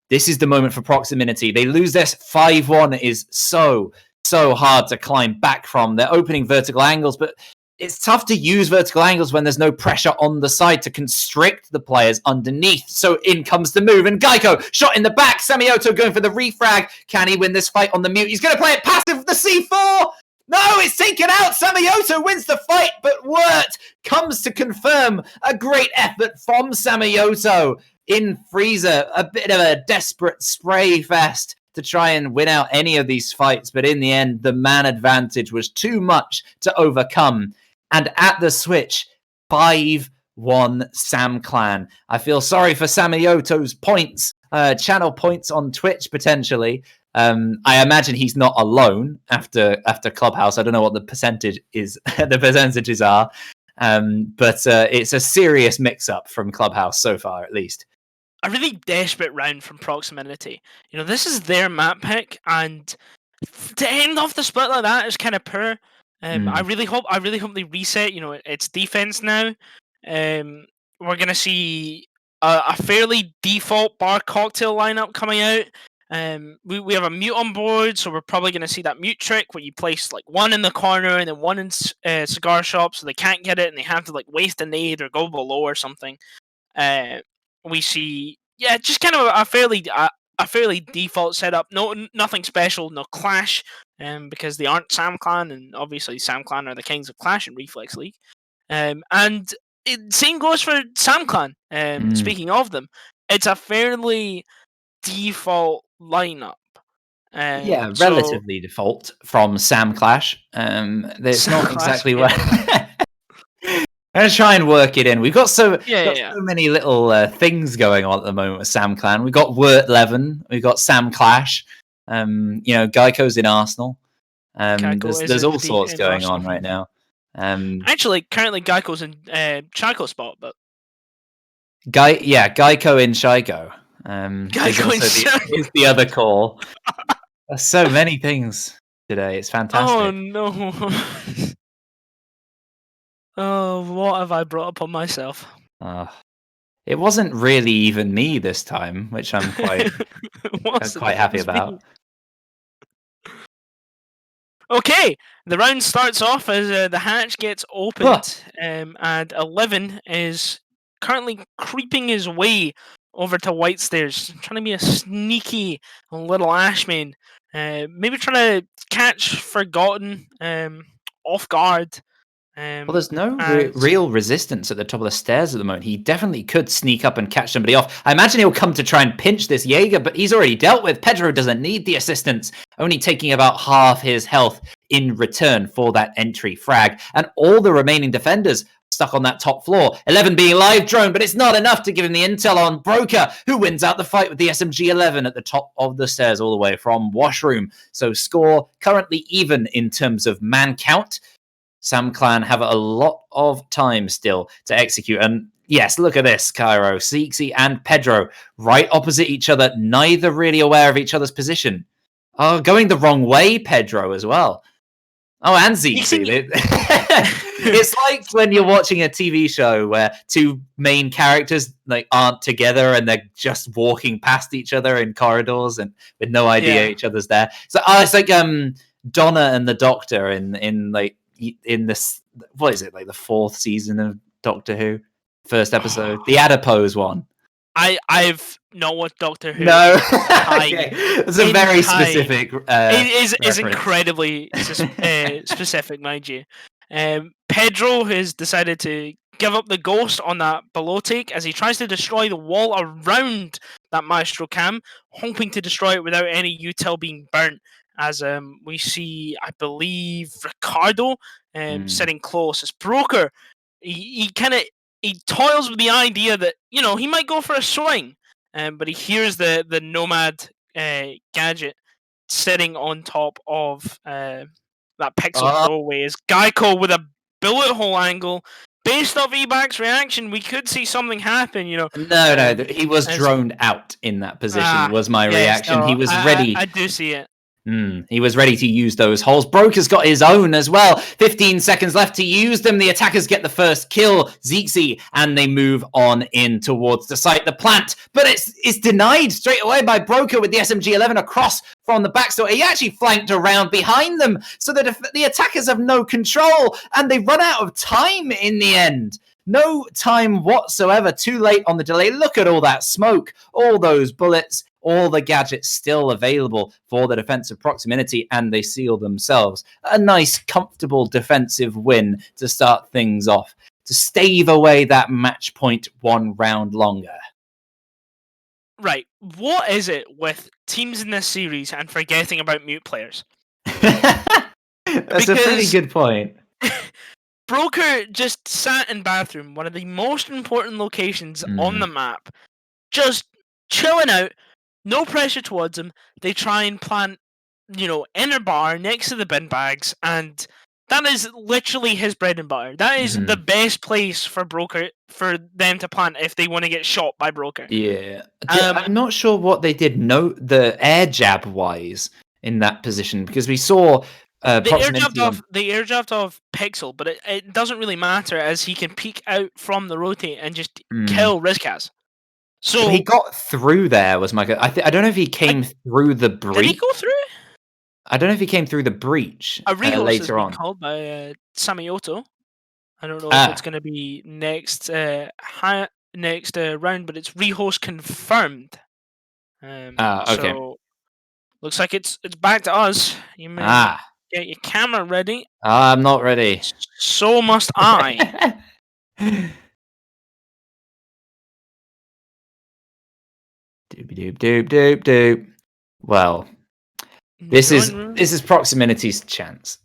S1: This is the moment for Proximinity. They lose this. 5-1 is so hard to climb back from. They're opening vertical angles, but it's tough to use vertical angles when there's no pressure on the side to constrict the players underneath. So in comes the move, and Geico shot in the back. Samayoto going for the refrag. Can he win this fight on the Mute? He's going to play it passive. The C4. No, it's taken out. Samayoto wins the fight, but Wirt comes to confirm a great effort from Samayoto in Freezer. A bit of a desperate spray fest to try and win out any of these fights, but in the end, the man advantage was too much to overcome. And at the switch, 5-1. 1 SamClan. I feel sorry for Samayoto's points, channel points on Twitch potentially. I imagine he's not alone after Clubhouse. I don't know what the percentage is. The percentages are, but it's a serious mix-up from Clubhouse so far, at least.
S2: A really desperate round from Proximinity. This is their map pick, and to end off the split like that is kind of poor. I really hope they reset. It's defense now. We're gonna see a fairly default bar cocktail lineup coming out. We have a mute on board, so we're probably going to see that mute trick where you place like one in the corner and then one in cigar shop, so they can't get it and they have to like waste a nade or go below or something. We see, just kind of a fairly default setup. Nothing special, no clash, because they aren't SamClan, and obviously SamClan are the kings of clash in Reflex League. And same goes for SamClan. Speaking of them, it's a fairly default lineup.
S1: Relatively default from Sam Clash. There's
S2: Sam
S1: not
S2: Clash,
S1: exactly what. I'm gonna try and work it in. We've got so many little things going on at the moment with SamClan. We've got Wort11, we've got Sam Clash. Geico's in Arsenal. There's all sorts going on right now.
S2: Actually, currently Geico's in Chico spot, but
S1: Geico in Chico.
S2: Geico
S1: is the other call. There's so many things today. It's fantastic.
S2: Oh no! Oh, what have I brought upon myself?
S1: It wasn't really even me this time, which I'm quite happy about.
S2: Okay, the round starts off as the hatch gets opened, and 11 is currently creeping his way over to White Stairs, trying to be a sneaky little Ashman. Maybe trying to catch Forgotten off guard.
S1: Well, there's no real resistance at the top of the stairs at the moment. He definitely could sneak up and catch somebody off. I imagine he'll come to try and pinch this Jaeger, but he's already dealt with. Pedro doesn't need the assistance, only taking about half his health in return for that entry frag. And all the remaining defenders stuck on that top floor. 11 being live drone, but it's not enough to give him the intel on Broker, who wins out the fight with the SMG-11 at the top of the stairs all the way from Washroom. So score currently even in terms of man count. SamClan have a lot of time still to execute. And yes, look at this, Cairo, Zixi and Pedro, right opposite each other, neither really aware of each other's position. Oh, going the wrong way, Pedro, as well. Oh, and Zixi. It's like when you're watching a TV show where two main characters aren't together and they're just walking past each other in corridors and with no idea each other's there. So it's like Donna and the Doctor in this, what is it, like the 4th season of Doctor Who, first episode, the adipose one.
S2: I've not watched Doctor Who.
S1: No, okay. It's a very specific.
S2: It is incredibly specific, mind you. Pedro has decided to give up the ghost on that below take as he tries to destroy the wall around that Maestro cam, hoping to destroy it without any util being burnt. As we see, I believe, Ricardo sitting close. As Broker, he toils with the idea that he might go for a swing, but he hears the Nomad gadget sitting on top of that pixel doorway. As Geico with a bullet hole angle. Based off Ebac's reaction, we could see something happen, No,
S1: he was droned out in that position, was my reaction. He was ready.
S2: I do see it.
S1: He was ready to use those holes. Broker's got his own as well. 15 seconds left to use them. The attackers get the first kill, Zixi, and they move on in towards the site, the plant. But it's denied straight away by Broker with the SMG-11 across from the backstore. He actually flanked around behind them, so that the attackers have no control, and they run out of time in the end. No time whatsoever. Too late on the delay. Look at all that smoke, all those bullets. All the gadgets still available for the defensive Proximinity, and they seal themselves a nice, comfortable defensive win to start things off, to stave away that match point one round longer.
S2: Right. What is it with teams in this series and forgetting about mute players?
S1: That's a pretty good point.
S2: Broker just sat in bathroom, one of the most important locations on the
S1: Mm.
S2: map, just chilling out, no pressure towards him. They try and plant, in a bar next to the bin bags, and that is literally his bread and butter. That is the best place for Broker for them to plant if they want to get shot by Broker.
S1: Yeah.
S2: Um,
S1: I'm not sure what they did the air jab wise in that position, because we saw Proximinity on...
S2: They air jabbed off Pixel, but it doesn't really matter as he can peek out from the rotate and just kill Rizkaz. So
S1: Well, he got through there, was my... I don't know if he came through the breach.
S2: Did he go through?
S1: I don't know if he came through the breach
S2: A rehost has
S1: later
S2: been
S1: on.
S2: called by Samioto. I don't know if it's going to be next round, but it's rehost confirmed.
S1: Okay.
S2: So looks like it's back to us. You may get your camera ready.
S1: I'm not ready.
S2: So must I.
S1: Doop. Well, this is Proximinity's chance.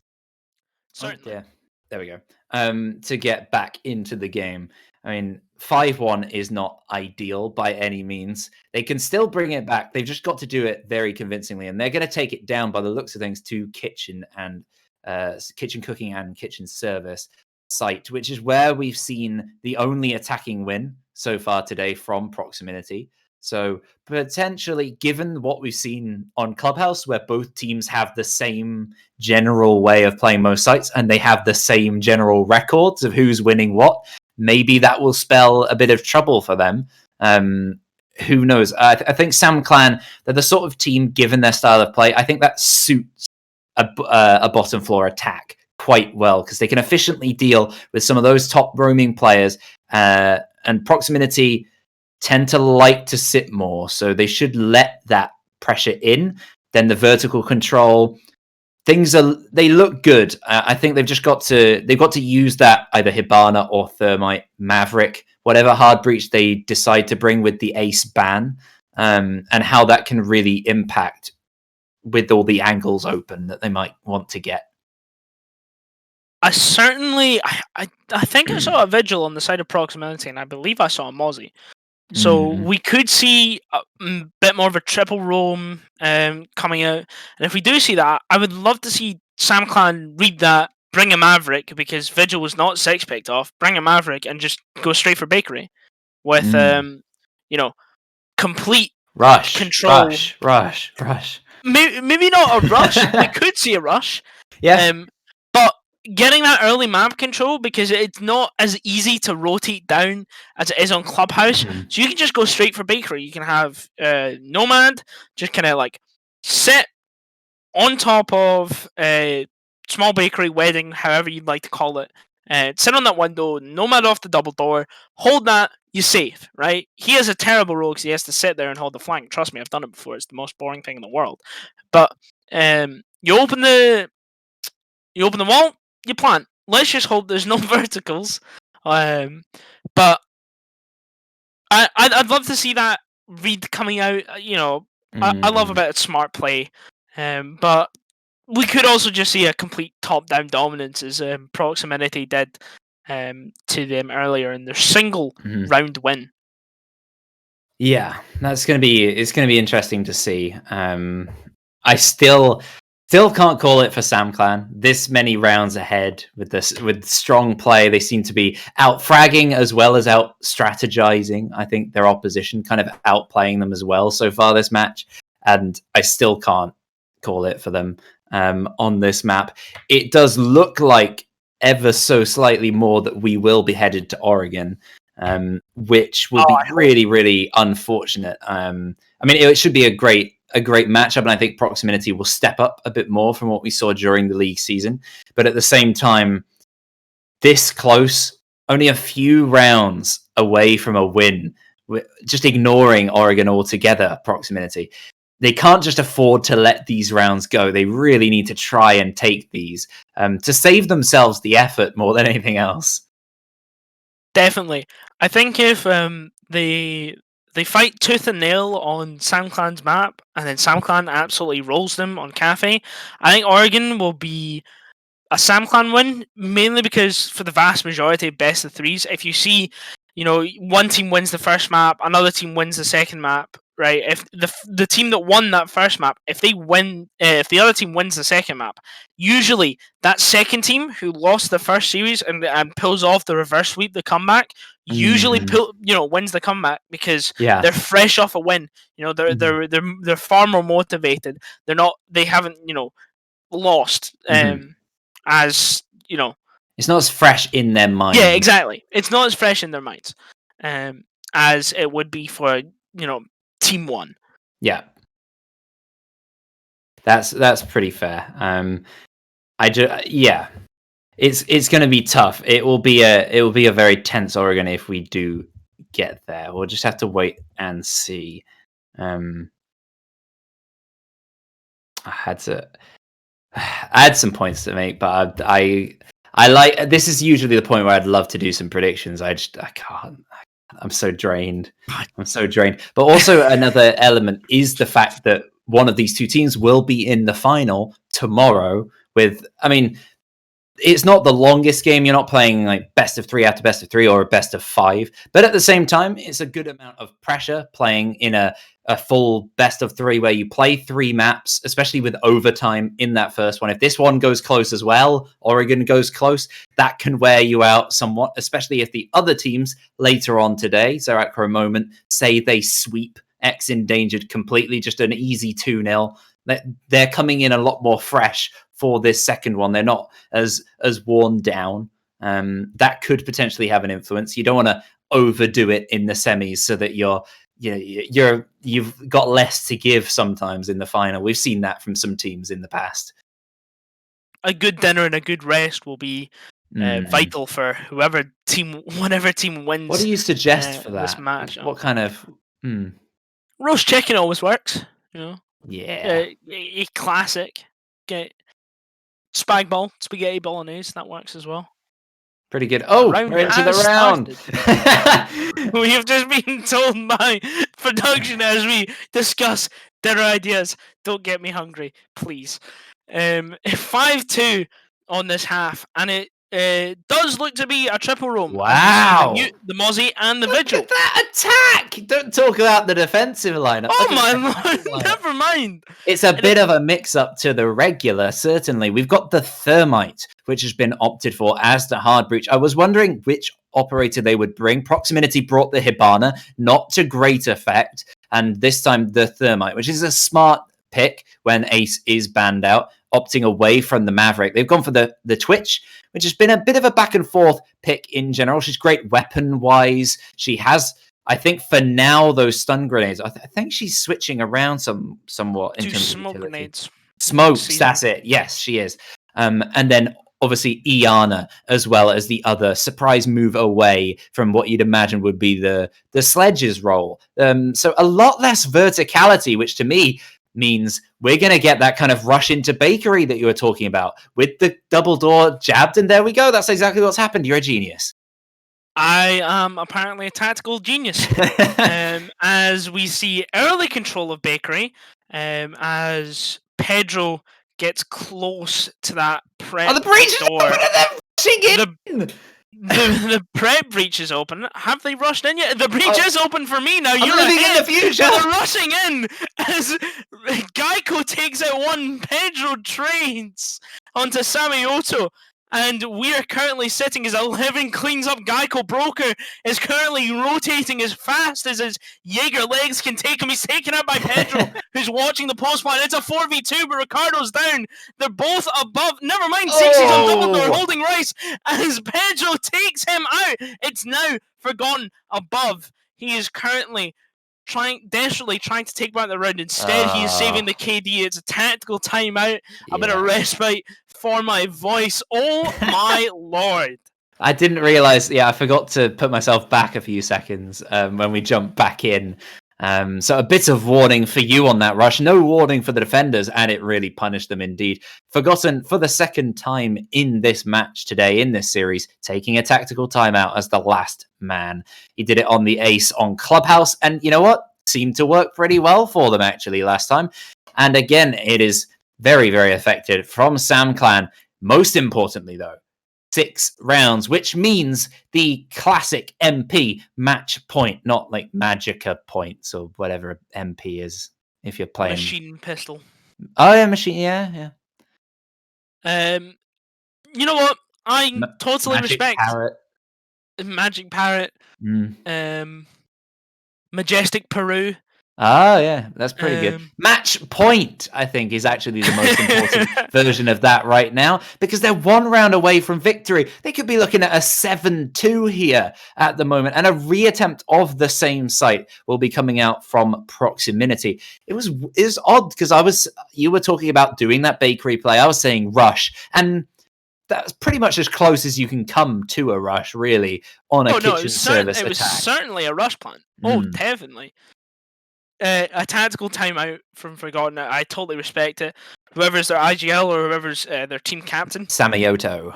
S2: Certainly.
S1: Yeah. There we go. To get back into the game. I mean, 5-1 is not ideal by any means. They can still bring it back. They've just got to do it very convincingly, and they're going to take it down by the looks of things to kitchen cooking and kitchen service site, which is where we've seen the only attacking win so far today from Proximinity. So potentially, given what we've seen on Clubhouse, where both teams have the same general way of playing most sites and they have the same general records of who's winning what, maybe that will spell a bit of trouble for them. Who knows? I think SamClan, they're the sort of team, given their style of play, I think that suits a bottom floor attack quite well, because they can efficiently deal with some of those top roaming players, and Proximinity tend to like to sit more, so they should let that pressure in. Then the vertical control, they look good. I think they've got to use that, either Hibana or Thermite Maverick, whatever hard breach they decide to bring with the ace ban, and how that can really impact with all the angles open that they might want to get.
S2: I think I saw a vigil on the side of Proximinity, and I believe I saw a Mozzie. So we could see a bit more of a triple roam coming out. And if we do see that, I would love to see SamClan read that, bring a Maverick, because Vigil was not 6 picked off, bring a Maverick and just go straight for Bakery with, complete control.
S1: Rush.
S2: Maybe not a rush. We could see a rush.
S1: Yeah.
S2: But getting that early map control, because it's not as easy to rotate down as it is on Clubhouse. So you can just go straight for Bakery. You can have Nomad just kind of like sit on top of small bakery, wedding, however you'd like to call it. Sit on that window, Nomad off the double door, hold that, you save, right? He has a terrible role because he has to sit there and hold the flank. Trust me, I've done it before. It's the most boring thing in the world. But you open the wall, you plant. Let's just hope there's no verticals. But I'd love to see that read coming out. I love a bit of smart play. But we could also just see a complete top-down dominance, as Proximinity did to them earlier in their single round win.
S1: Yeah, it's going to be interesting to see. I still can't call it for SamClan. This many rounds ahead with strong play, they seem to be out fragging as well as out strategizing. I think their opposition kind of outplaying them as well so far this match, and I still can't call it for them on this map. It does look like ever so slightly more that we will be headed to Oregon, which will be really, really unfortunate. I mean, it should be a great matchup, and I think Proximinity will step up a bit more from what we saw during the league season. But at the same time, this close, only a few rounds away from a win, just ignoring Oregon altogether, Proximinity. They can't just afford to let these rounds go. They really need to try and take these to save themselves the effort more than anything else.
S2: Definitely. I think if they fight tooth and nail on SamClan's map, and then SamClan absolutely rolls them on Cafe, I think Oregon will be a SamClan win, mainly because for the vast majority of best of threes, if you see, one team wins the first map, another team wins the second map, right? If the team that won that first map, if they win, if the other team wins the second map, usually that second team who lost the first series and pulls off the reverse sweep, the comeback, usually wins the comeback because
S1: Yeah.
S2: they're fresh off a win. They're far more motivated. They haven't lost as
S1: it's not as fresh in their mind.
S2: Yeah, exactly. It's not as fresh in their minds as it would be for team one.
S1: Yeah, that's pretty fair. It's going to be tough. It will be a very tense Oregon if we do get there. We'll just have to wait and see. I had some points to make, but I like, this is usually the point where I'd love to do some predictions. I can't. I'm so drained. But also another element is the fact that one of these two teams will be in the final tomorrow it's not the longest game. You're not playing like best of 3 after best of 3 or a best of 5. But at the same time, it's a good amount of pressure playing in a full best of 3 where you play 3 maps, especially with overtime in that first one. If this one goes close as well, Oregon goes close, that can wear you out somewhat, especially if the other teams later on today, so at a moment, say they sweep X Endangered completely, just an easy 2-0. They're coming in a lot more fresh for this second one. They're not as worn down. That could potentially have an influence. You don't want to overdo it in the semis so that you've got less to give sometimes in the final. We've seen that from some teams in the past.
S2: A good dinner and a good rest will be vital for whatever team wins.
S1: What do you suggest for that?
S2: This match?
S1: What kind of
S2: roast chicken always works.
S1: Yeah,
S2: a classic. Get spaghetti bolognese, that works as well.
S1: Pretty good. Oh, we're into the round.
S2: We have just been told by production as we discuss their ideas. Don't get me hungry, please. 5-2 on this half, and it does look to be a triple roam.
S1: Wow.
S2: The Mozzie and the Vigil.
S1: Look at that attack! Don't talk about the defensive lineup.
S2: Oh my lord, never mind.
S1: It's a bit of a mix-up to the regular, certainly. We've got the Thermite, which has been opted for as the hard breach. I was wondering which operator they would bring. Proximinity brought the Hibana, not to great effect, and this time the Thermite, which is a smart pick when Ace is banned out, opting away from the Maverick. They've gone for the Twitch, which has been a bit of a back and forth pick in general. She's great weapon-wise. She has, I think, for now, those stun grenades. I think she's switching around somewhat in terms of
S2: smoke grenades.
S1: Smokes, that's it. Yes, she is. And then obviously Iana, as well as the other surprise move away from what you'd imagine would be the Sledge's role. So a lot less verticality, which to me means we're going to get that kind of rush into bakery that you were talking about with the double door jabbed, and there we go. That's exactly what's happened. You're a genius.
S2: I am apparently a tactical genius. As we see early control of bakery, as Pedro gets close to that prep
S1: the breach
S2: door.
S1: The
S2: prep breach is open. Have they rushed in yet? The breach is open for me now. You're
S1: living in the future.
S2: They're rushing in as Geico takes out one. Pedro trades onto Samioto. And we are currently sitting as 11 cleans up. Geico Broker is currently rotating as fast as his Jaeger legs can take him. He's taken out by Pedro, who's watching the post point. It's a 4v2, but Ricardo's down. They're both above. Never mind, Sixty's on double door, holding Rice as Pedro takes him out. It's now forgotten above. He is currently desperately trying to take back the round. Instead, he is saving the KD. It's a tactical timeout, a bit of respite for my voice. Oh my lord.
S1: I didn't realize, I forgot to put myself back a few seconds when we jumped back in. So a bit of warning for you on that rush. No warning for the defenders, and it really punished them indeed. Forgotten for the second time in this match today, in this series, taking a tactical timeout as the last man. He did it on the Ace on Clubhouse, and you know what? Seemed to work pretty well for them, actually, last time. And again, it is very, very effective from SamClan. Most importantly, though, 6 rounds, which means the classic MP match point, not like Magica points or whatever MP is if you're playing.
S2: Machine pistol.
S1: Oh, yeah, machine. Yeah.
S2: You know what? I totally
S1: Magic
S2: respect
S1: Parrot.
S2: Magic Parrot.
S1: Mm.
S2: Majestic Peru.
S1: Oh, yeah, that's pretty good. Match point, I think, is actually the most important version of that right now, because they're 1 round away from victory. They could be looking at a 7-2 here at the moment, and a reattempt of the same site will be coming out from Proximinity. It was odd, because you were talking about doing that bakery play. I was saying rush, and that's pretty much as close as you can come to a rush, really, on a kitchen service attack.
S2: It was certainly a rush plan. Oh, definitely. A tactical timeout from Forgotten. I totally respect it. Whoever's their IGL or whoever's their team captain,
S1: Samioto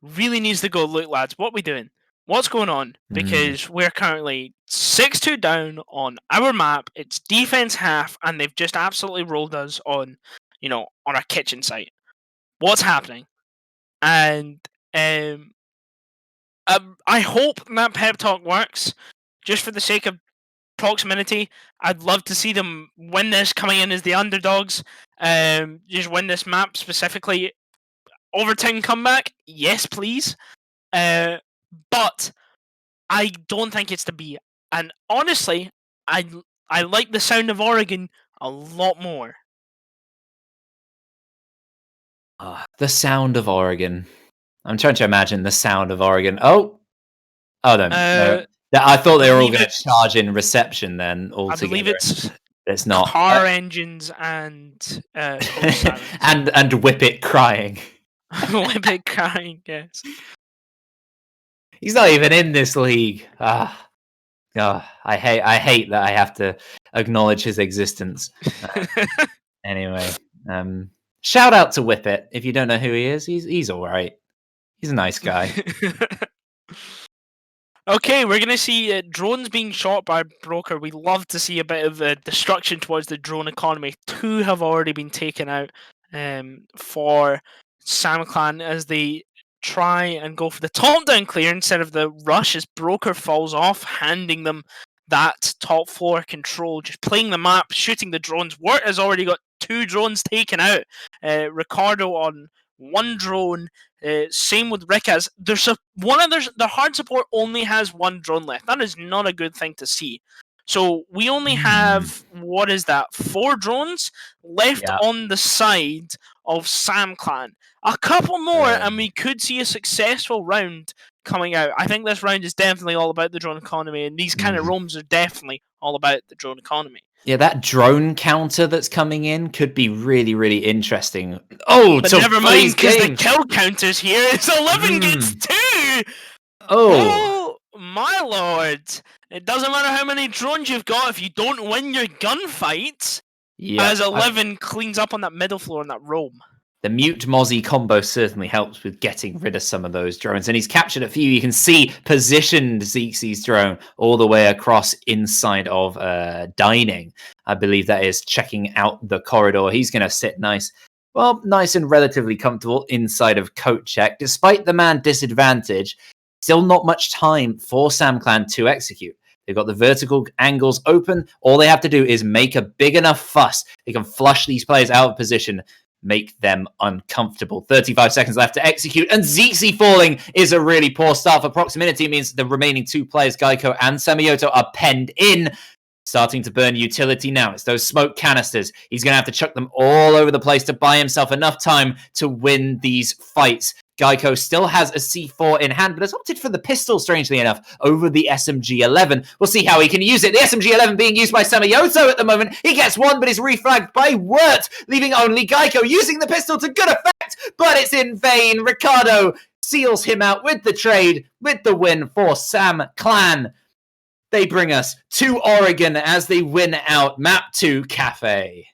S2: really needs to go, look, lads, what are we doing? What's going on? Because we're currently 6-2 down on our map. It's defense half, and they've just absolutely rolled us on our kitchen site. What's happening? And I hope that pep talk works, just for the sake of Proximinity. I'd love to see them win this, coming in as the underdogs. Just win this map specifically. Overtime comeback, yes, please. But I don't think it's to be. And honestly, I like the sound of Oregon a lot more.
S1: The sound of Oregon. I'm trying to imagine the sound of Oregon. Oh no. I thought they were all going to charge in reception then altogether.
S2: I believe
S1: it's not.
S2: Car engines and
S1: and Whippet crying.
S2: Whippet crying, yes.
S1: He's not even in this league. I hate that I have to acknowledge his existence. Anyway, shout out to Whippet. If you don't know who he is, he's all right. He's a nice guy.
S2: Okay, we're going to see drones being shot by Broker. We love to see a bit of destruction towards the drone economy. 2 have already been taken out for SamClan as they try and go for the top-down clear instead of the rush as Broker falls off, handing them that top floor control, just playing the map, shooting the drones. Wirt has already got 2 drones taken out. Ricardo on 1 drone. Same with Rikaz. Their hard support only has 1 drone left. That is not a good thing to see. So we only have 4 drones left on the side of SamClan. A couple more, and we could see a successful round coming out. I think this round is definitely all about the drone economy, and these kind of roams are definitely all about the drone economy.
S1: Yeah, that drone counter that's coming in could be really, really interesting. Oh,
S2: but never mind, because the kill counters here is 11 gets 2! Oh, my lord. It doesn't matter how many drones you've got if you don't win your gunfights. As 11 cleans up on that middle floor in that roam.
S1: The Mute Mozzie combo certainly helps with getting rid of some of those drones. And he's captured a few. You can see positioned Zeke's drone all the way across inside of dining. I believe that is checking out the corridor. He's going to sit nice and relatively comfortable inside of coat check. Despite the man disadvantage, still not much time for SamClan to execute. They've got the vertical angles open. All they have to do is make a big enough fuss. They can flush these players out of position, make them uncomfortable. 35 seconds left to execute, and Zeke's falling is a really poor start for Proximinity. It means the remaining 2 players, Geico and Samioto, are penned in. Starting to burn utility now. It's those smoke canisters. He's going to have to chuck them all over the place to buy himself enough time to win these fights. Geico still has a C4 in hand, but has opted for the pistol, strangely enough, over the SMG-11. We'll see how he can use it. The SMG-11 being used by Samioto at the moment. He gets 1, but is reflagged by Wirt, leaving only Geico using the pistol to good effect, but it's in vain. Ricardo seals him out with the trade, with the win for SamClan. They bring us to Oregon as they win out Map 2 Cafe.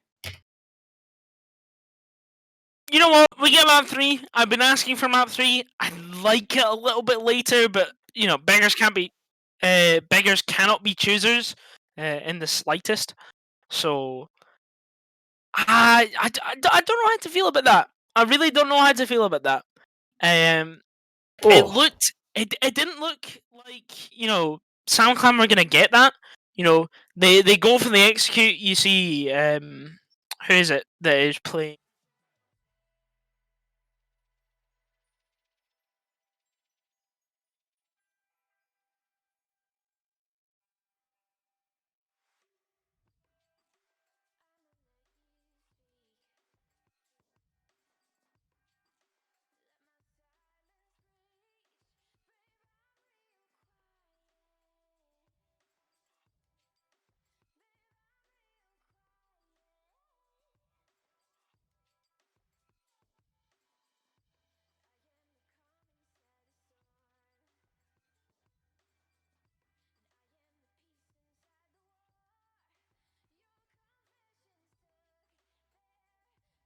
S2: You know what? We get Map 3. I've been asking for Map 3. I'd like it a little bit later, but, beggars cannot be choosers in the slightest. So, I don't know how to feel about that. I really don't know how to feel about that.
S1: Oh,
S2: It didn't look like SoundClan were gonna get that. They go for the execute. You see, who is it that is playing?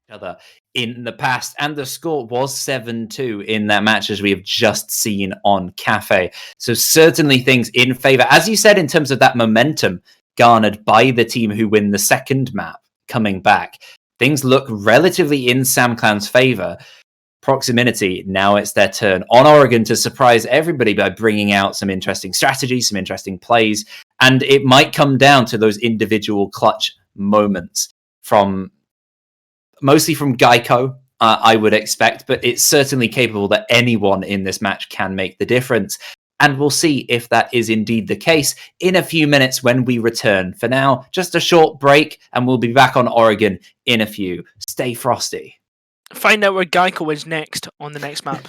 S1: other in the past, and the score was 7-2 in that match, as we have just seen on Cafe. So certainly things in favor, as you said, in terms of that momentum garnered by the team who win the second map coming back. Things look relatively in SamClan's favor. Proximinity, now it's their turn on Oregon to surprise everybody by bringing out some interesting strategies, some interesting plays, and it might come down to those individual clutch moments from mostly from Geico, I would expect, but it's certainly capable that anyone in this match can make the difference. And we'll see if that is indeed the case in a few minutes when we return. For now, just a short break, and we'll be back on Oregon in a few. Stay frosty.
S2: Find out where Geico is next on the next map.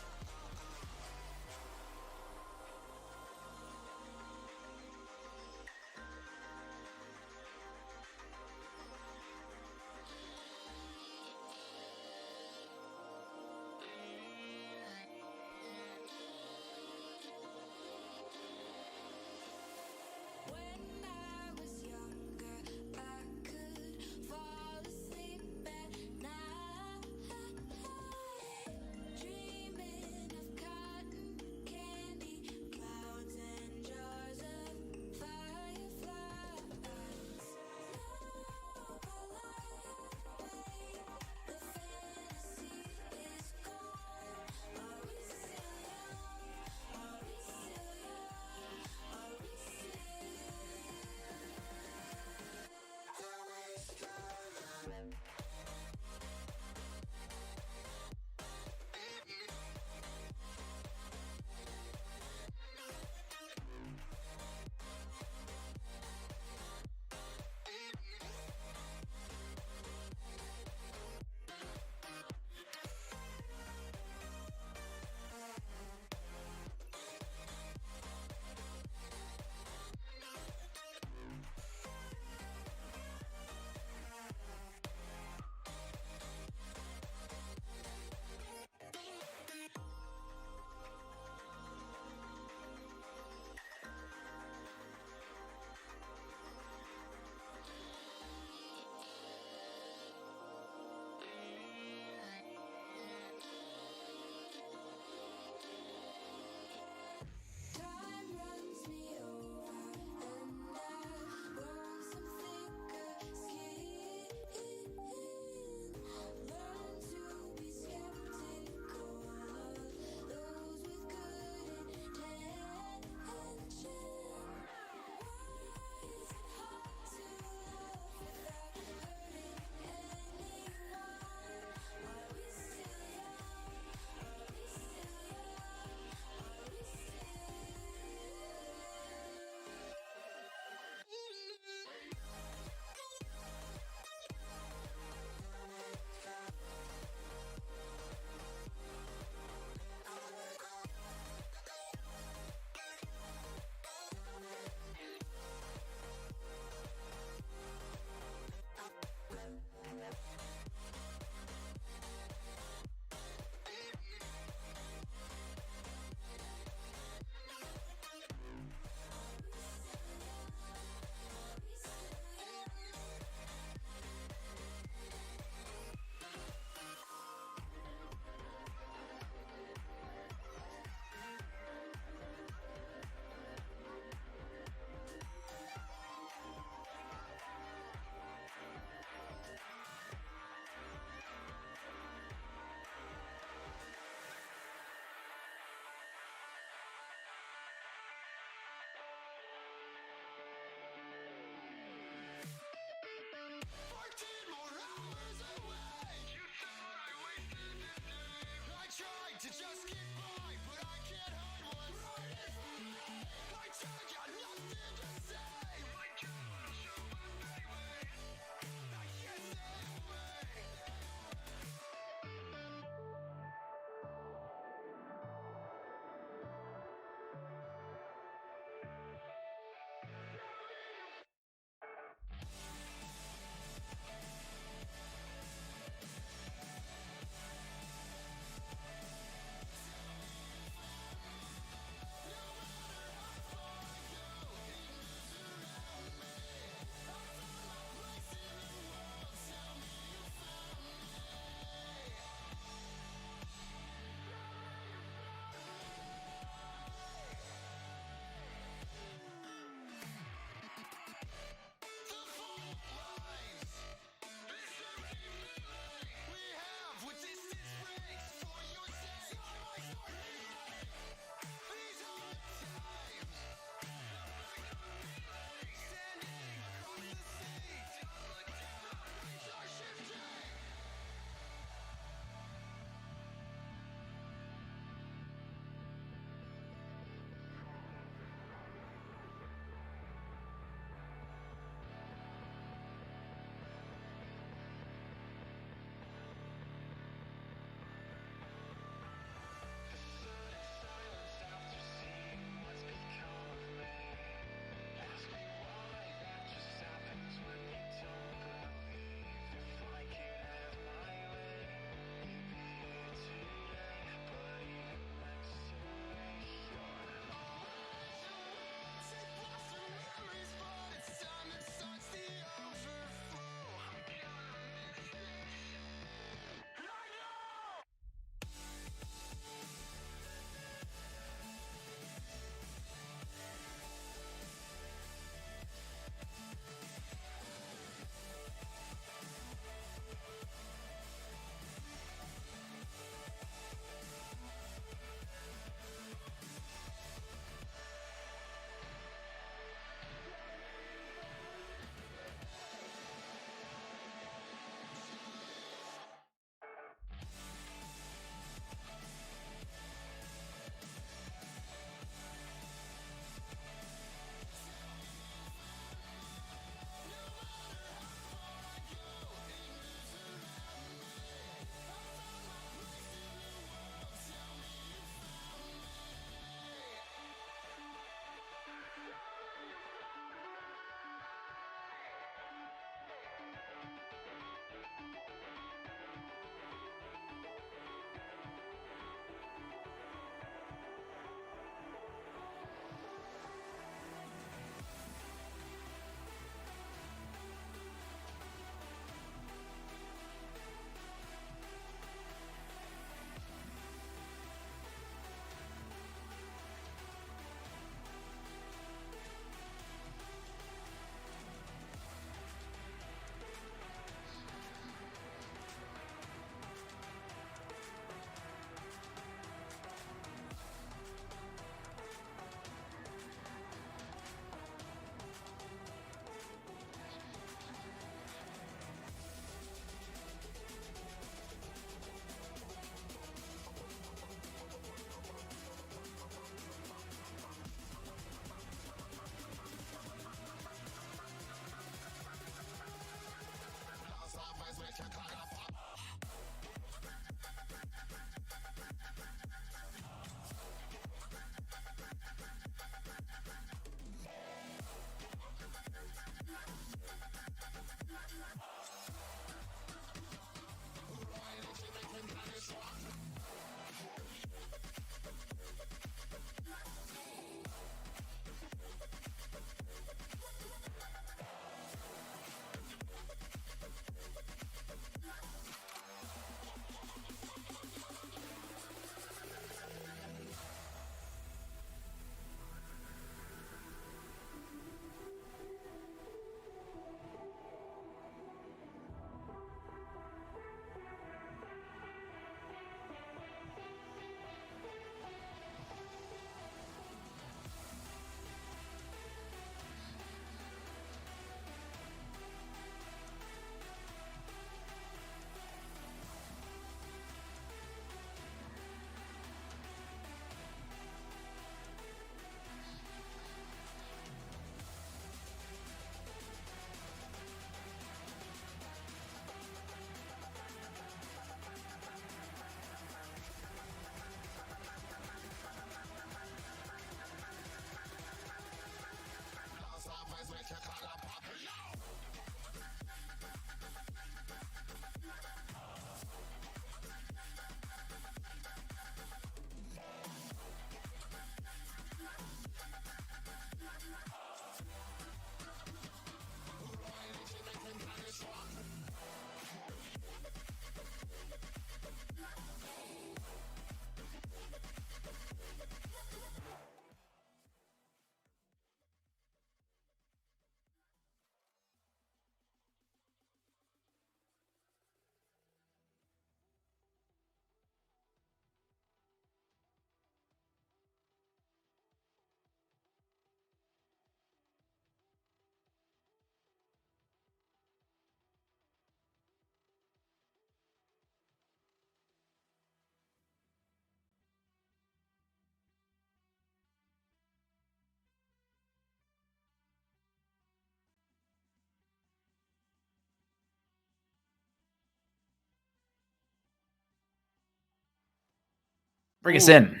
S1: Bring us in.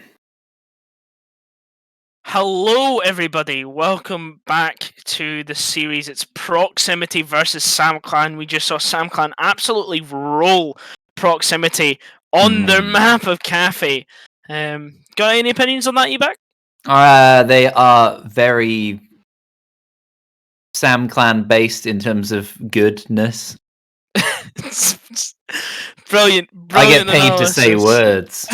S2: Hello, everybody. Welcome back to the series. It's Proximity versus SamClan. We just saw SamClan absolutely roll Proximity on their map of Cafe. Got any opinions on that, Ebac?
S1: They are very SamClan based in terms of goodness.
S2: Brilliant
S1: I get paid
S2: analysis.
S1: to say words.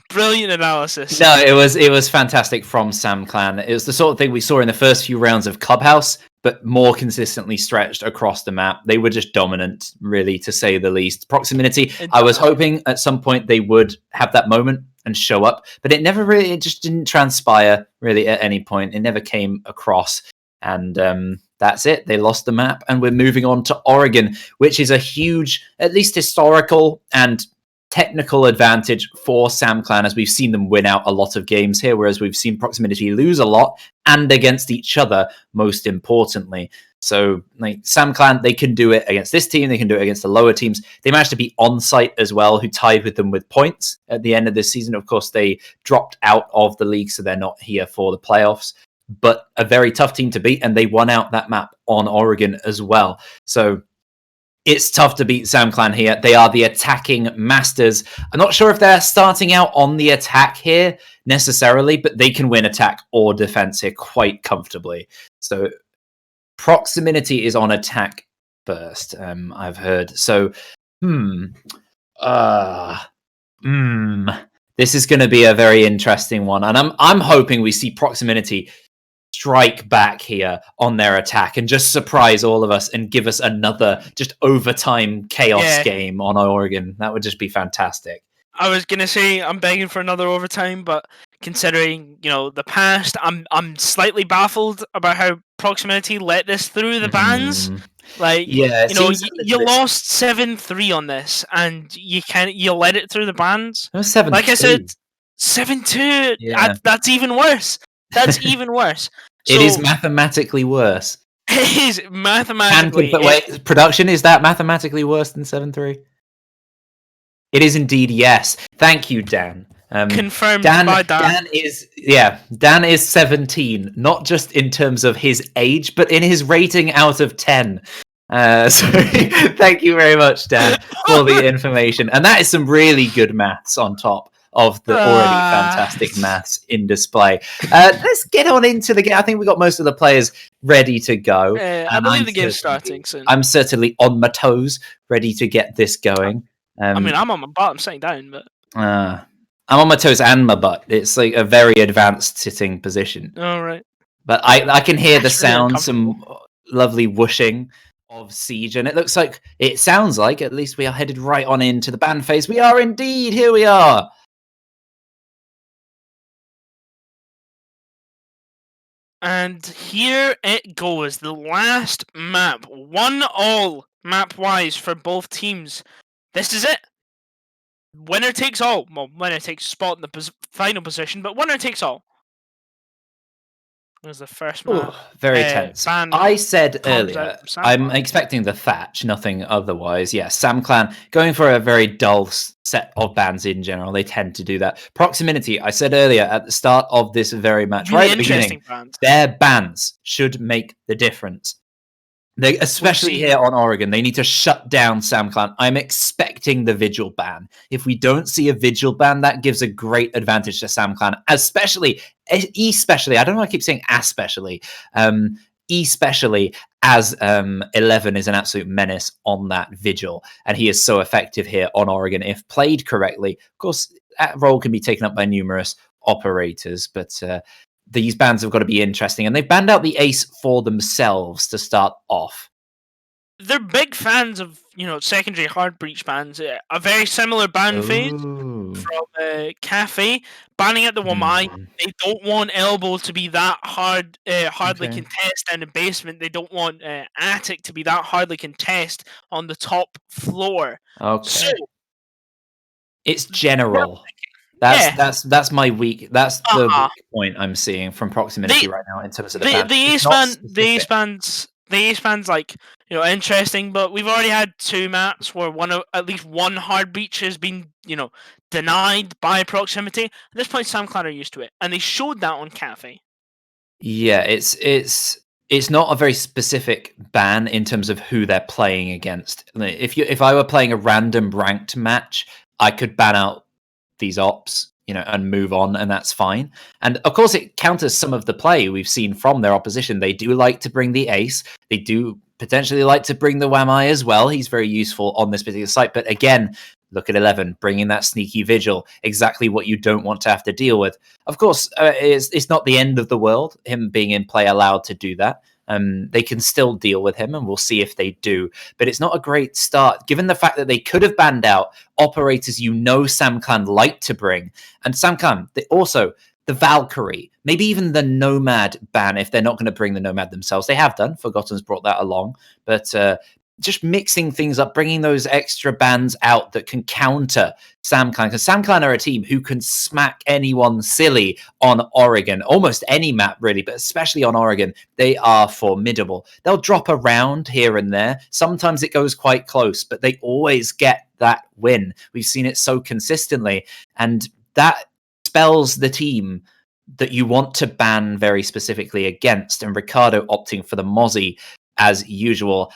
S2: Brilliant analysis.
S1: No, it was fantastic from SamClan. It was the sort of thing we saw in the first few rounds of Clubhouse, but more consistently stretched across the map. They were just dominant, really, to say the least. Proximinity, I was hoping at some point they would have that moment and show up, but it just didn't transpire really at any point. It never came across. And that's it. They lost the map, and we're moving on to Oregon, which is a huge, at least historical and technical advantage for SamClan, as we've seen them win out a lot of games here, whereas we've seen Proximinity lose a lot, and against each other, most importantly. So, like, SamClan, they can do it against this team, they can do it against the lower teams. They managed to be on site as well, who tied with them with points at the end of this season. Of course, they dropped out of the league, so they're not here for the playoffs. But a very tough team to beat, and they won out that map on Oregon as well. So it's tough to beat SamClan here. They are the attacking masters. I'm not sure if they're starting out on the attack here necessarily, but they can win attack or defense here quite comfortably. So Proximinity is on attack first, I've heard. So, this is going to be a very interesting one, and I'm hoping we see Proximinity strike back here on their attack and just surprise all of us and give us another just overtime chaos game on Oregon. That would just be fantastic.
S2: I was gonna say I'm begging for another overtime, but considering the past, I'm slightly baffled about how Proximinity let this through the bans. Like, you lost 7-3 on this, and you let it through the bans.
S1: It was 7-2.
S2: Like I said, 7-2. Yeah. That's even worse. That's even worse. So,
S1: it is mathematically worse.
S2: It is mathematically.
S1: Wait, production, is that mathematically worse than 7-3? It is indeed, yes. Thank you, Dan.
S2: Confirmed by Dan.
S1: Dan is 17, not just in terms of his age, but in his rating out of 10. So thank you very much, Dan, for the information. And that is some really good maths on top of the already fantastic maths in display. Let's get on into the game. I think we got most of the players ready to go.
S2: I believe the game's starting soon.
S1: I'm certainly on my toes, ready to get this going.
S2: I'm on my butt. I'm sitting down, but
S1: I'm on my toes and my butt. It's like a very advanced sitting position.
S2: All right.
S1: But I can hear the sound, some lovely whooshing of Siege, and it sounds like at least we are headed right on into the ban phase. We are indeed. Here we are.
S2: And here it goes. The last map. 1-all map-wise for both teams. This is it. Winner takes all. Well, winner takes spot in the final position, but winner takes all. Was the first map.
S1: Very tense. I said earlier, I'm expecting the Thatch, nothing otherwise. Yes, SamClan going for a very dull set of bans in general. They tend to do that. Proximinity, I said earlier at the start of this very match, right at the beginning, their bans should make the difference. They, especially here on Oregon, they need to shut down SamClan. I'm expecting the Vigil ban. If we don't see a Vigil ban, that gives a great advantage to SamClan, especially, I don't know why I keep saying especially, especially as 11 is an absolute menace on that Vigil, and he is so effective here on Oregon if played correctly. Of course, that role can be taken up by numerous operators, but these bans have got to be interesting, and they've banned out the Ace for themselves to start off.
S2: They're big fans of secondary hard breach bans. A very similar ban phase from Cafe, banning out the Wamai. They don't want Elbow to be that hardly contest down the basement. They don't want Attic to be that hardly contest on the top floor.
S1: Okay, so, it's general. That's my weak. That's the weak point I'm seeing from Proximinity right now in terms of the
S2: ace bands. Like interesting. But we've already had 2 maps where at least one hard breach has been, denied by Proximity. At this point, SamClan are used to it, and they showed that on Cafe.
S1: Yeah, it's not a very specific ban in terms of who they're playing against. If I were playing a random ranked match, I could ban out these ops, and move on, and that's fine. And of course, it counters some of the play we've seen from their opposition. They do like to bring the ace. They do potentially like to bring the Wamai as well. He's very useful on this particular site. But again, look at 11, bringing that sneaky vigil, exactly what you don't want to have to deal with. Of course, it's not the end of the world, him being in play allowed to do that. They can still deal with him, and we'll see if they do. But it's not a great start, given the fact that they could have banned out operators SamClan like to bring. And SamClan, also the Valkyrie, maybe even the Nomad ban if they're not going to bring the Nomad themselves. They have done. Forgotten's brought that along. But just mixing things up, bringing those extra bans out that can counter SamClan, because SamClan are a team who can smack anyone silly on Oregon, almost any map really, but especially on Oregon. They are formidable. They'll drop around here and there. Sometimes it goes quite close, but they always get that win. We've seen it so consistently, and that spells the team that you want to ban very specifically against. And Ricardo opting for the Mozzie as usual,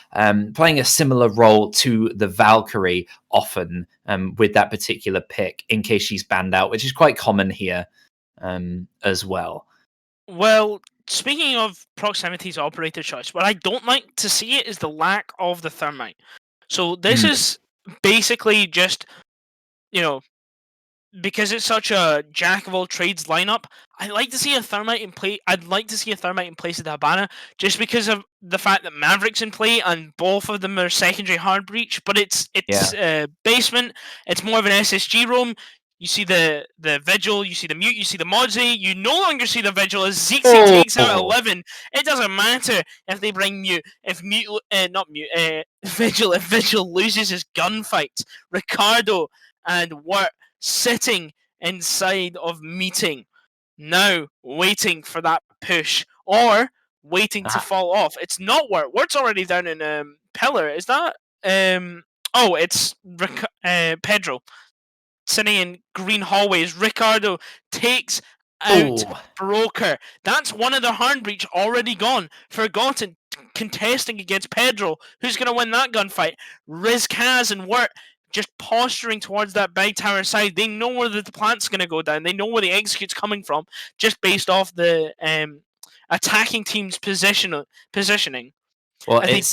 S1: playing a similar role to the Valkyrie often with that particular pick in case she's banned out, which is quite common here as well.
S2: Well, speaking of Proximity's operator choice, what I don't like to see it is the lack of the Thermite. So this is basically just, because it's such a jack of all trades lineup, I'd like to see a Thermite in play. I'd like to see a Thermite in place of the Habana, just because of the fact that Maverick's in play and both of them are secondary hard breach. But it's basement. It's more of an SSG roam. You see the Vigil, you see the Mute, you see the Mozzie. You no longer see the Vigil as Zixi takes out 11. It doesn't matter if they bring Mute. If Vigil. If Vigil loses his gunfight, Ricardo and Wirt sitting inside of meeting, now waiting for that push or waiting to fall off. It's not Wirt. Wirt's already down in pillar. Is that it's Pedro sitting in green hallways. Ricardo takes out Broker. That's one of the hard breach already gone. Forgotten contesting against Pedro. Who's going to win that gunfight? Rizkaz and Wirt just posturing towards that big tower side. They know where the plant's going to go down. They know where the execute's coming from, just based off the attacking team's positioning.
S1: Well, it's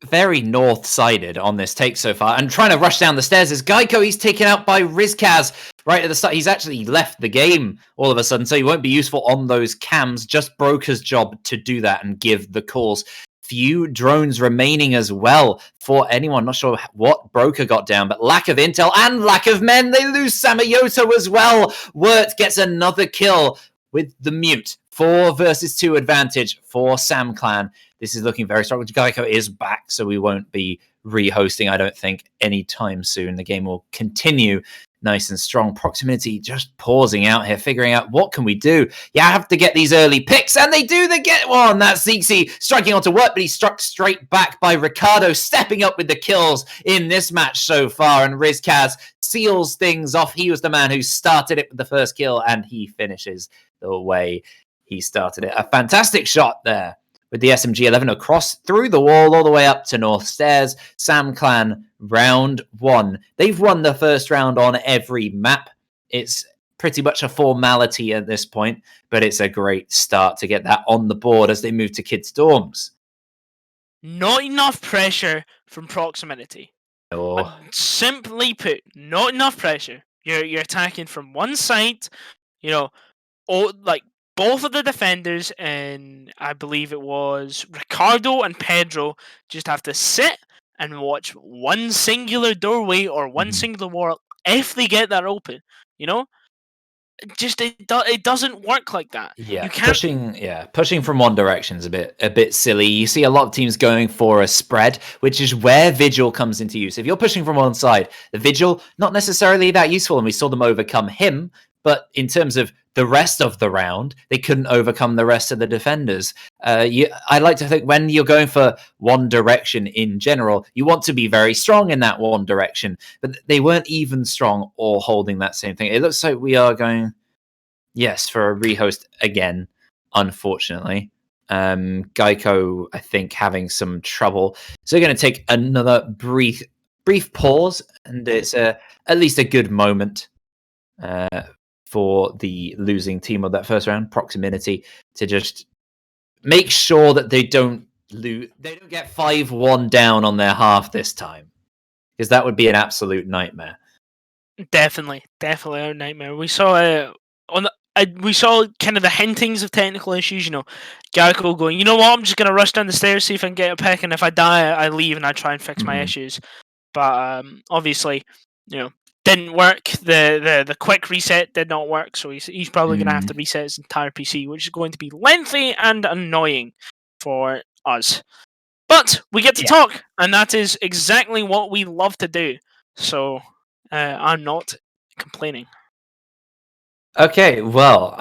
S1: very north-sided on this take so far. And trying to rush down the stairs is Geico. He's taken out by Rizkaz right at the start. He's actually left the game all of a sudden, so he won't be useful on those cams. Just Broker's job to do that and give the calls. Few drones remaining as well for anyone. Not sure what Broker got down, but lack of intel and lack of men. They lose Samayoto as well. Wirt gets another kill with the Mute. 4 versus 2 advantage for SamClan. This is looking very strong. Geico is back, so we won't be re-hosting, I don't think, anytime soon. The game will continue nice and strong. Proximinity just pausing out here, figuring out what can we do. You have to get these early picks, and they do. They get one. That's Zixi striking onto Wirt, but he's struck straight back by Ricardo, stepping up with the kills in this match so far. And Rizkaz seals things off. He was the man who started it with the first kill, and he finishes the way he started it. A fantastic shot there with the SMG-11 across through the wall all the way up to North Stairs. SamClan round 1. They've won the first round on every map. It's pretty much a formality at this point, but it's a great start to get that on the board as they move to Kids Dorms.
S2: Not enough pressure from Proximinity. Simply put, not enough pressure. You're attacking from one side, both of the defenders, and I believe it was Ricardo and Pedro, just have to sit and watch one singular doorway or one singular wall. If they get that open, it doesn't work like that.
S1: Yeah, pushing from one direction is a bit silly. You see a lot of teams going for a spread, which is where Vigil comes into use. If you're pushing from one side, the Vigil not necessarily that useful, and we saw them overcome him. but in terms of the rest of the round, they couldn't overcome the rest of the defenders. I like to think when you're going for one direction in general, you want to be very strong in that one direction, but they weren't even strong or holding that same thing. It looks like we are going, yes, for a rehost again, unfortunately. Geico, I think, having some trouble. So we're going to take another brief pause, and it's at least a good moment for the losing team of that first round, Proximinity, to just make sure that they don't lose. They don't get 5-1 down on their half this time, because that would be an absolute nightmare.
S2: Definitely a nightmare. We saw we saw kind of the hintings of technical issues. You know, Garrico going, you know what, I'm just gonna rush down the stairs, see if I can get a pick, and if I die, I leave and I try and fix my issues. But obviously, you know, didn't work. The quick reset did not work, so he's probably gonna have to reset his entire PC, which is going to be lengthy and annoying for us. But we get to talk, and that is exactly what we love to do. So I'm not complaining.
S1: Okay, well,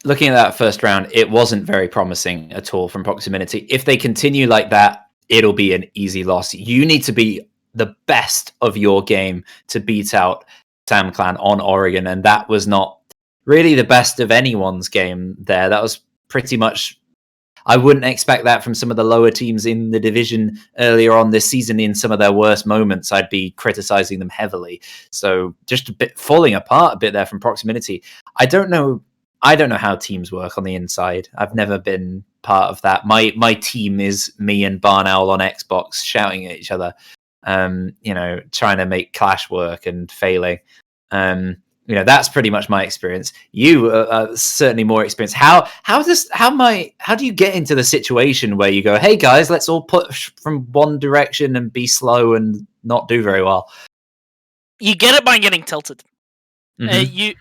S1: looking at that first round, it wasn't very promising at all from Proximinity. If they continue like that, it'll be an easy loss. You need to be the best of your game to beat out SamClan on Oregon, and that was not really the best of anyone's game there. That was pretty much... I wouldn't expect that from some of the lower teams in the division earlier on this season. In some of their worst moments, I'd be criticizing them heavily. So just a bit falling apart a bit there from Proximinity. I don't know how teams work on the inside. I've never been part of that. My team is me and Barn Owl on Xbox shouting at each other, trying to make Clash work and failing. That's pretty much my experience. You are certainly more experienced. How do you get into the situation where you go, hey guys, let's all push from one direction and be slow and not do very well?
S2: You get it by getting tilted. You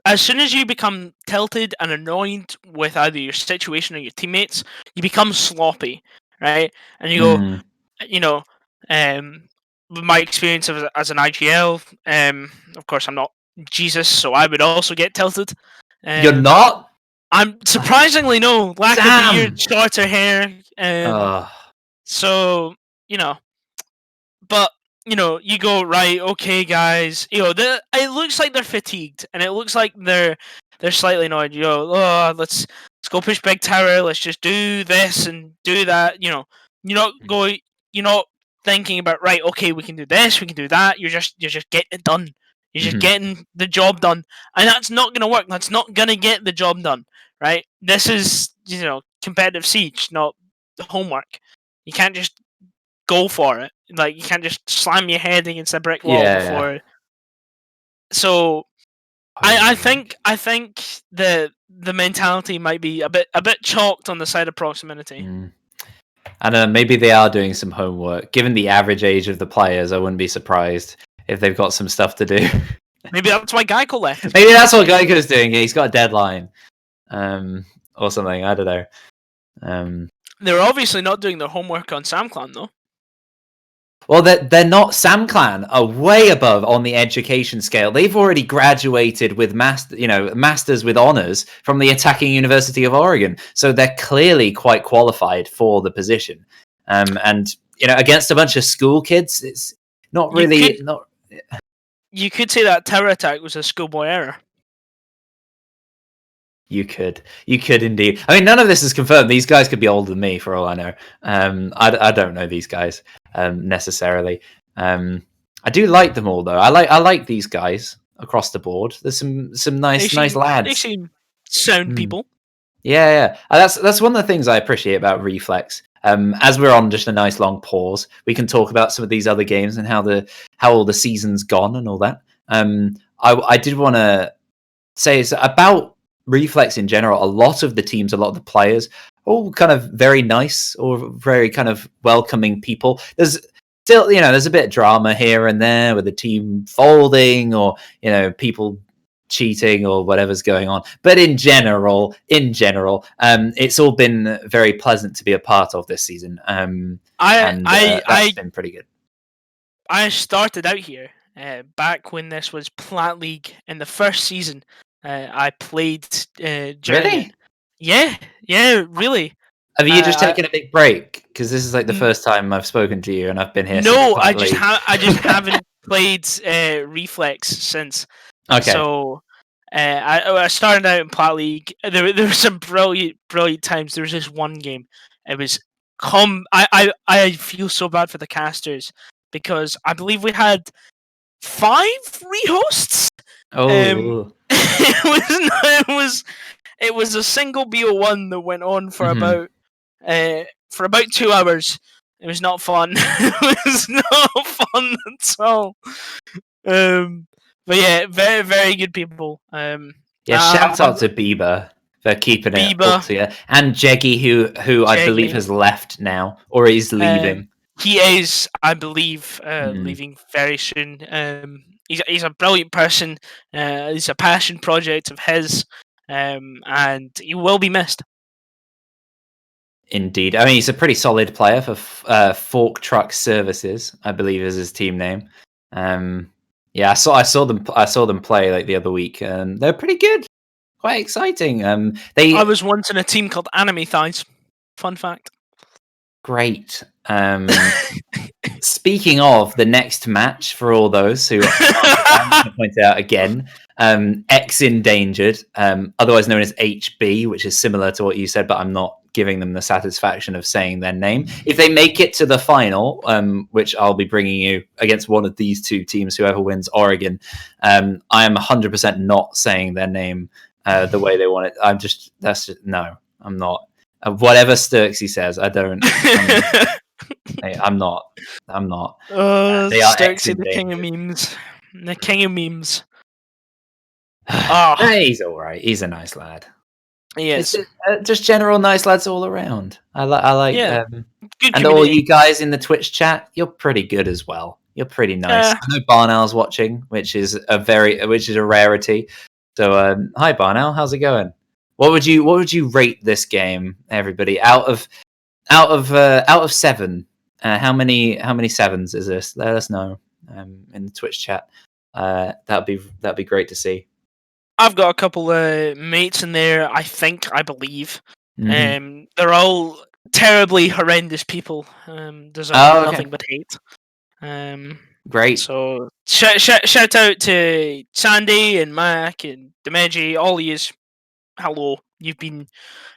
S2: as soon as you become tilted and annoyed with either your situation or your teammates, you become sloppy, right? And you go, with my experience as an IGL, of course I'm not Jesus, so I would also get tilted.
S1: You're not?
S2: I'm surprisingly no. Lack of beard, shorter hair. So, but, you go, right, okay, guys. It looks like they're fatigued, and it looks like they're slightly annoyed. You go, let's go push big tower, let's just do this and do that. You're not thinking about, right, okay, we can do this, we can do that. You're just getting it done. You're just getting the job done. And that's not going to work. That's not going to get the job done, right? This is, competitive Siege, not homework. You can't just go for it. Like, you can't just slam your head against a brick wall before. So, I think the mentality might be a bit chalked on the side of Proximinity.
S1: And maybe they are doing some homework. Given the average age of the players, I wouldn't be surprised if they've got some stuff to do.
S2: Maybe that's why Geico left.
S1: Maybe that's what Geico's doing. He's got a deadline. Or something. I don't know.
S2: They're obviously not doing their homework on SamClan, though.
S1: Well, they're not. SamClan are way above on the education scale. They've already graduated with masters with honors from the Attacking University of Oregon, so they're clearly quite qualified for the position. And against a bunch of school kids, it's not really.
S2: You could say that tower attack was a schoolboy error.
S1: You could indeed. I mean, none of this is confirmed. These guys could be older than me, for all I know. I don't know these guys necessarily. I do like them all, though. I like these guys across the board. There's some nice lads.
S2: They seem sound people.
S1: Yeah. That's one of the things I appreciate about Reflex. As we're on just a nice long pause, we can talk about some of these other games and how all the season's gone and all that. I did want to say it's about Reflex in general. A lot of the teams, a lot of the players, all kind of very nice or very kind of welcoming people. There's still, there's a bit of drama here and there with the team folding or, people cheating or whatever's going on. But in general, it's all been very pleasant to be a part of this season. That's been pretty good.
S2: I started out here back when this was Plat League in the first season. I played during
S1: Really?
S2: it. Yeah, really.
S1: Have you just
S2: I-
S1: taken a big break? Because this is like the
S2: N-
S1: first time I've spoken to you, and I've been here since
S2: No, I
S1: Plat
S2: just
S1: League.
S2: I just haven't played Reflex since.
S1: Okay.
S2: So I started out in Plat League. There were some brilliant times. There was this one game. It was I feel so bad for the casters because I believe we had 5 rehosts.
S1: Oh.
S2: It was a single BO1 that went on for
S1: Mhm.
S2: about 2 hours. It was not fun. It was not fun at all. But yeah, very very good people.
S1: Yeah, shout out to Bieber for keeping it all
S2: Bieber,
S1: together, and Jeggy, who I believe
S2: Jeggy.
S1: has left now, or is leaving.
S2: He is, I believe,
S1: Mm.
S2: leaving very soon. He's a brilliant person. It's a passion project of his, and he will be missed.
S1: Indeed, I mean he's a pretty solid player for Fork Truck Services, I believe is his team name. Yeah, I saw them play like the other week, and they're pretty good, quite exciting.
S2: I was once in a team called Anime Thighs. Fun fact.
S1: Great. Speaking of the next match, for all those who I'm going to point it out again, X Endangered, otherwise known as HB, which is similar to what you said, but I'm not giving them the satisfaction of saying their name. If they make it to the final, which I'll be bringing you against one of these two teams, whoever wins Oregon, I am 100% not saying their name the way they want it. No, I'm not. Whatever Sturksy says, I don't. I'm not. They are
S2: Sturksy, the king of
S1: ex-endangered.
S2: memes. The king of memes. Oh,
S1: He's all right. He's a nice lad.
S2: he is.
S1: It's just general nice lads all around. I like
S2: Yeah. Good
S1: and all
S2: community.
S1: you guys in the Twitch chat, you're pretty good as well. You're pretty nice. I know Barnell's watching, which is a rarity. So hi Barnell, how's it going? What would you rate this game, everybody? Out of 7, how many sevens is this? Let us know in the Twitch chat. That'd be great to see.
S2: I've got a couple of mates in there. I believe.
S1: Mhm.
S2: They're all terribly horrendous people. Deserve
S1: Okay.
S2: nothing but hate.
S1: Great.
S2: So shout out to Sandy and Mac and Demeji, all of yous. Hello, you've been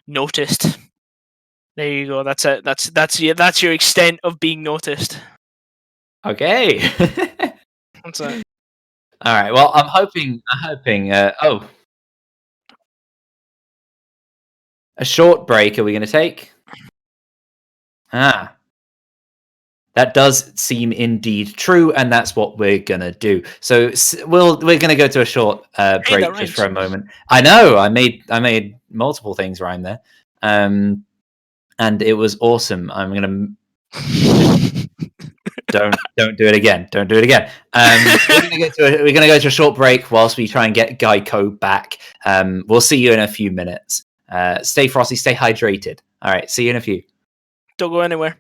S2: noticed. There you go. That's it. That's your extent of being noticed.
S1: Okay.
S2: That's it.
S1: All right. Well, I'm hoping. A short break. Are we going to take? That does seem indeed true, and that's what we're gonna do. So we're gonna go to a short break just for a moment. I know I made multiple things rhyme there, and it was awesome. I'm gonna don't do it again. Don't do it again. We're gonna go to a short break whilst we try and get Geico back. We'll see you in a few minutes. Stay frosty, stay hydrated. All right, see you in a few.
S2: Don't go anywhere.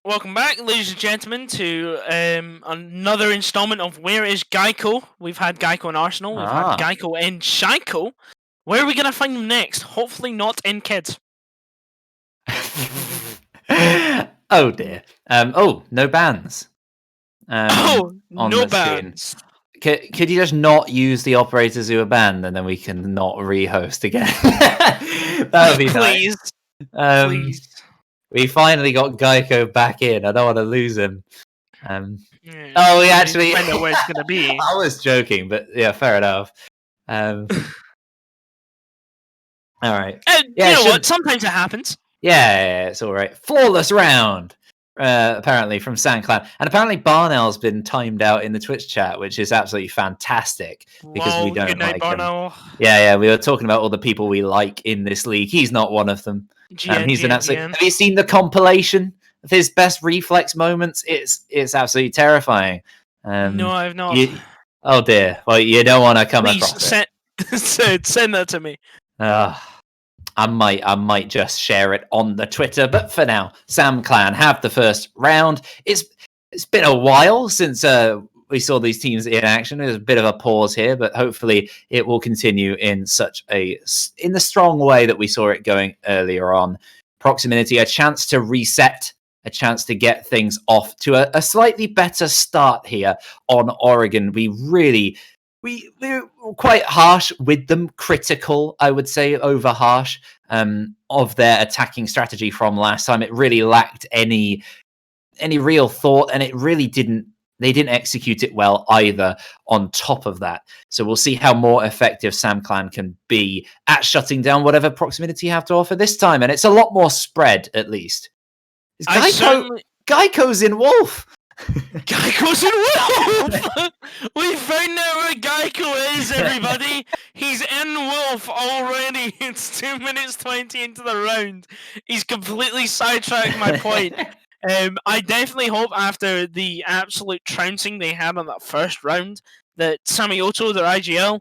S2: Welcome back, ladies and gentlemen, to another installment of Where is Geico? We've had Geico in Arsenal, we've had Geico in Shaiko. Where are we going to find them next? Hopefully not in Kids.
S1: Oh dear. No bans. On
S2: no
S1: the screen.
S2: bans.
S1: Could you just not use the operators who are banned, and then we can not re-host again? That would be
S2: Please.
S1: nice.
S2: Please.
S1: We finally got Geico back in. I don't want to lose him. We actually
S2: find out where it's gonna be.
S1: I was joking, but yeah, fair enough. All right.
S2: You know what? Sometimes it happens.
S1: Yeah, it's all right. Flawless round. Apparently from SamClan, and apparently Barnell's been timed out in the Twitch chat, which is absolutely fantastic because we don't like him. Yeah, we were talking about all the people we like in this league. He's not one of them. He's an absolute. Have you seen the compilation of his best reflex moments? It's absolutely terrifying.
S2: No, I've not.
S1: Oh dear. Well, you don't want to come across it.
S2: Send that to me.
S1: I might just share it on the Twitter, but for now, SamClan have the first round. It's been a while since we saw these teams in action. There's a bit of a pause here, but hopefully it will continue in the strong way that we saw it going earlier on. Proximinity, a chance to reset, a chance to get things off to a slightly better start here on Oregon. We're quite harsh with them, critical, I would say, over harsh of their attacking strategy from last time. It really lacked any real thought, and they didn't execute it well either on top of that. So we'll see how more effective SamClan can be at shutting down whatever Proximinity have to offer this time. And it's a lot more spread, at least. Geico's in Wolf.
S2: Geico's in Wolf! We found out where Geico is, everybody! He's in Wolf already! It's 2 minutes 20 into the round. He's completely sidetracked my point. I definitely hope after the absolute trouncing they had on that first round that Samioto, their IGL,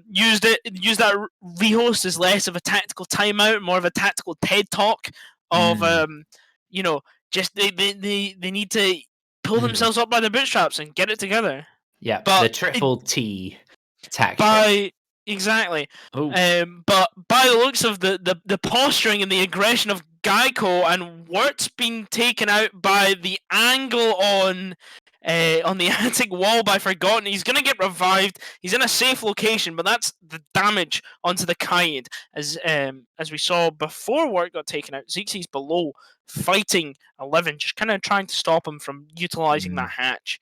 S2: used that rehost as less of a tactical timeout, more of a tactical TED talk of just they need to pull themselves up by the bootstraps and get it together.
S1: Yeah, but the triple T tactic.
S2: Exactly. But by the looks of the posturing and the aggression of Geico and Wirt's being taken out by the angle on the attic wall by Forgotten, he's going to get revived. He's in a safe location, but that's the damage onto the Kaid. As we saw before Wirt got taken out, Zixie's below fighting 11, just kind of trying to stop him from utilizing that hatch.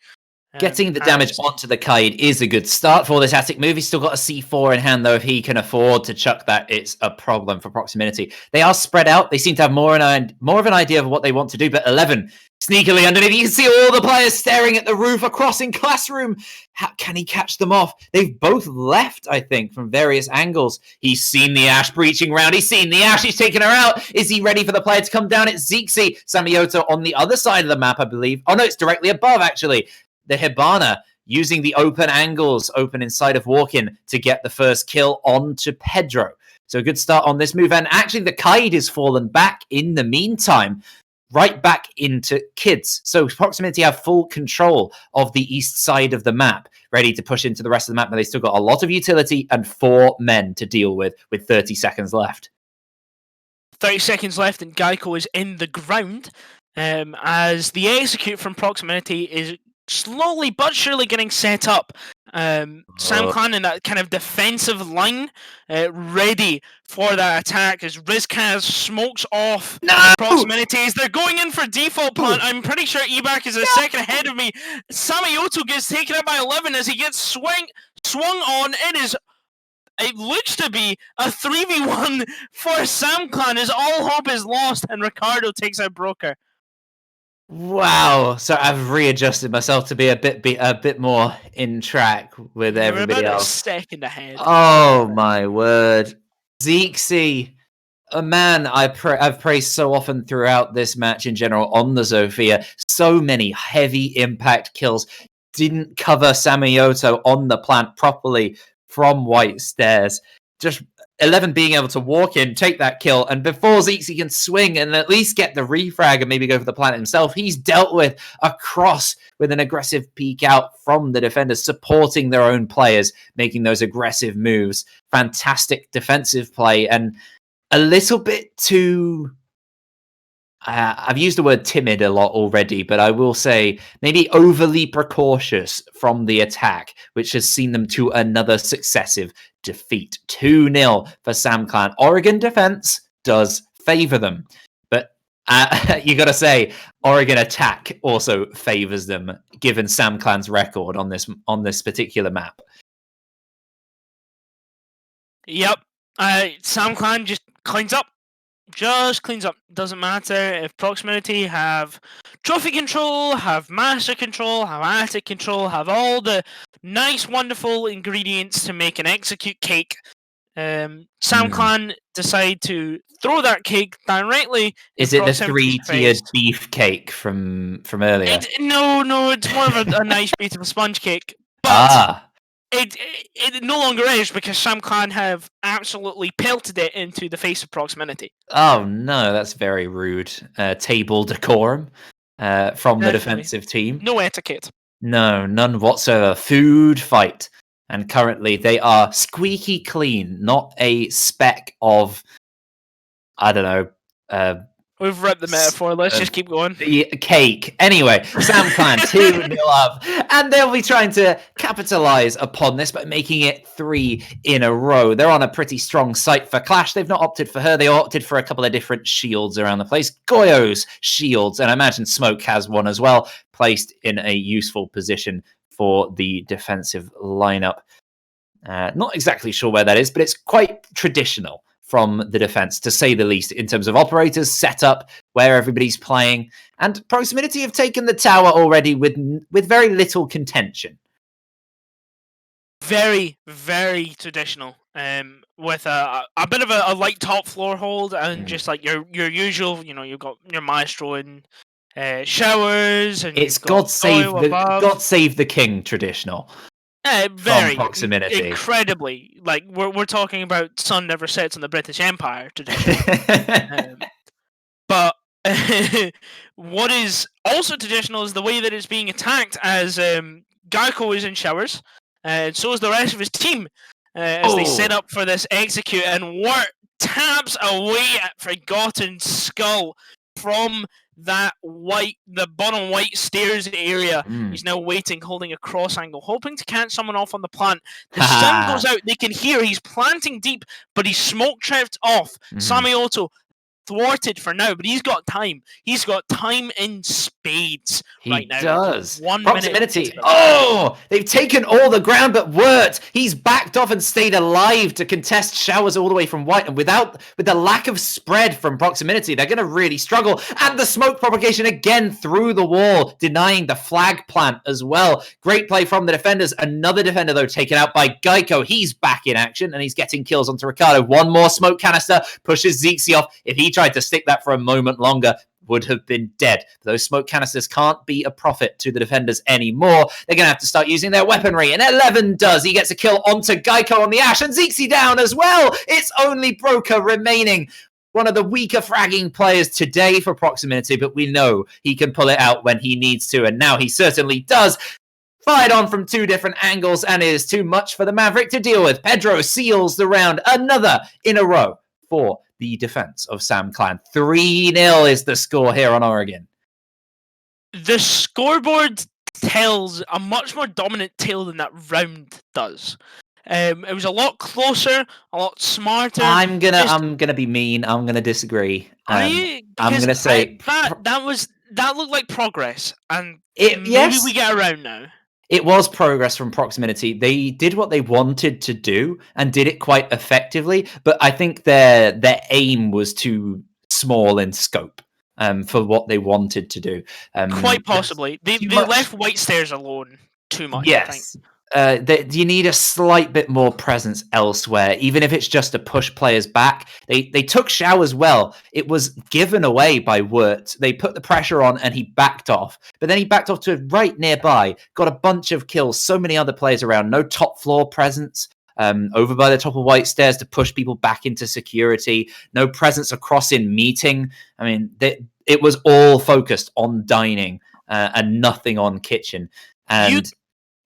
S1: Getting the damage onto the Kaid is a good start for this attic move. He's still got a C4 in hand, though. If he can afford to chuck that, it's a problem for Proximinity. They are spread out. They seem to have more of an idea of what they want to do, but 11 sneakily underneath. You can see all the players staring at the roof across in Classroom. How can he catch them off? They've both left, I think, from various angles. He's seen the Ash breaching round. He's seen the Ash. He's taken her out. Is he ready for the player to come down? It's Zixie. Samioto on the other side of the map, I believe. Oh, no, it's directly above, actually. The Hibana using the open angles, open inside of Walk-In to get the first kill onto Pedro. So a good start on this move. And actually the Kaid has fallen back in the meantime, right back into Kids. So Proximinity have full control of the east side of the map, ready to push into the rest of the map. But they still got a lot of utility and 4 men to deal with 30 seconds left.
S2: 30 seconds left and Geico is in the ground as the execute from Proximinity is slowly but surely getting set up. SamClan in that kind of defensive line, ready for that attack as Rizkaz smokes off Proximinity as they're going in for default plant. I'm pretty sure Ebak is a second ahead of me. Samioto gets taken out by 11 as he gets swung on. It looks to be a 3v1 for SamClan as all hope is lost and Ricardo takes out Broker.
S1: Wow! So I've readjusted myself to be a bit more in track with everybody else.
S2: A second ahead.
S1: Oh my word, Zixie, a man I've praised so often throughout this match in general on the Zofia. So many heavy impact kills. Didn't cover Samioto on the plant properly from White Stairs. just 11 being able to walk in, take that kill, and before Zixi can swing and at least get the refrag and maybe go for the planet himself, he's dealt with a cross with an aggressive peek out from the defenders, supporting their own players, making those aggressive moves. Fantastic defensive play, and a little bit too... I've used the word timid a lot already, but I will say maybe overly precautious from the attack, which has seen them to another successive defeat. 2-0 for SamClan. Oregon defense does favor them, but you got to say Oregon attack also favors them, given SamClan's record on this particular map.
S2: Yep, SamClan just cleans up. Just cleans up. Doesn't matter if Proximinity have trophy control, have master control, have attic control, have all the nice, wonderful ingredients to make an execute cake. SamClan decide to throw that cake directly.
S1: Is it the 3-tiered beef cake from earlier?
S2: No, it's more of a nice, beautiful sponge cake. But It no longer is, because SamClan have absolutely pelted it into the face of Proximinity.
S1: Oh no, that's very rude. Table decorum from the defensive team.
S2: No etiquette.
S1: No, none whatsoever. Food fight. And currently they are squeaky clean, not a speck of, I don't know,
S2: we've read the metaphor. Let's just keep going.
S1: The cake. Anyway, SamClan 2-0 up. And they'll be trying to capitalize upon this by making it 3 in a row. They're on a pretty strong site for Clash. They've not opted for her. They opted for a couple of different shields around the place. Goyo's shields. And I imagine Smoke has one as well, placed in a useful position for the defensive lineup. Not exactly sure where that is, but it's quite traditional from the defense, to say the least, in terms of operators, setup, where everybody's playing. And Proximinity have taken the tower already with very little contention.
S2: Very, very traditional. With a bit of a light top floor hold, and just like your usual, you've got your maestro and showers, and
S1: it's God save the king traditional.
S2: Very
S1: from Proximinity.
S2: Incredibly, like we're talking about sun never sets in the British Empire tradition. But what is also traditional is the way that it's being attacked, as Garko is in showers, and so is the rest of his team, as they set up for this execute, and Wirt taps away at Forgotten Skull from the bottom white stairs area. He's now waiting, holding a cross angle, hoping to catch someone off on the plant. The sun goes out, they can hear he's planting deep, but he's smoke tripped off. Samioto thwarted for now, but he's got time. He's got time in spades right now.
S1: He does.
S2: 1
S1: Proximinity.
S2: minute.
S1: Oh, they've taken all the ground, but Wirt, he's backed off and stayed alive to contest showers all the way from white. And with the lack of spread from Proximinity, they're going to really struggle. And the smoke propagation again through the wall, denying the flag plant as well. Great play from the defenders. Another defender, though, taken out by Geico. He's back in action, and he's getting kills onto Ricardo. One more smoke canister pushes Zixi off. If he tried to stick that for a moment longer, would have been dead. Those smoke canisters can't be a profit to the defenders anymore. They're going to have to start using their weaponry, and 11 does. He gets a kill onto Geico on the Ash, and Zixi down as well. It's only Broker remaining. One of the weaker fragging players today for Proximinity, but we know he can pull it out when he needs to, and now he certainly does. Fired on from 2 different angles, and it is too much for the Maverick to deal with. Pedro seals the round. Another in a row for the defense of SamClan. 3-0 is the score here on Oregon.
S2: The scoreboard tells a much more dominant tale than that round does. It was a lot closer, a lot smarter.
S1: I'm gonna be mean. I'm gonna disagree. I'm gonna say
S2: that looked like progress, and
S1: maybe
S2: we get around now.
S1: It was progress from Proximinity. They did what they wanted to do and did it quite effectively, but I think their aim was too small in scope for what they wanted to do.
S2: Quite possibly. They left White Stairs alone too much,
S1: yes.
S2: I think.
S1: You need a slight bit more presence elsewhere, even if it's just to push players back. They took showers well. It was given away by Wirt. They put the pressure on and he backed off. But then he backed off to right nearby, got a bunch of kills, so many other players around, no top floor presence. over by the top of White Stairs to push people back into security. No presence across in meeting. I mean, it was all focused on dining and nothing on kitchen. And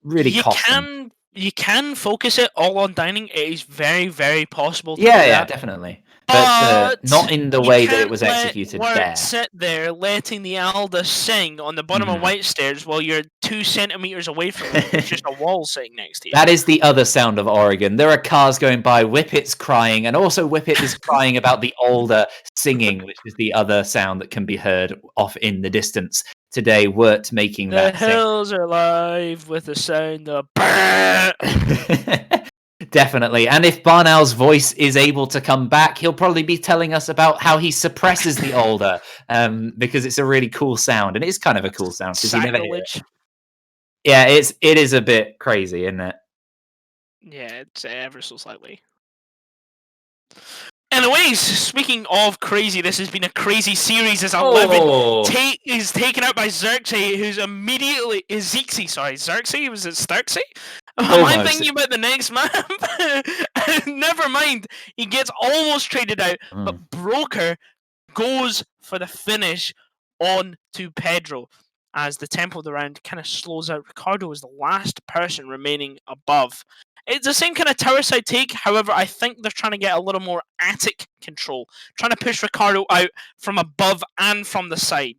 S1: really cost them.
S2: You can focus it all on dining. It is very, very possible to do
S1: Yeah,
S2: that.
S1: definitely. But not in the way that it was executed
S2: there.
S1: there.
S2: Sit there letting the Alda sing on the bottom of White Stairs while you're 2 centimeters away from it. There's just a wall sitting next to you.
S1: That is the other sound of Oregon. There are cars going by, Whippet's crying, and also Whippet is crying about the older singing, which is the other sound that can be heard off in the distance. Today, Wirt making
S2: the
S1: that
S2: hills are alive with the sound of
S1: Definitely. And if Barnow's voice is able to come back, he'll probably be telling us about how he suppresses the older, because it's a really cool sound. And it is kind of a cool sound because you never hear it. Yeah, it is a bit crazy, isn't it?
S2: Yeah, it's ever so slightly. Anyways, speaking of crazy, this has been a crazy series as 11 is taken out by Xerxes, who's immediately... Zixi, sorry. Xerxes? Was it Sturxy? Am I thinking about the next map? Never mind. He gets almost traded out, but Broker goes for the finish on to Pedro as the tempo of the round kind of slows out. Ricardo is the last person remaining above. It's the same kind of tower side take. However, I think they're trying to get a little more attic control, trying to push Ricardo out from above and from the side.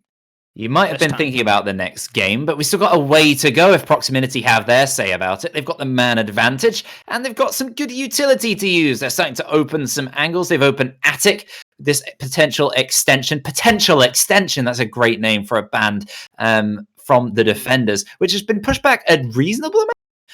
S1: You might have been thinking about the next game, but we still got a way to go if Proximinity have their say about it. They've got the man advantage, and they've got some good utility to use. They're starting to open some angles. They've opened attic, this potential extension. That's a great name for a band from the defenders, which has been pushed back a reasonable amount,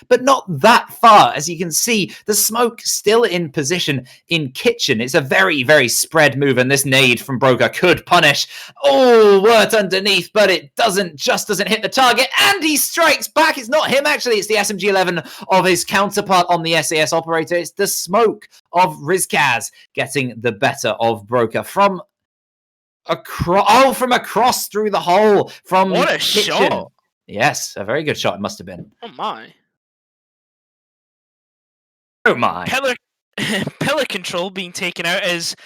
S1: but not that far. As you can see, the smoke still in position in kitchen. It's a very, very spread move, and this nade from Broker could punish. Oh, Wirt underneath, but it doesn't hit the target, and he strikes back. It's not him, actually. It's the SMG-11 of his counterpart on the SAS operator. It's the smoke of Rizkaz getting the better of Broker from across through the hole from
S2: what a
S1: kitchen.
S2: Shot.
S1: Yes, a very good shot it must have been.
S2: Oh my.
S1: Oh my.
S2: Pillar control being taken out as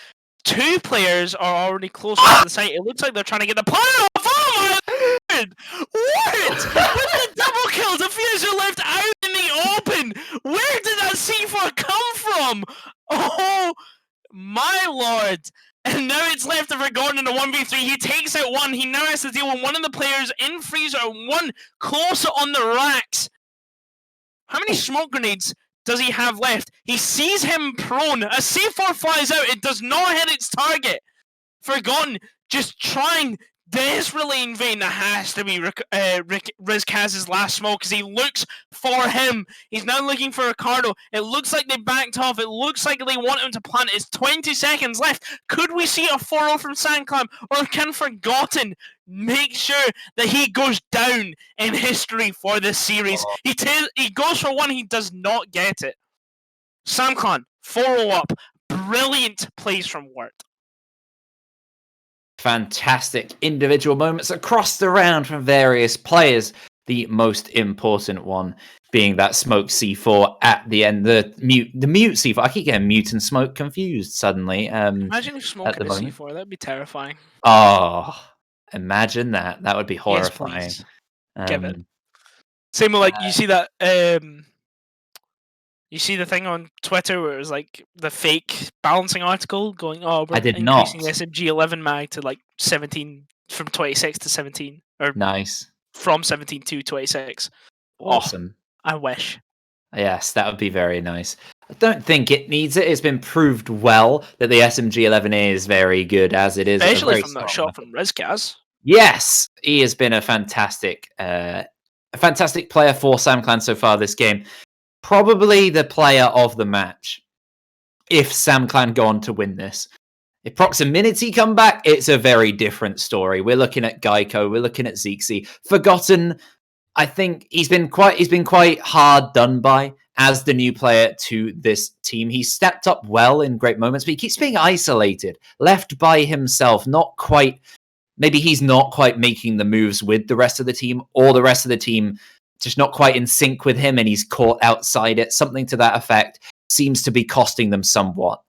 S2: 2 players are already close to the site. It looks like they're trying to get the player off. Oh my god! What? With the double kill, Diffuser left out in the open. Where did that C4 come from? Oh my lord. And now it's left for Gordon in a 1v3. He takes out one. He now has to deal with one of the players in freezer, one closer on the racks. How many smoke grenades does he have left? He sees him prone. A C4 flies out. It does not hit its target. Forgotten just trying desperately in vain. That has to be Rizkaz's last smoke because he looks for him. He's now looking for Ricardo. It looks like they backed off. It looks like they want him to plant. It's 20 seconds left. Could we see a 4-0 from SamClan, or can Forgotten make sure that he goes down in history for this series? He goes for one. He does not get it. SamClan 4-0 up. Brilliant plays from Wirt.
S1: Fantastic individual moments across the round from various players. The most important one being that smoke C4 at the end. The mute C4. I keep getting mute and smoke confused suddenly.
S2: Imagine if smoke had a C4. That'd be terrifying.
S1: Oh, imagine that. That would be horrifying.
S2: Yes, give it. Same with you see that. You see the thing on Twitter where it was like the fake balancing article going, we're increasing the SMG-11 mag to like 17 from 26 to 17, or
S1: nice
S2: from 17 to 26.
S1: Awesome.
S2: Oh, I wish.
S1: Yes, that would be very nice. I don't think it needs it. It's been proved well that the SMG-11 is very good as it is.
S2: Especially from that shot from Rizkaz.
S1: Yes, he has been a fantastic player for SamClan so far this game. Probably the player of the match if SamClan go on to win this. If Proximinity come back, it's a very different story. We're looking at Geico, we're looking at Zixi. Forgotten, I think he's been quite hard done by as the new player to this team. He stepped up well in great moments, but he keeps being isolated, left by himself, maybe he's not quite making the moves with the rest of the team, or the rest of the team just not quite in sync with him and he's caught outside it, something to that effect. seems to be costing them somewhat.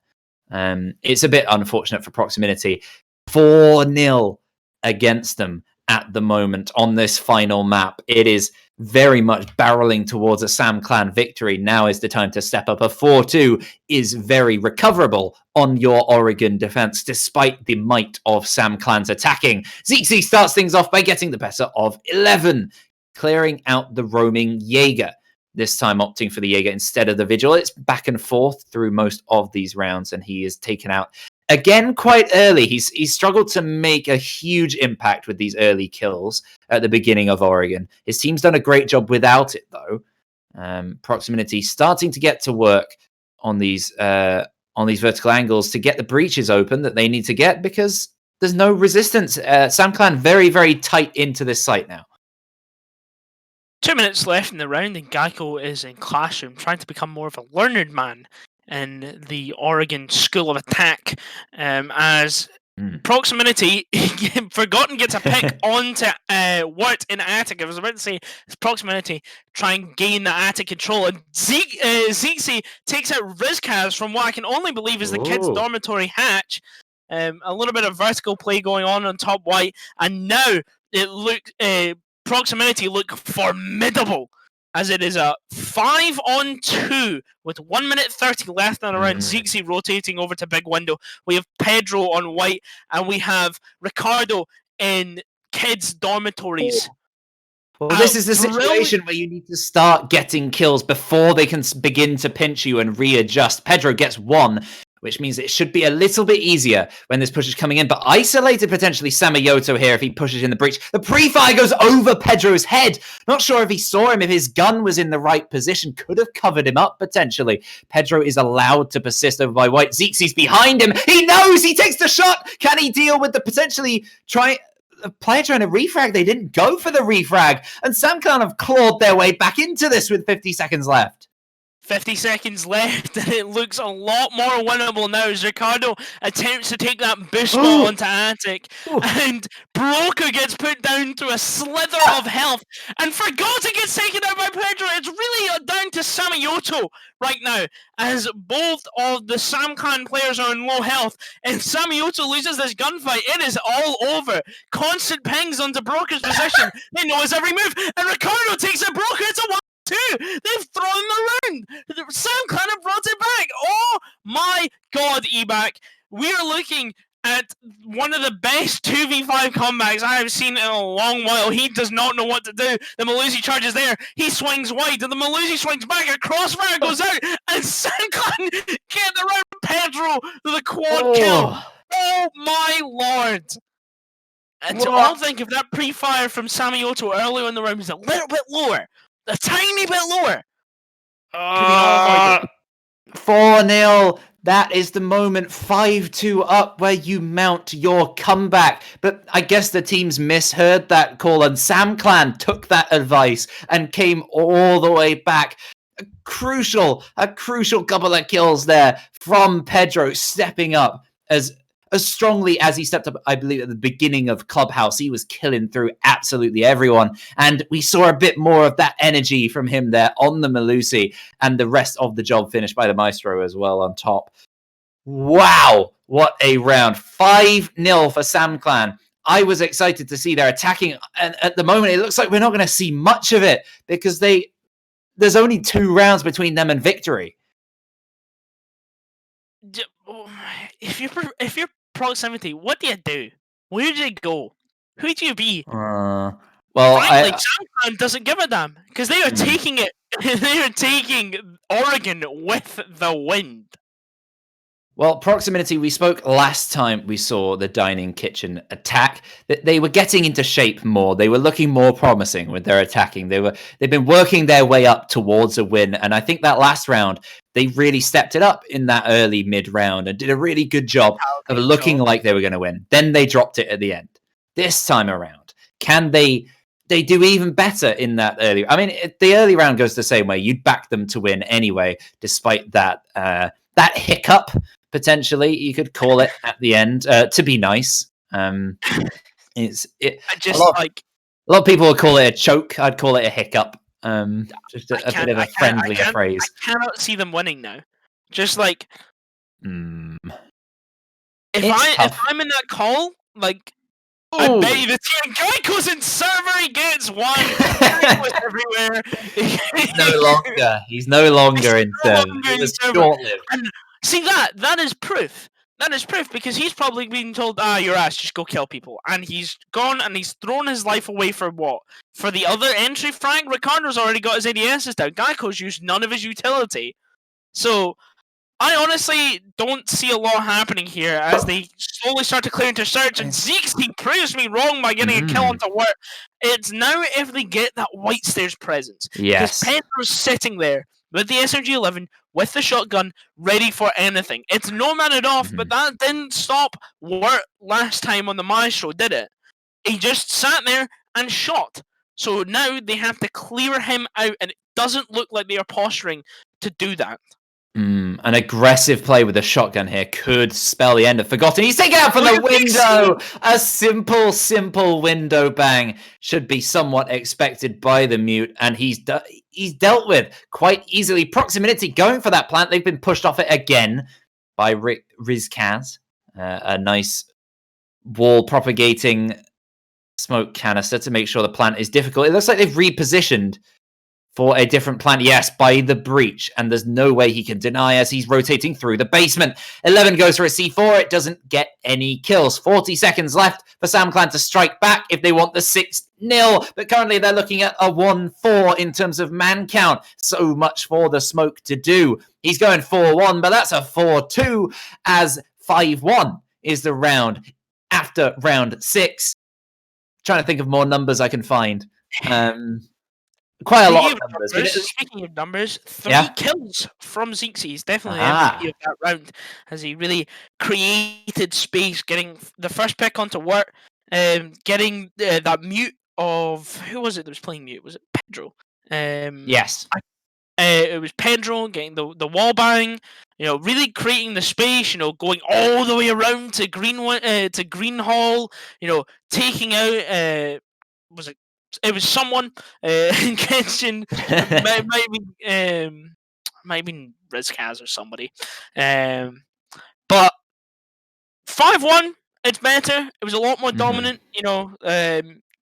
S1: It's a bit unfortunate for Proximinity. 4-0 against them at the moment on this final map. It is very much barreling towards a SamClan victory. Now is the time to step up. A 4-2 is very recoverable on your Oregon defense, despite the might of SamClan's attacking. Zixi starts things off by getting the better of 11, clearing out the roaming Jaeger. This time opting for the Jaeger instead of the Vigil. It's back and forth through most of these rounds, and he is taken out again quite early. He's struggled to make a huge impact with these early kills at the beginning of Oregon. His team's done a great job without it, though. Proximinity starting to get to work on these vertical angles to get the breaches open that they need to get, because there's no resistance. SamClan very, very tight into this site now.
S2: 2 minutes left in the round, and Geico is in classroom, trying to become more of a learned man in the Oregon School of Attack, as Proximinity forgotten gets a pick onto Wirt in attic. I was about to say it's Proximinity try and gain the attic control, and Zixi takes out Rizkaz from what I can only believe is the kids' dormitory hatch. A little bit of vertical play going on top white, and now it looked Proximinity look formidable, as it is a 5-on-2 with 1 minute 30 left on the round. Zixi rotating over to big window. We have Pedro on white, and we have Ricardo in kids' dormitories.
S1: Well, this is the situation where you need to start getting kills before they can begin to pinch you and readjust. Pedro gets 1, which means it should be a little bit easier when this push is coming in. But isolated potentially Samayoto here if he pushes in the breach. The pre-fire goes over Pedro's head. Not sure if he saw him, if his gun was in the right position. Could have covered him up potentially. Pedro is allowed to persist over by white. Zixi's behind him. He knows! He takes the shot! Can he deal with the potentially player trying to refrag? They didn't go for the refrag. And SamClan have clawed their way back into this with 50 seconds left.
S2: 50 seconds left, and it looks a lot more winnable now as Ricardo attempts to take that boost ball onto Attic, and Broca gets put down to a slither of health, and forgot to get taken out by Pedro. It's really down to Samayoto right now, as both of the SamClan players are in low health, and Samayoto loses this gunfight. It is all over. Constant pings onto Broca's position. They know his every move, and Ricardo takes it. Broca, it's a 1-2. They've thrown the round. SamClan have brought it back. Oh my god, Ebac. We are looking at one of the best 2v5 comebacks I have seen in a long while. He does not know what to do. The Malusi charges there. He swings wide, and the Malusi swings back. A crossfire goes out, and SamClan get the round. Pedro the quad kill. Oh my lord. And to all think if that pre-fire from Samayoto earlier in the round was a little bit lower, a tiny bit lower.
S1: 4-0. That is the moment. 5-2 up where you mount your comeback. But I guess the teams misheard that call, and SamClan took that advice and came all the way back. A crucial couple of kills there from Pedro, stepping up as strongly as he stepped up, I believe, at the beginning of Clubhouse. He was killing through absolutely everyone. And we saw a bit more of that energy from him there on the Malusi, and the rest of the job finished by the Maestro as well on top. Wow, what a round. 5-0 for SamClan. I was excited to see their attacking, and at the moment it looks like we're not going to see much of it, because there's only 2 rounds between them and victory.
S2: If you're Proximinity, what do you do? Where do you go? Who do you be?
S1: Well,
S2: frankly, SamClan doesn't give a damn, because they are taking it. They are taking Oregon with the wind.
S1: Well, Proximinity, we spoke last time we saw the dining kitchen attack, that they were getting into shape more. They were looking more promising with their attacking. They've been working their way up towards a win, and I think that last round they really stepped it up in that early mid round and did a really good job of looking like they were going to win. Then they dropped it at the end. This time around, can they do even better in that early? I mean, the early round goes the same way. You'd back them to win anyway, despite that hiccup. Potentially, you could call it at the end to be nice. A lot of people would call it a choke. I'd call it a hiccup. Just a bit of a friendlier phrase.
S2: I cannot see them winning now. Just like
S1: It's
S2: if
S1: tough.
S2: I'm in that call, like I
S1: Ooh.
S2: bet you the team Geico's in server, he gets one. Geico's everywhere.
S1: He's no longer. He's no longer in
S2: no
S1: server.
S2: longer
S1: It
S2: in
S1: was
S2: server.
S1: short-lived.
S2: And see that is proof. That is proof because he's probably been told, your ass, just go kill people. And he's gone and he's thrown his life away for what? For the other entry frag? Ricardo's already got his ADSs down. Geico's used none of his utility. So I honestly don't see a lot happening here as they slowly start to clear into search, and Zeke proves me wrong by getting a kill onto work. It's now if they get that White Stairs presence.
S1: Yes.
S2: Because Pedro's sitting there with the SMG-11, with the shotgun, ready for anything. It's no man off, but that didn't stop work last time on the Maestro, did it? He just sat there and shot. So now they have to clear him out, and it doesn't look like they are posturing to do that.
S1: An aggressive play with a shotgun here could spell the end of Forgotten. He's taken out from the window! A simple window bang should be somewhat expected by the Mute, and he's dealt with quite easily. Proximinity going for that plant. They've been pushed off it again by Rizkaz. A nice wall propagating smoke canister to make sure the plant is difficult. It looks like they've repositioned for a different plant, yes, by the breach, and there's no way he can deny as he's rotating through the basement. 11 goes for a C4, it doesn't get any kills. 40 seconds left for SamClan to strike back if they want the 6-0, but currently they're looking at a 1-4 in terms of man count. So much for the smoke to do. He's going 4-1, but that's a 4-2 as 5-1 is the round after round 6. Trying to think of more numbers I can find. Quite a lot of numbers.
S2: Speaking of numbers, 3 kills from Zeke. He's definitely MVP of that round as he really created space, getting the first pick onto work, getting that mute of who was it that was playing mute? Was it Pedro?
S1: Yes.
S2: It was Pedro getting the wall bang. Really creating the space. Going all the way around to Green Hall. Taking out. It was someone in Genshin. Might have been Rizkaz or somebody. But 5-1, it's better. It was a lot more dominant.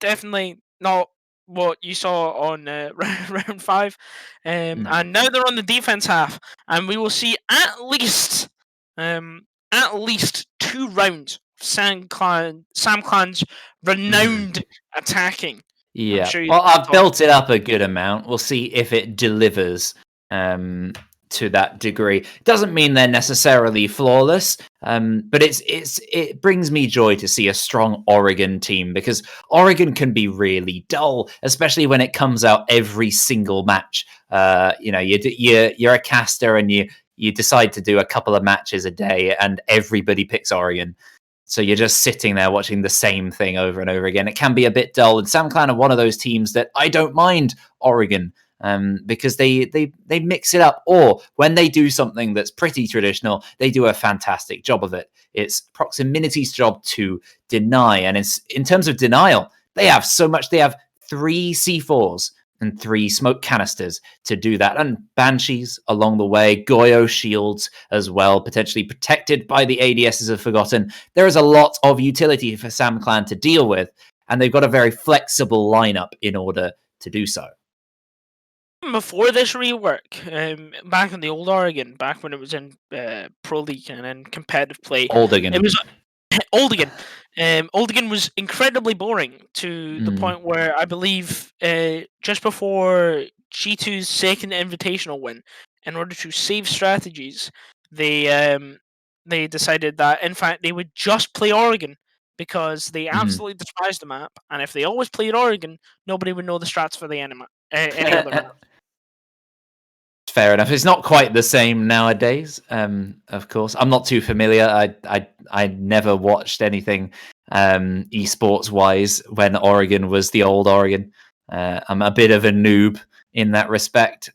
S2: Definitely not what you saw on round 5. And now they're on the defense half, and we will see at least 2 rounds of SamClan's renowned attacking.
S1: Yeah, well, I've built it up a good amount. We'll see if it delivers to that degree. Doesn't mean they're necessarily flawless, but it brings me joy to see a strong Oregon team, because Oregon can be really dull, especially when it comes out every single match. You're a caster and you decide to do a couple of matches a day, and everybody picks Oregon. So you're just sitting there watching the same thing over and over again. It can be a bit dull. And SamClan are one of those teams that I don't mind Oregon because they mix it up. Or when they do something that's pretty traditional, they do a fantastic job of it. It's Proximity's job to deny. And in terms of denial, they have so much. They have 3 C4s and 3 smoke canisters to do that. And Banshees along the way, Goyo shields as well, potentially protected by the ADSs of Forgotten. There is a lot of utility for SamClan to deal with, and they've got a very flexible lineup in order to do so.
S2: Before this rework, back in the old Oregon, back when it was in Pro League and in competitive play,
S1: Oldigan.
S2: It was Oldigan. Oldigan was incredibly boring to the point where I believe just before G2's second invitational win, in order to save strategies, they decided that in fact they would just play Oregon because they absolutely despised the map, and if they always played Oregon, nobody would know the strats for the any other map.
S1: Fair enough. It's not quite the same nowadays. Of course, I'm not too familiar. I never watched anything esports wise when Oregon was the old Oregon. I'm a bit of a noob in that respect.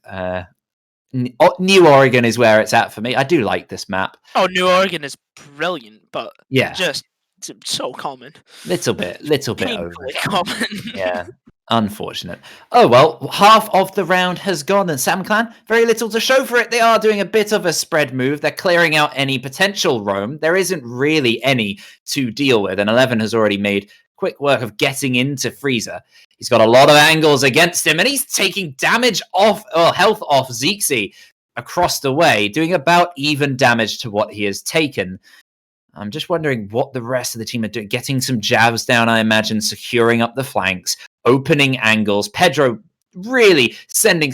S1: New Oregon is where it's at for me. I do like this map.
S2: Oh, New Oregon is brilliant, but
S1: yeah,
S2: just so common.
S1: Little bit over.
S2: Common.
S1: Yeah. Unfortunate. Oh, well, half of the round has gone, and SamClan, very little to show for it. They are doing a bit of a spread move. They're clearing out any potential roam. There isn't really any to deal with, and 11 has already made quick work of getting into Freezer. He's got a lot of angles against him, and he's taking damage off, or health off Zixi across the way, doing about even damage to what he has taken. I'm just wondering what the rest of the team are doing. Getting some jabs down, I imagine, securing up the flanks, opening angles. Pedro really sending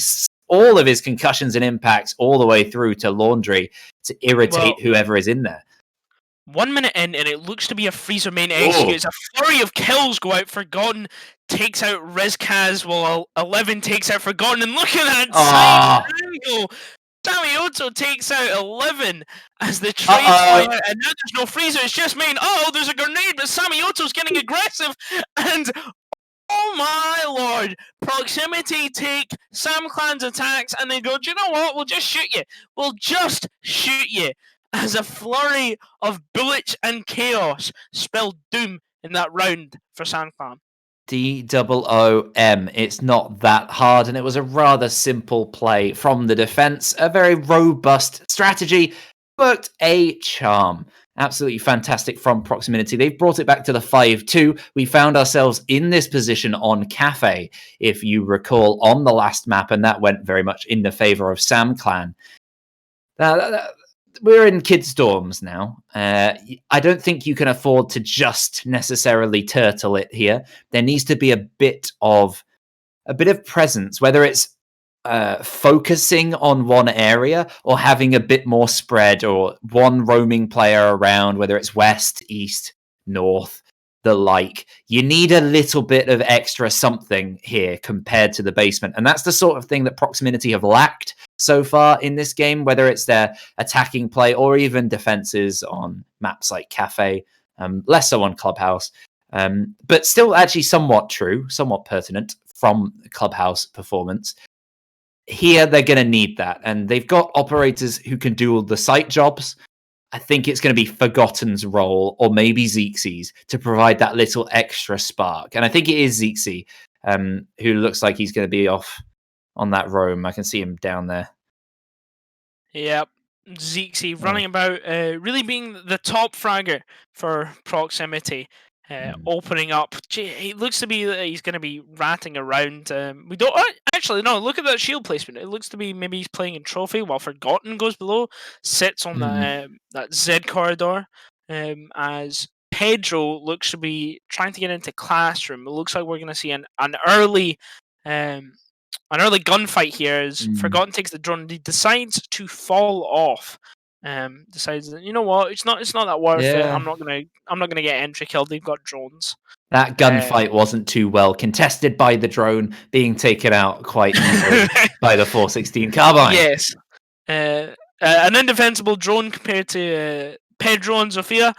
S1: all of his concussions and impacts all the way through to Laundry to irritate whoever is in there.
S2: 1 minute in, and it looks to be a Freezer main executes. A flurry of kills go out. Forgotten takes out Rizkaz, while 11 takes out Forgotten. And look at that side angle. Samioto takes out 11 as the trade fire, and now there's no Freezer, it's just main. Oh, there's a grenade, but Samioto's getting aggressive, and oh my lord, Proximity take SamClan's attacks, and they go, do you know what, we'll just shoot you. We'll just shoot you. As a flurry of bullets and chaos spelled doom in that round for SamClan.
S1: DOOM. It's not that hard, and it was a rather simple play from the defense. A very robust strategy. Worked a charm. Absolutely fantastic from Proximinity. They've brought it back to the 5-2. We found ourselves in this position on Cafe, if you recall, on the last map, and that went very much in the favor of SamClan. We're in kids' dorms now. I don't think you can afford to just necessarily turtle it here. There needs to be a bit of presence, whether it's focusing on one area or having a bit more spread, or one roaming player around, whether it's west, east, north, the like. You need a little bit of extra something here compared to the basement, and that's the sort of thing that Proximinity have lacked so far in this game, whether it's their attacking play or even defenses on maps like Cafe, less so on Clubhouse, but still actually somewhat true, somewhat pertinent from Clubhouse performance. Here, they're going to need that, and they've got operators who can do all the site jobs. I think it's going to be Forgotten's role, or maybe Zixi's, to provide that little extra spark. And I think it is Zixi, who looks like he's going to be off on that roam. I can see him down there.
S2: Yep. Zixi running about, really being the top fragger for Proximity. Opening up. It looks to be that he's going to be ratting around. We don't actually no. Look at that shield placement. It looks to be maybe he's playing in trophy while Forgotten goes below, sits on that Z corridor. As Pedro looks to be trying to get into classroom. It looks like we're going to see an early gunfight here. As Forgotten takes the drone, he decides to fall off. Decides that, you know what, it's not that worth it. I'm not gonna get entry killed. They've got drones. That
S1: gunfight wasn't too well contested by the drone, being taken out quite easily by the 416 carbine.
S2: Yes, an indefensible drone compared to Pedro and Zofia.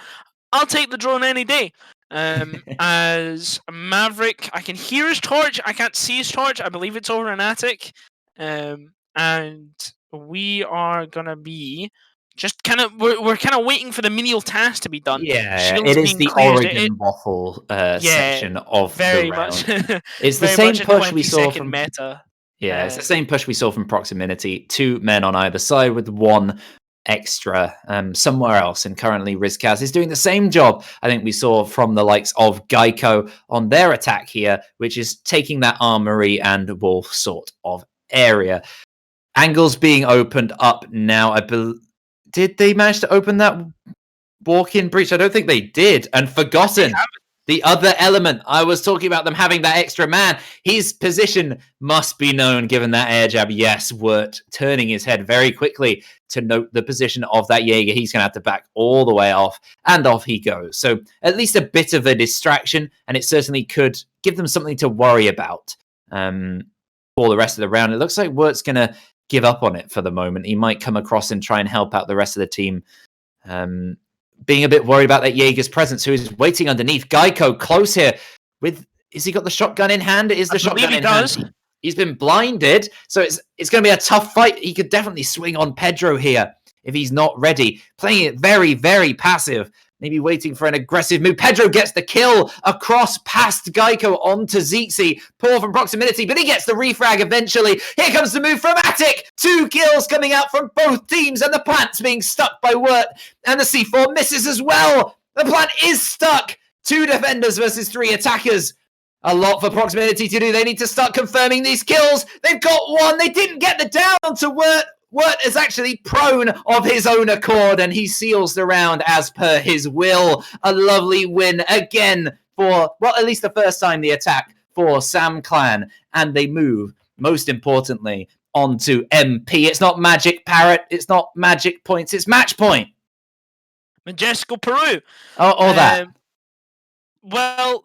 S2: I'll take the drone any day. As Maverick, I can hear his torch. I can't see his torch. I believe it's over an attic. And we are gonna be just we're kind of waiting for the menial task to be done.
S1: Yeah, Shields it is the Oregon waffle section of the round. It's the same push we saw from
S2: meta.
S1: Yeah, it's the same push we saw from Proximinity. 2 men on either side with 1 extra somewhere else, and currently Rizkaz is doing the same job I think we saw from the likes of Geico on their attack here, which is taking that armory and wolf sort of area. Angles being opened up now. Did they manage to open that walk-in breach? I don't think they did. And Forgotten, the other element. I was talking about them having that extra man. His position must be known given that air jab. Yes, Wirt turning his head very quickly to note the position of that Jaeger. He's going to have to back all the way off, and off he goes. So at least a bit of a distraction, and it certainly could give them something to worry about for the rest of the round. It looks like Wirt's going to give up on it for the moment. He might come across and try and help out the rest of the team. Being a bit worried about that Jaeger's presence, who is waiting underneath. Geico close here. Is he got the shotgun in hand? Is the shotgun in hand? He's been blinded, so it's going to be a tough fight. He could definitely swing on Pedro here if he's not ready. Playing it very, very passive, maybe waiting for an aggressive move. Pedro gets the kill across past Geico onto Zixi. Poor from Proximinity, but he gets the refrag eventually. Here comes the move from Attic. 2 kills coming out from both teams, and the plant's being stuck by Wirt, and the C4 misses as well. The plant is stuck. 2 defenders versus 3 attackers. A lot for Proximinity to do. They need to start confirming these kills. They've got 1. They didn't get the down to Wirt. Wirt is actually prone of his own accord, and he seals the round as per his will. A lovely win again for, well, at least the first time the attack for SamClan. And they move, most importantly, on to MP. It's not Magic Parrot. It's not Magic Points. It's Match Point.
S2: Majestical Peru.
S1: All that.
S2: Well,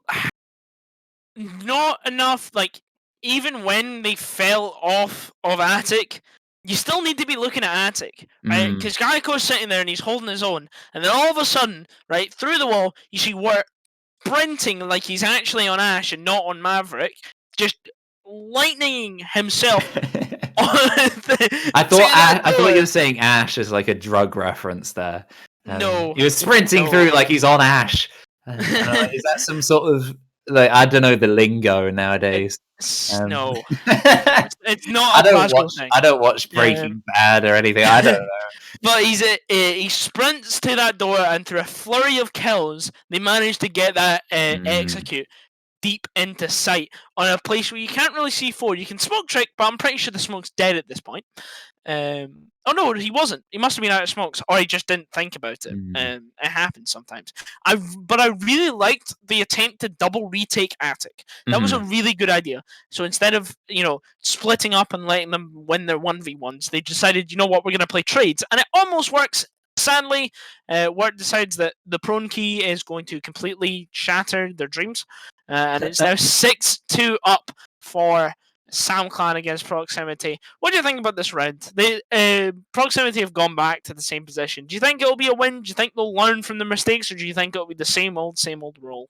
S2: not enough. Like, even when they fell off of Attic, you still need to be looking at Attic, right? Because Geico's sitting there and he's holding his own, and then all of a sudden, right, through the wall, you see Wirt sprinting like he's actually on Ash and not on Maverick, just lightning himself.
S1: I thought you were saying Ash as like a drug reference there.
S2: No.
S1: He was sprinting through like he's on Ash. Is that some sort of, like, I don't know the lingo nowadays?
S2: No. It's not a classical thing.
S1: I don't watch Breaking Bad or anything. I don't know.
S2: But he sprints to that door, and through a flurry of kills, they manage to get that execute deep into sight on a place where you can't really see forward. You can smoke trick, but I'm pretty sure the smoke's dead at this point. Oh no, he wasn't. He must have been out of smokes, or he just didn't think about it. It happens sometimes. But I really liked the attempt to double retake Attic. That was a really good idea. So instead of splitting up and letting them win their 1v1s, they decided, you know what, we're going to play trades, and it almost works. Sadly, Wirt decides that the prone key is going to completely shatter their dreams, and it's now 6-2 up for SamClan against Proximity. What do you think about this round? Proximity have gone back to the same position. Do you think it'll be a win? Do you think they'll learn from their mistakes, or do you think it'll be the same old role?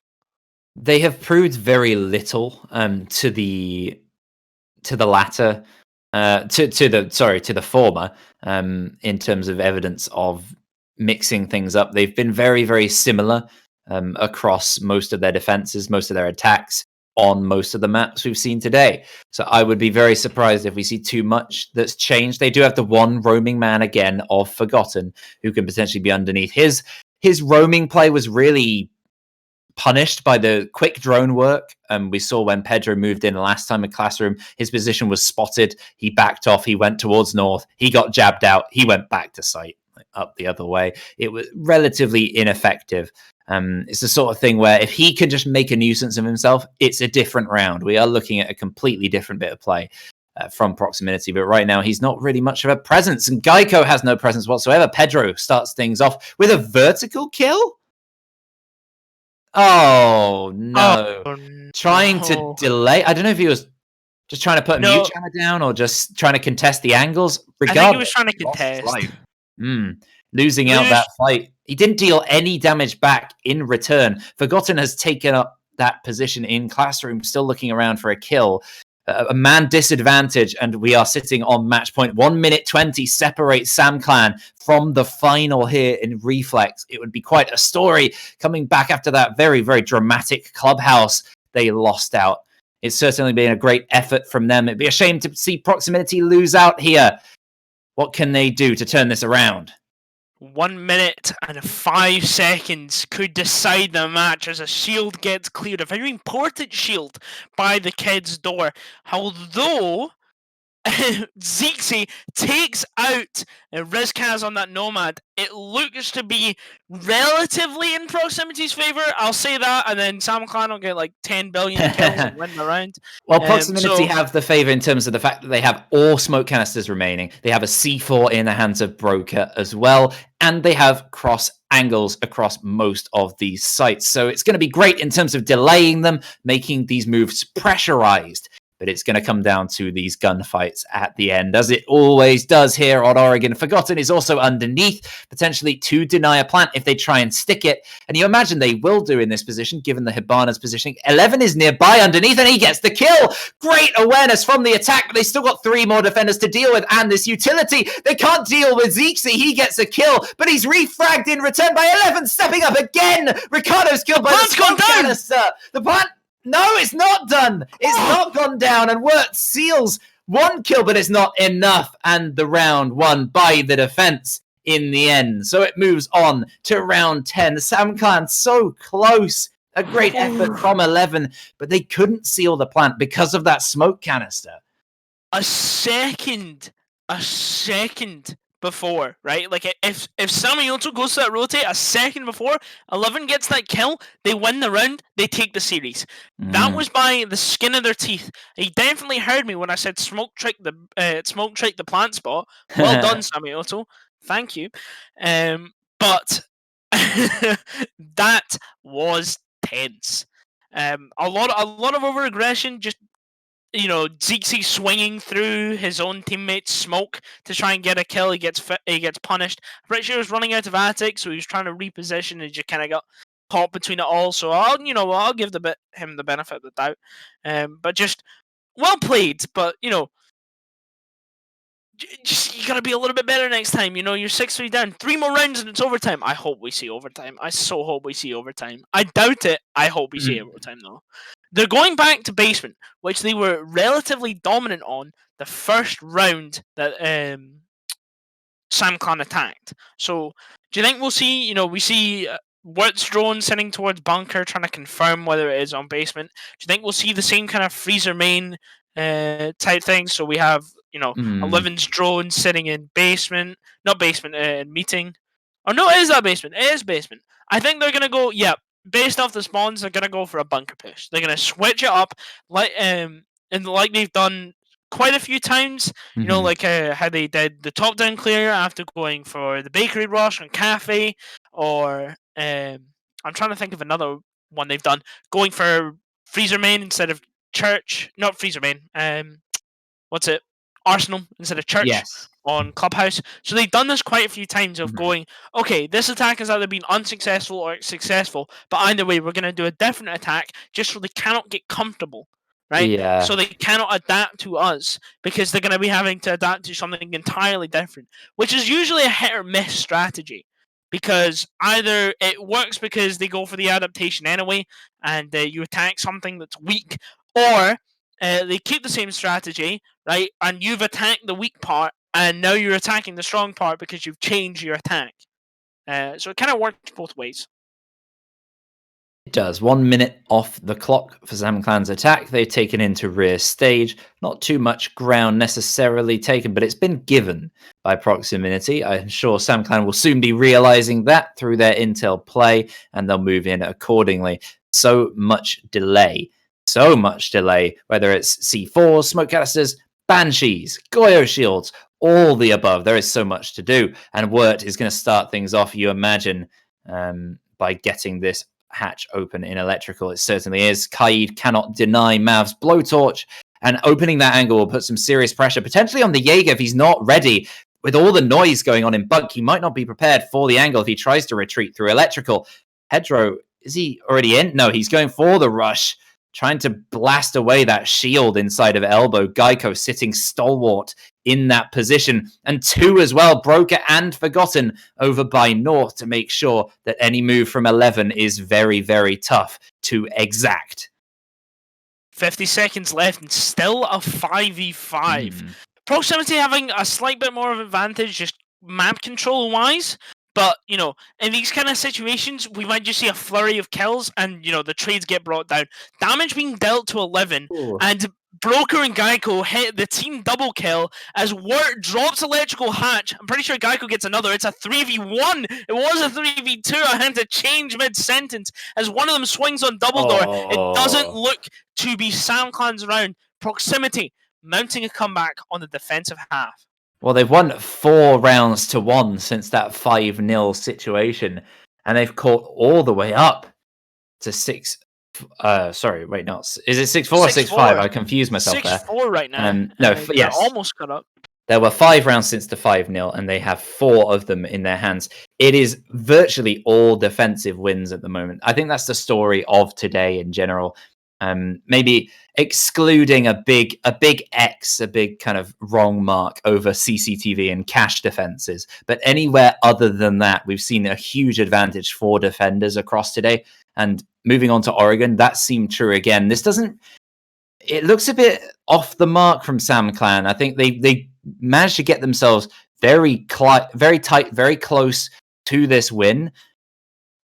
S1: They have proved very little to the latter, to the former, in terms of evidence of mixing things up. They've been very, very similar across most of their defenses, most of their attacks, on most of the maps we've seen today. So I would be very surprised if we see too much that's changed. They do have the one roaming man again of Forgotten, who can potentially be underneath. His roaming play was really punished by the quick drone work. We saw when Pedro moved in last time in Classroom, his position was spotted. He backed off. He went towards north. He got jabbed out. He went back to site, up the other way. It was relatively ineffective. It's the sort of thing where if he can just make a nuisance of himself, it's a different round. We are looking at a completely different bit of play from Proximinity, but right now he's not really much of a presence, and Geico has no presence whatsoever. Pedro starts things off with a vertical kill. Oh no! Trying to delay. I don't know if he was just trying to put a mute jammer down or just trying to contest the angles.
S2: Regardless, I think he was trying to contest.
S1: Losing out that fight. He didn't deal any damage back in return. Forgotten has taken up that position in Classroom, still looking around for a kill. A man disadvantage, and we are sitting on match point. 1 minute 20 separates SamClan from the final here in Reflex. It would be quite a story coming back after that very, very dramatic clubhouse they lost out. It's certainly been a great effort from them. It'd be a shame to see Proximinity lose out here. What can they do to turn this around?
S2: 1 minute and 5 seconds could decide the match as a shield gets cleared. A very important shield by the kid's door. Although Zixi takes out Rizkaz on that Nomad, it looks to be relatively in Proximity's favour. I'll say that, and then SamClan will get like 10 billion kills and win the round.
S1: Well, Proximinity have the favour in terms of the fact that they have all smoke canisters remaining. They have a C4 in the hands of Broker as well, and they have cross angles across most of these sites. So it's going to be great in terms of delaying them, making these moves pressurized. but it's going to come down to these gunfights at the end, as it always does here on Oregon. Forgotten is also underneath, potentially to deny a plant if they try and stick it. And you imagine they will do in this position, given the Hibana's positioning. 11 is nearby underneath, and he gets the kill. Great awareness from the attack, but they still got 3 more defenders to deal with, and this utility. They can't deal with Zekezy. He gets a kill, but he's refragged in return by 11, stepping up again. Ricardo's killed by the smoke canister. The plant, no, it's not done. It's not gone down, and Wirt seals 1 kill, but it's not enough, and the round won by the defense in the end. So it moves on to round 10. SamClan so close. A great effort from 11, but they couldn't seal the plant because of that smoke canister.
S2: A second before, right? Like if Samioto goes to that rotate a second before 11 gets that kill, they win the round, they take the series. That was by the skin of their teeth. He definitely heard me when I said smoke trick the plant spot. Well done, Samioto. Thank you. But that was tense. A lot of over aggression, just Zekezy swinging through his own teammate's smoke to try and get a kill. He gets punished. I'm pretty sure he was running out of attic, so he was trying to reposition and just kind of got caught between it all. So I'll give him the benefit of the doubt. But just well played. But just you gotta be a little bit better next time. You're 6-3 down. 3 more rounds and it's overtime. I hope we see overtime. I so hope we see overtime. I doubt it. I hope we see overtime though. They're going back to basement, which they were relatively dominant on the first round that SamClan attacked. So do you think we'll see? We see Wirt's drone sitting towards bunker, trying to confirm whether it is on basement. Do you think we'll see the same kind of freezer main type thing? So we have 11's drone sitting in basement, not basement, in meeting. Oh no, it is that basement. It is basement. I think they're gonna go. Yeah, based off the spawns, they're gonna go for a bunker push. They're gonna switch it up, like they've done quite a few times. Like how they did the top down clear after going for the bakery rush and cafe, or I'm trying to think of another one they've done, going for freezer main instead of church. Not freezer main. What's it? Arsenal instead of church.
S1: Yes.
S2: On Clubhouse. So they've done this quite a few times of going, okay, this attack has either been unsuccessful or successful, but either way, we're going to do a different attack just so they cannot get comfortable, right?
S1: Yeah.
S2: So they cannot adapt to us because they're going to be having to adapt to something entirely different, which is usually a hit or miss strategy. Because either it works because they go for the adaptation anyway, and you attack something that's weak, or they keep the same strategy, right? And you've attacked the weak part, and now you're attacking the strong part because you've changed your attack. So it kind of works both ways.
S1: It does. 1 minute off the clock for SamClan's attack. They've taken into rear stage. Not too much ground necessarily taken, but it's been given by Proximinity. I'm sure SamClan will soon be realizing that through their intel play, and they'll move in accordingly. So much delay, whether it's C4, smoke canisters, banshees, Goyo shields, all the above. There is so much to do, and Wirt is going to start things off, you imagine, by getting this hatch open in electrical. It certainly is. Kaid cannot deny Mav's blowtorch, and opening that angle will put some serious pressure, potentially on the Jaeger if he's not ready. With all the noise going on in bunk, he might not be prepared for the angle if he tries to retreat through electrical. Hedro, is he already in? No, he's going for the rush, trying to blast away that shield inside of elbow. Geico sitting stalwart in that position. And 2 as well, Broker and Forgotten over by North to make sure that any move from 11 is very, very tough to exact.
S2: 50 seconds left and still a 5v5. Proximity having a slight bit more of an advantage, just map control wise. But, in these kind of situations, we might just see a flurry of kills and, the trades get brought down. Damage being dealt to 11, and Broker and Geico hit the team double kill as Wirt drops electrical hatch. I'm pretty sure Geico gets another. It's a 3v1. It was a 3v2. I had to change mid-sentence as one of them swings on double door. It doesn't look to be SamClan's round. Proximity mounting a comeback on the defensive half.
S1: Well, they've won 4 rounds to 1 since that 5-0 situation, and they've caught all the way up to 6 Sorry, wait, no. Is it 6-4 or 6-5? I confused myself there.
S2: 6-4 right now.
S1: No, yes.
S2: Almost got up.
S1: There were 5 rounds since the 5-0, and they have 4 of them in their hands. It is virtually all defensive wins at the moment. I think that's the story of today in general. Maybe excluding a big X, a big kind of wrong mark over CCTV and cash defenses. But anywhere other than that, we've seen a huge advantage for defenders across today. And moving on to Oregon, that seemed true again. It looks a bit off the mark from SamClan. I think they managed to get themselves very tight, very close to this win.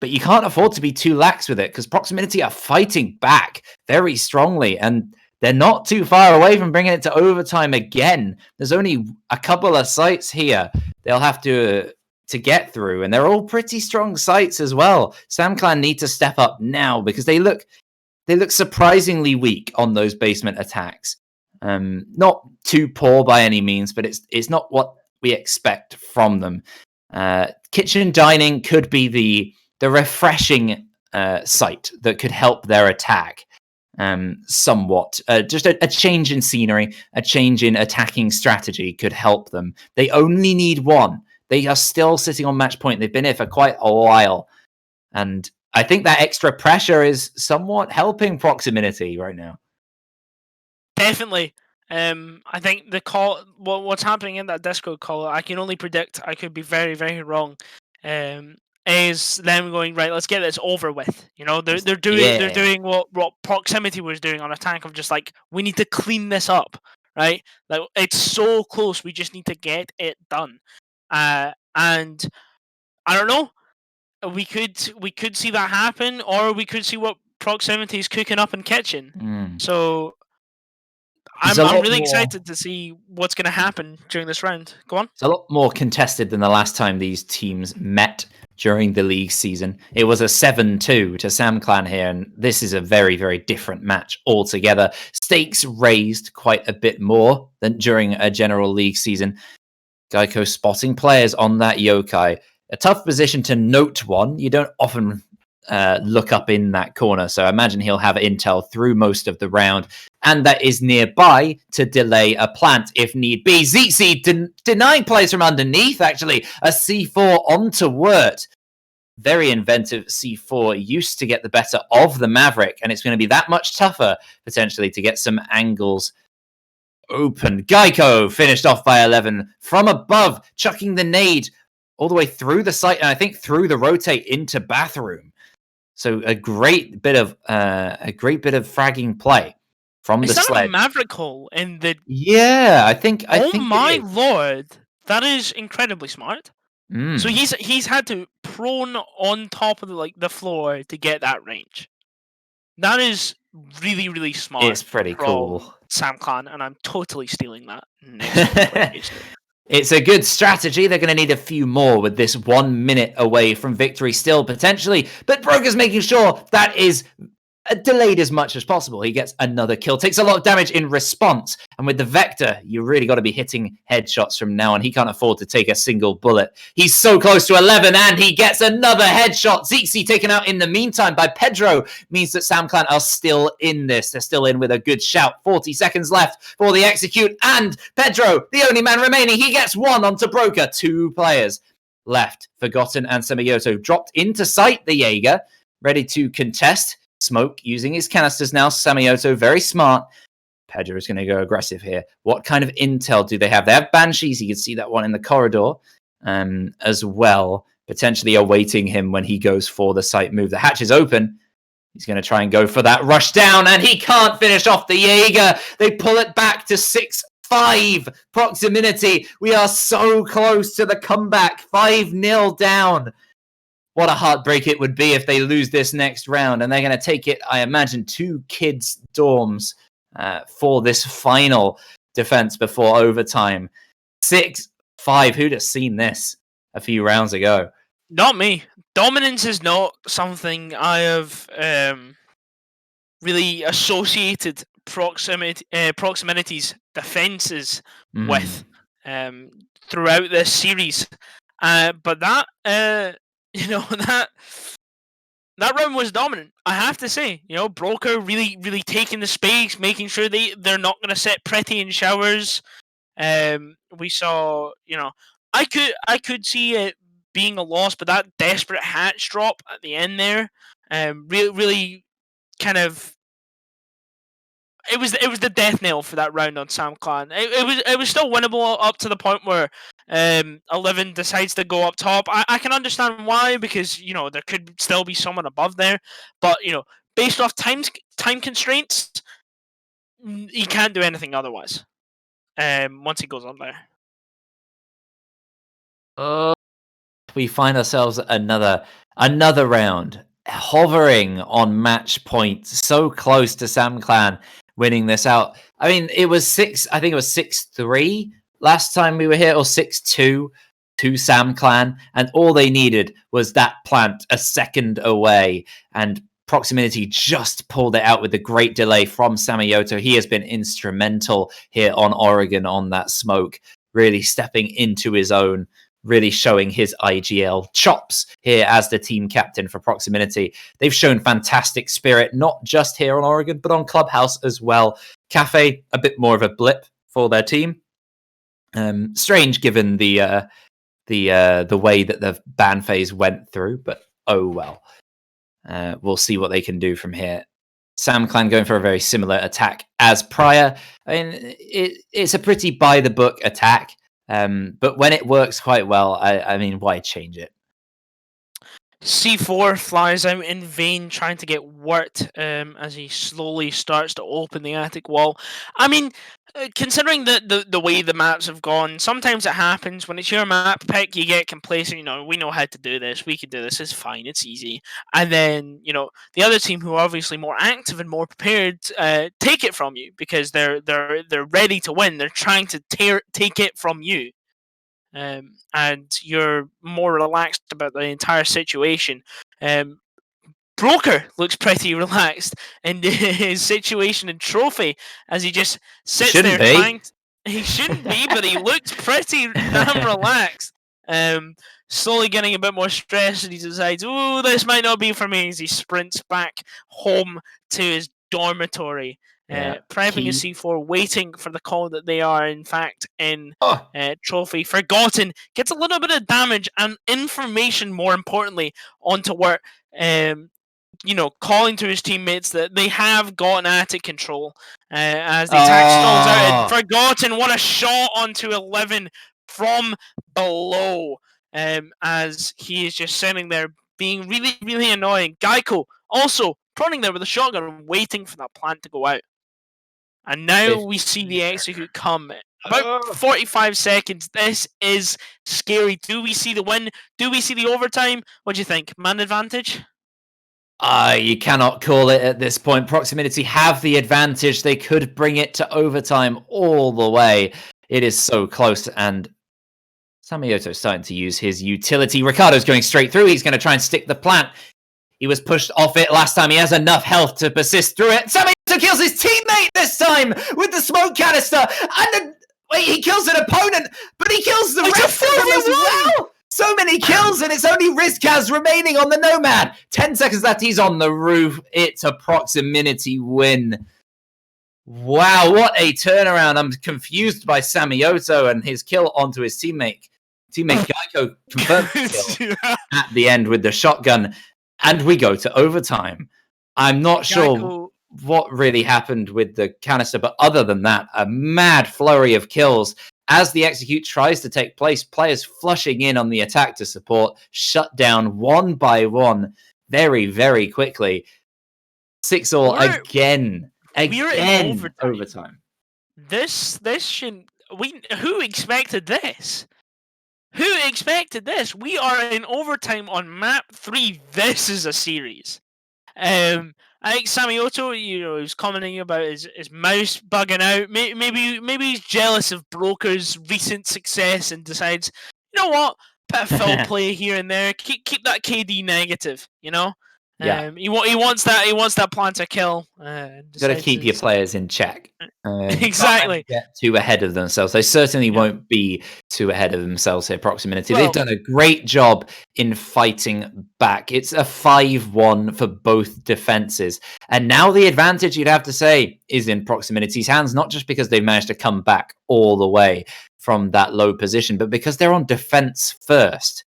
S1: But you can't afford to be too lax with it because Proximinity are fighting back very strongly, and they're not too far away from bringing it to overtime again. There's only a couple of sites here they'll have to get through, and they're all pretty strong sites as well. SamClan need to step up now because they look surprisingly weak on those basement attacks. Not too poor by any means, but it's not what we expect from them. Kitchen dining could be the refreshing site that could help their attack somewhat. Just a change in scenery, a change in attacking strategy could help them. They only need one. They are still sitting on match point. They've been here for quite a while. And I think that extra pressure is somewhat helping Proximinity right now. Definitely.
S2: I think the call, what's happening in that Discord call, I can only predict. I could be very, very wrong. Is them going, right, let's get this over with. You know, they're doing what Proximity was doing on Attack, of just like, we need to clean this up, right? Like, it's so close, we just need to get it done. And I don't know. We could see that happen, or we could see what Proximity is cooking up in Kitchen. So I'm really excited to see what's going to happen during this round. Go on.
S1: It's a lot more contested than the last time these teams met during the league season. It was a 7-2 to SamClan here, and this is a very, very different match altogether. Stakes raised quite a bit more than during a general league season. Geico spotting players on that yokai. A tough position to note one. You don't often look up in that corner, so I imagine he'll have intel through most of the round, and that is nearby to delay a plant if need be. ZC denying plays from underneath, actually. A C4 onto Wirt. Very inventive C4, used to get the better of the Maverick, and it's going to be that much tougher, potentially, to get some angles open. Geico finished off by 11 from above, chucking the nade all the way through the site, and I think through the rotate into bathroom. So a great bit of fragging play from the sled. Is that
S2: a Maverick hole in the?
S1: Yeah, I think.
S2: Oh my lord, that is incredibly smart. So he's had to prone on top of the floor to get that range. That is really, really smart.
S1: It's pretty cool.
S2: SamClan, and I'm totally stealing that next.
S1: It's a good strategy. They're going to need a few more with this 1 minute away from victory still, potentially. But Broker's making sure that is delayed as much as possible. He gets another kill. Takes a lot of damage in response. And with the Vector, you really got to be hitting headshots from now on. He can't afford to take a single bullet. He's so close to 11, and he gets another headshot. Zixi taken out in the meantime by Pedro. Means that SamClan are still in this. They're still in with a good shout. 40 seconds left for the execute. And Pedro, the only man remaining, he gets one onto Broker. 2 players left. Forgotten and Samayoto dropped into sight. The Jaeger, ready to contest. Smoke using his canisters now. Samayoto, very smart. Pedro is going to go aggressive here. What kind of intel do they have? They have Banshees. You can see that one in the corridor as well, potentially awaiting him when he goes for the site move. The hatch is open. He's going to try and go for that rush down, and he can't finish off the Jaeger. They pull it back to 6-5. Proximinity. We are so close to the comeback. 5-0 down. What a heartbreak it would be if they lose this next round. And they're going to take it, I imagine, to kids' dorms for this final defense before overtime. 6-5. Who'd have seen this a few rounds ago?
S2: Not me. Dominance is not something I have really associated Proximity's defenses with throughout this series. But that... that that round was dominant. I have to say, Broker really, really taking the space, making sure they're not going to set pretty in showers. We saw, I could see it being a loss, but that desperate hatch drop at the end there, really kind of. It was the death nail for that round on SamClan. It was still winnable up to the point where 11 decides to go up top. I can understand why, because there could still be someone above there, but based off time constraints, he can't do anything otherwise. Once he goes up there.
S1: We find ourselves at another round, hovering on match point, so close to SamClan winning this out. I mean, it was 6-3 last time we were here, or 6-2 to SamClan, and all they needed was that plant a second away, and Proximinity just pulled it out with a great delay from Samioto. He has been instrumental here on Oregon on that smoke, really stepping into his own, really showing his IGL chops here as the team captain for Proximinity. They've shown fantastic spirit, not just here on Oregon, but on Clubhouse as well. Cafe, a bit more of a blip for their team. Strange given the way that the ban phase went through, but oh well. We'll see what they can do from here. SamClan going for a very similar attack as prior. I mean, it's a pretty by the book attack. But when it works quite well, I mean, why change it?
S2: C4 flies out in vain, trying to get worked as he slowly starts to open the attic wall. I mean, considering the way the maps have gone, sometimes it happens when it's your map pick, you get complacent. We know how to do this. We can do this. It's fine. It's easy. And then the other team, who are obviously more active and more prepared, take it from you because they're ready to win. They're trying to take it from you. And you're more relaxed about the entire situation. Broker looks pretty relaxed in his situation in Trophy as he just sits there trying. He shouldn't be, but he looks pretty damn relaxed. Slowly getting a bit more stressed, and he decides, "Oh, this might not be for me." As he sprints back home to his dormitory. Prepping a C4, waiting for the call that they are, in fact, in Trophy. Forgotten gets a little bit of damage and information, more importantly, onto where, calling to his teammates that they have gotten attic control as the attack stalls out. And Forgotten, what a shot onto 11 from below as he is just sitting there being really, really annoying. Geico also prodding there with a shotgun, waiting for that plant to go out. And now we see the execute come. About 45 seconds. This is scary. Do we see the win? Do we see the overtime? What do you think? Man advantage?
S1: You cannot call it at this point. Proximinity have the advantage. They could bring it to overtime all the way. It is so close, and Samioto's starting to use his utility. Ricardo's going straight through. He's going to try and stick the plant. He was pushed off it last time. He has enough health to persist through it. Samioto kills his teammate this time with the smoke canister. And he kills an opponent, but he kills the rest of them as well. So many kills, and it's only Rizkaz remaining on the Nomad. 10 seconds left. He's on the roof. It's a Proximinity win. Wow, what a turnaround. I'm confused by Samioto and his kill onto his teammate. Teammate Geico confirmed the kill at the end with the shotgun. And we go to overtime. I'm not sure what really happened with the canister, but other than that, a mad flurry of kills. As the execute tries to take place, players flushing in on the attack to support, shut down one by one very, very quickly. 6-all again. Again, overtime.
S2: This shouldn't... Who expected this? Who expected this? We are in overtime on map 3. This is a series. I think Samioto, he was commenting about his mouse bugging out. Maybe he's jealous of Broker's recent success and decides, you know what, put a fill play here and there. Keep that KD negative,
S1: Yeah.
S2: He wants that planter kill.
S1: Got to keep your players in check.
S2: Exactly.
S1: Can't get too ahead of themselves. They certainly won't be too ahead of themselves here. Proximinity. They've done a great job in fighting back. It's a 5-1 for both defenses. And now the advantage, you'd have to say, is in Proximity's hands, not just because they've managed to come back all the way from that low position, but because they're on defense first.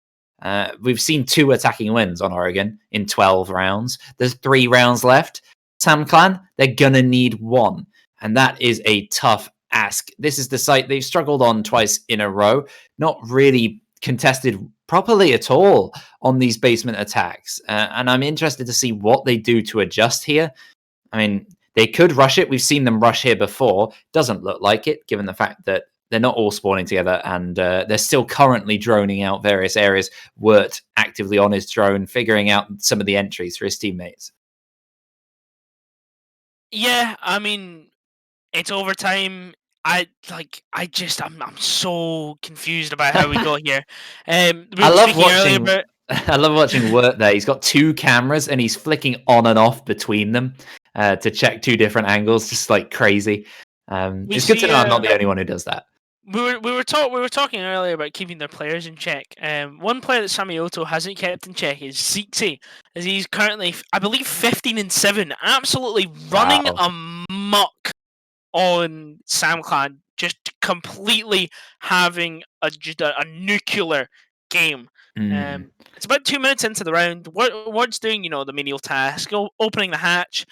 S1: We've seen 2 attacking wins on Oregon in 12 rounds. There's 3 rounds left. SamClan, they're going to need 1. And that is a tough ask. This is the site they've struggled on twice in a row. Not really contested properly at all on these basement attacks. And I'm interested to see what they do to adjust here. I mean, they could rush it. We've seen them rush here before. Doesn't look like it, given the fact that they're not all spawning together, and they're still currently droning out various areas. Wirt actively on his drone, figuring out some of the entries for his teammates.
S2: Yeah, I mean, it's overtime. I'm so confused about how we got here.
S1: I love watching. I love watching Wirt there. He's got 2 cameras and he's flicking on and off between them to check 2 different angles, just like crazy. It's good to know I'm not the only one who does that.
S2: We were talking earlier about keeping their players in check. One player that Samioto hasn't kept in check is Zixi, as he's currently, I believe, 15-7, absolutely running amok on SamClan, just completely having a nuclear game. It's about 2 minutes into the round. What's doing, the menial task, opening the hatch.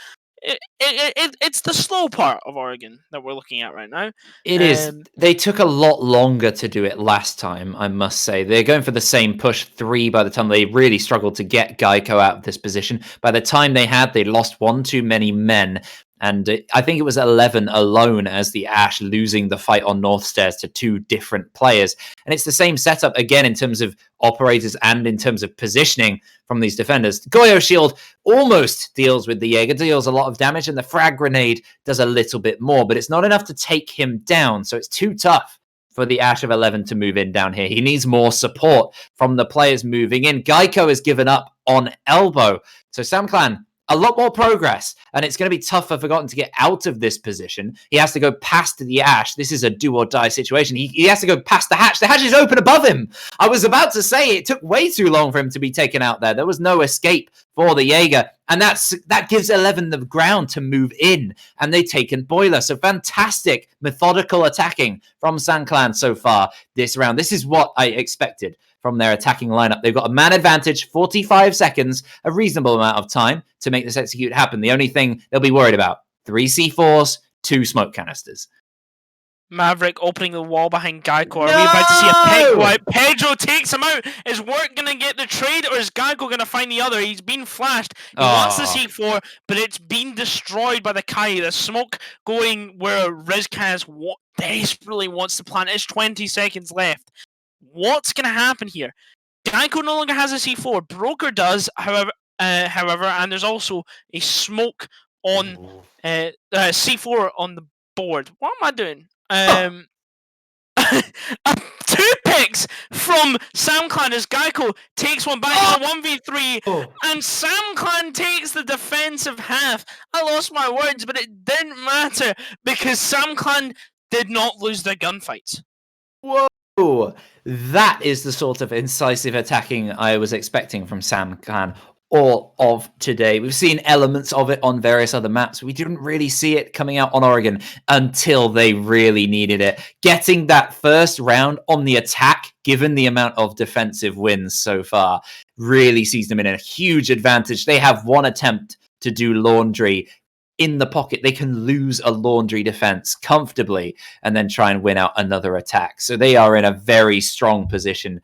S2: It's the slow part of Oregon that we're looking at right now.
S1: It is. They took a lot longer to do it last time, I must say. They're going for the same push 3 by the time they really struggled to get Geico out of this position. By the time they lost 1 too many men. And I think it was 11 alone as the Ash losing the fight on North Stairs to 2 different players. And it's the same setup again in terms of operators and in terms of positioning from these defenders. Goyo Shield almost deals with the Jaeger, deals a lot of damage, and the frag grenade does a little bit more, but it's not enough to take him down. So it's too tough for the Ash of 11 to move in down here. He needs more support from the players moving in. Geico has given up on elbow. So SamClan, a lot more progress, and it's going to be tough for Forgotten to get out of this position. He has to go past the Ash. This is a do-or-die situation. He has to go past the hatch. The hatch is open above him. I was about to say it took way too long for him to be taken out there. There was no escape for the Jaeger, and that gives 11 the ground to move in, and they've taken Boiler. So fantastic, methodical attacking from SamClan so far this round. This is what I expected from their attacking lineup. They've got a man advantage, 45 seconds, a reasonable amount of time to make this execute happen. The only thing they'll be worried about, 3 C4s, 2 smoke canisters.
S2: Maverick opening the wall behind Geico. Are we about to see a peg wipe? Pedro takes him out. Is Wirt going to get the trade, or is Geico going to find the other? He's been flashed. He wants the C4, but it's been destroyed by the Kai. The smoke going where Rizkaz desperately wants to plant. It's 20 seconds left. What's going to happen here? Geico no longer has a C4. Broker does, however, and there's also a smoke on C4 on the board. What am I doing? 2 picks from SamClan as Geico takes one back in a 1v3, and SamClan takes the defensive half. I lost my words, but it didn't matter because SamClan did not lose their gunfights.
S1: Whoa! That is the sort of incisive attacking I was expecting from SamClan all of today. We've seen elements of it on various other maps. We didn't really see it coming out on Oregon until they really needed it. Getting that first round on the attack, given the amount of defensive wins so far, really sees them in a huge advantage. They have 1 attempt to do laundry in the pocket. They can lose a laundry defense comfortably and then try and win out another attack. So they are in a very strong position.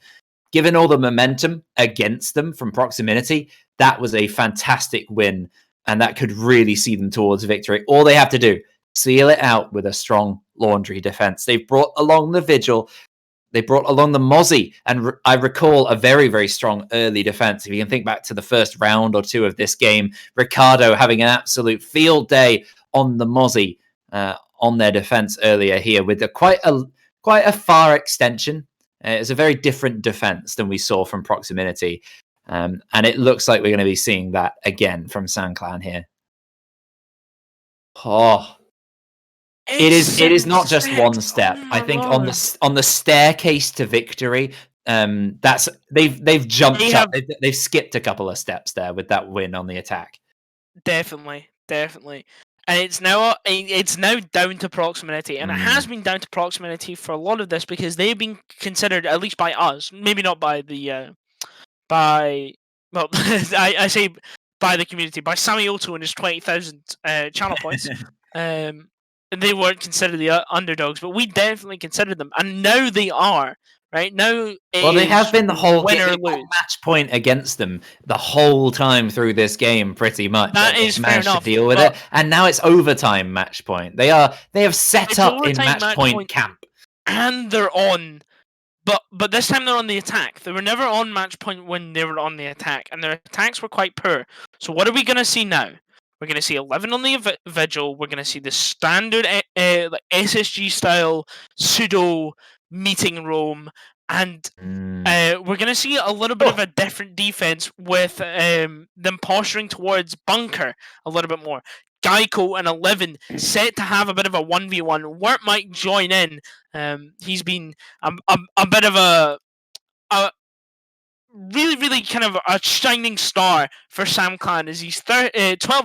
S1: Given all the momentum against them from Proximinity, that was a fantastic win, and that could really see them towards victory. All they have to do, seal it out with a strong laundry defense. They've brought along the Vigil, they brought along the Mozzie, and I recall a very, very strong early defense. If you can think back to the first round or 2 of this game, Ricardo having an absolute field day on the Mozzie on their defense earlier here with quite a far extension. It's a very different defense than we saw from Proximinity. And it looks like we're going to be seeing that again from SamClan here. Oh, it is not just one step. I think on the staircase to victory, that's they've jumped up. They've skipped a couple of steps there with that win on the attack.
S2: Definitely. And it's now down to Proximinity, and it has been down to Proximinity for a lot of this because they've been considered, at least by us, maybe not by the I say by the community, by Sammy Otto and his 20,000 channel points. They weren't considered the underdogs, but we definitely considered them, and now they are. Right now,
S1: they have been the whole
S2: win or
S1: game,
S2: lose.
S1: match point against them the whole time through this game, pretty much.
S2: That is fair enough.
S1: To deal with it, and now it's overtime match point. They have set up in match point camp,
S2: and they're on. But this time they're on the attack. They were never on match point when they were on the attack, and their attacks were quite poor. So what are we going to see now? We're going to see 11 on the Vigil. We're going to see the standard like SSG style pseudo meeting roam, and we're going to see a little bit of a different defense with them posturing towards bunker a little bit more. Geico and 11 set to have a bit of a 1v1. Wirt might join in. He's been a bit of a really kind of a shining star for SamClan as he's 12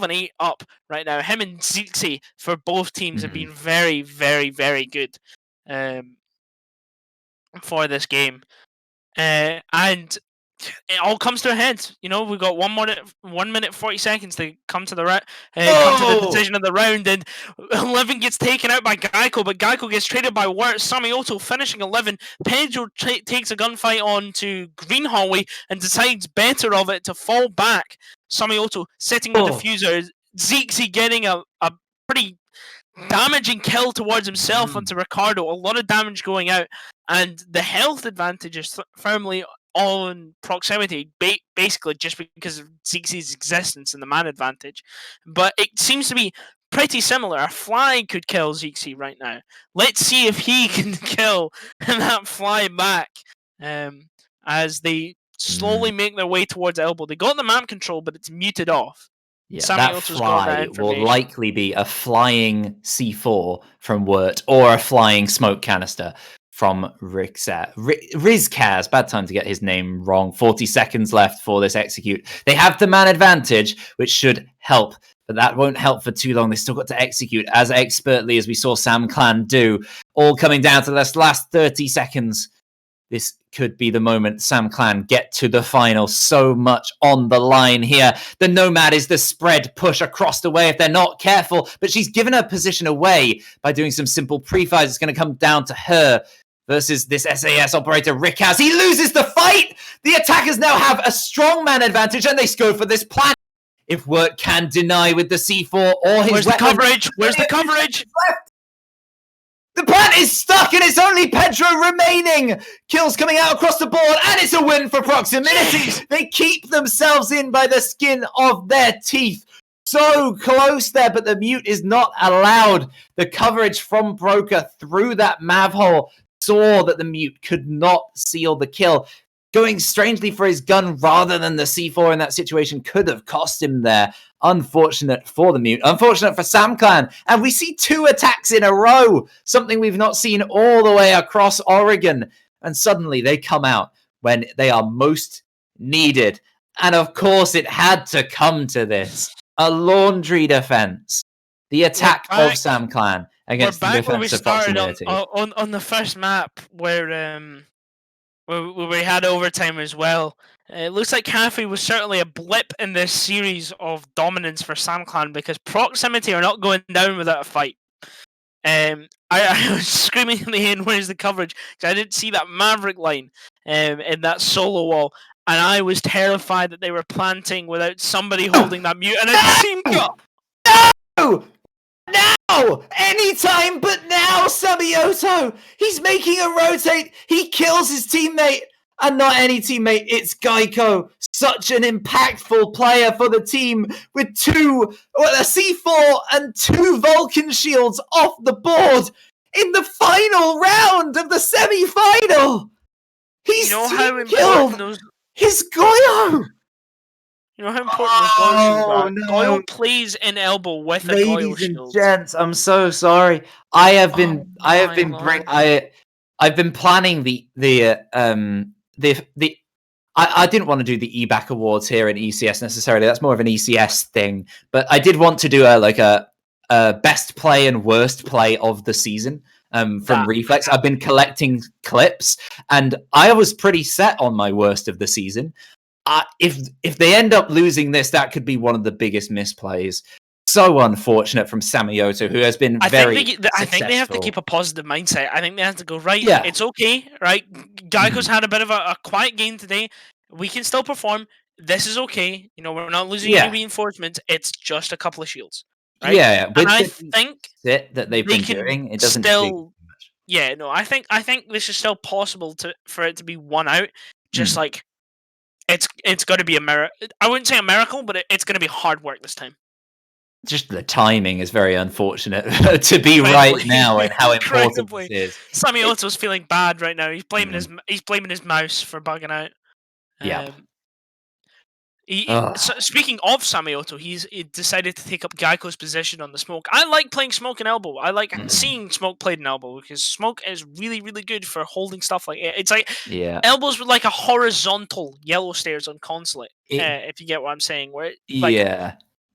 S2: and 8 up right now. Him and Zixi for both teams have been very, very, very good for this game. And it all comes to a head. You know, we've got 1 minute 40 seconds to come to the come to the decision of the round, and 11 gets taken out by Geico, but Geico gets traded by Wirt. Sammy Otto finishing 11. Pedro takes a gunfight on to Green Hallway and decides better of it to fall back. Sammy Otto setting the diffuser. Zixi getting a pretty damaging kill towards himself onto Ricardo. A lot of damage going out, and the health advantage is firmly on Proximity, basically just because of Zixi's existence and the man advantage. But it seems to be pretty similar. A fly could kill Zixi right now. Let's see if he can kill that fly back as they slowly make their way towards Elbow. They got the map control, but it's muted off.
S1: Yeah, that fly will likely be a flying C4 from Wirt or a flying smoke canister from Rizkaz. Bad time to get his name wrong. 40 seconds left for this execute. They have the man advantage, which should help, but that won't help for too long. They still got to execute as expertly as we saw SamClan do. All coming down to this last 30 seconds. This could be the moment SamClan get to the final. So much on the line here. The Nomad is the spread push across the way if they're not careful, but she's given her position away by doing some simple pre-fires. It's going to come down to her versus this SAS operator, Rickaz. He loses the fight! The attackers now have a strong man advantage, and they go for this plan. If Wirt can deny with the C4 or his
S2: the coverage? Where's the coverage?
S1: The plant is stuck, and it's only Pedro remaining. Kills coming out across the board, and it's a win for Proximinity. They keep themselves in by the skin of their teeth. So close there, but the mute is not allowed. The coverage from Broker through that Mav hole saw that the mute could not seal the kill. Going strangely for his gun rather than the C4 in that situation could have cost him there. Unfortunate for the mute. Unfortunate for SamClan. And we see 2 attacks in a row. Something we've not seen all the way across Oregon. And suddenly they come out when they are most needed. And of course it had to come to this. A laundry defense. The attack of SamClan against the defense of Proximinity.
S2: On the first map where we had overtime as well. It looks like Cafe was certainly a blip in this series of dominance for SamClan because Proximity are not going down without a fight. I was screaming in the end, where's the coverage? Because I didn't see that Maverick line in that solo wall, and I was terrified that they were planting without somebody holding that mute, and it seemed...
S1: No! Now! Anytime but now, Sammy Otto! He's making a rotate! He kills his teammate! And not any teammate, it's Geico. Such an impactful player for the team with a C4 and 2 Vulcan shields off the board in the final round of the semi-final! He's killed His Goyo!
S2: You know how important the Goyo shield
S1: Oh,
S2: are?
S1: no.
S2: Goyo plays in elbow with a Goyo
S1: Ladies and
S2: shield.
S1: gents, I'm so sorry. I've been planning I didn't want to do the EBAC awards here in ECS necessarily. That's more of an ECS thing. But I did want to do a best play and worst play of the season from Reflex. I've been collecting clips, and I was pretty set on my worst of the season. If they end up losing this, that could be one of the biggest misplays. So unfortunate from Samioto, who has been very successful.
S2: I think they have to keep a positive mindset. I think they have to go, right,
S1: Yeah.
S2: it's okay, right? Geico's had a bit of a quiet game today. We can still perform. This is okay. You know, we're not losing any reinforcements. It's just a couple of shields. Right?
S1: Yeah,
S2: and I think
S1: that they've been doing, it doesn't
S2: still. Yeah, no, I think this is still possible for it to be won out. Just like it's going to be a miracle. I wouldn't say a miracle, but it's going to be hard work this time.
S1: Just the timing is very unfortunate to be right now, and how important it is.
S2: Samioto's feeling bad right now. He's blaming his mouse for bugging out.
S1: Yeah.
S2: So speaking of Samioto, he decided to take up Geico's position on the smoke. I like playing smoke and elbow. I like seeing smoke played in elbow because smoke is really, really good for holding stuff like it. It's like elbows with like a horizontal yellow stairs on consulate. If you get what I'm saying, where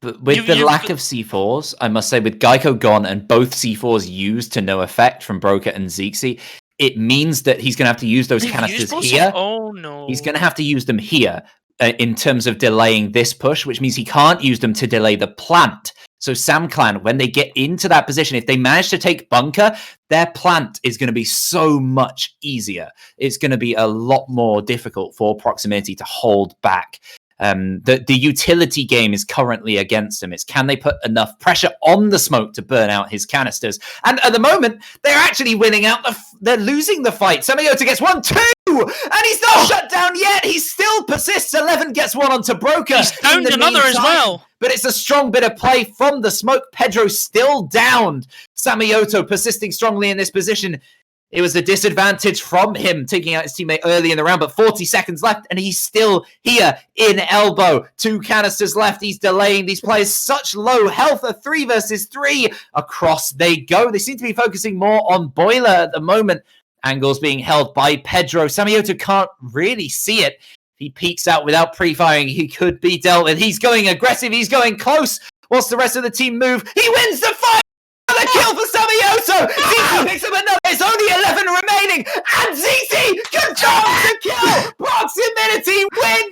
S1: but with the lack of C4s, I must say, with Geico gone and both C4s used to no effect from Broker and Zixi, it means that he's going to have to use those canisters here.
S2: Oh no!
S1: He's going to have to use them here in terms of delaying this push, which means he can't use them to delay the plant. So SamClan, when they get into that position, if they manage to take bunker, their plant is going to be so much easier. It's going to be a lot more difficult for Proximinity to hold back. The utility game is currently against him. It's can they put enough pressure on the smoke to burn out his canisters? And at the moment, they're actually winning out. They're losing the fight. Samioto gets 1-2, and he's not shut down yet. He still persists. 11 gets one onto Broker.
S2: He's downed another as well.
S1: But it's a strong bit of play from the smoke. Pedro still downed. Samioto persisting strongly in this position. It was a disadvantage from him taking out his teammate early in the round, but 40 seconds left, and he's still here in elbow. 2 canisters left. He's delaying these players. Such low health. A 3 versus 3. Across they go. They seem to be focusing more on Boiler at the moment. Angles being held by Pedro. Samioto can't really see it. If he peeks out without pre-firing, he could be dealt with. He's going aggressive. He's going close. What's the rest of the team move? He wins the fight! Another kill for Samioto! Zixi picks up another. It's only 11 remaining, and Zixi confirms the kill! Proximinity win!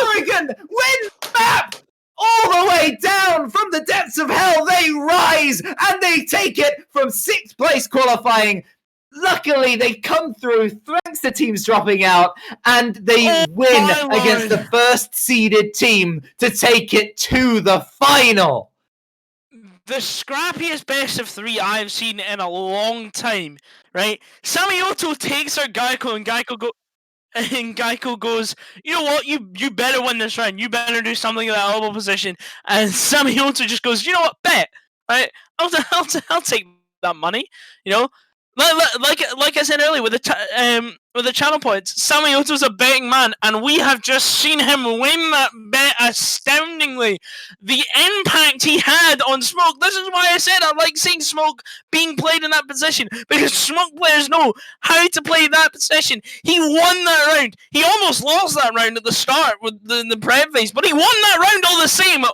S1: Oregon win map! All the way down from the depths of hell, they rise, and they take it from 6th place qualifying. Luckily, they come through thanks to teams dropping out, and they win against the first seeded team to take it to the final.
S2: The scrappiest best of 3 I've seen in a long time, right? Samioto takes out Geico, and Geico goes, you know what, you better win this round. You better do something in that elbow position. And Samioto just goes, you know what, bet, right? I'll take that money, you know. Like I said earlier, with the channel points, Samioto's a betting man, and we have just seen him win that bet astoundingly. The impact he had on Smoke. This is why I said I like seeing Smoke being played in that position, because Smoke players know how to play that position. He won that round. He almost lost that round at the start with the Prep phase, but he won that round all the same.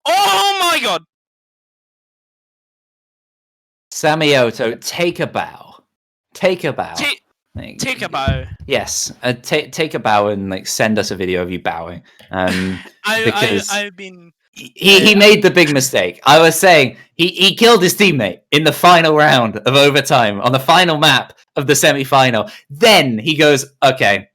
S2: Oh my god.
S1: Samioto, take a bow. Take a bow.
S2: Take a bow.
S1: Yes, take a bow and send us a video of you bowing. Because
S2: I've been.
S1: He made the big mistake. I was saying he killed his teammate in the final round of overtime on the final map of the semi-final. Then he goes, "Okay,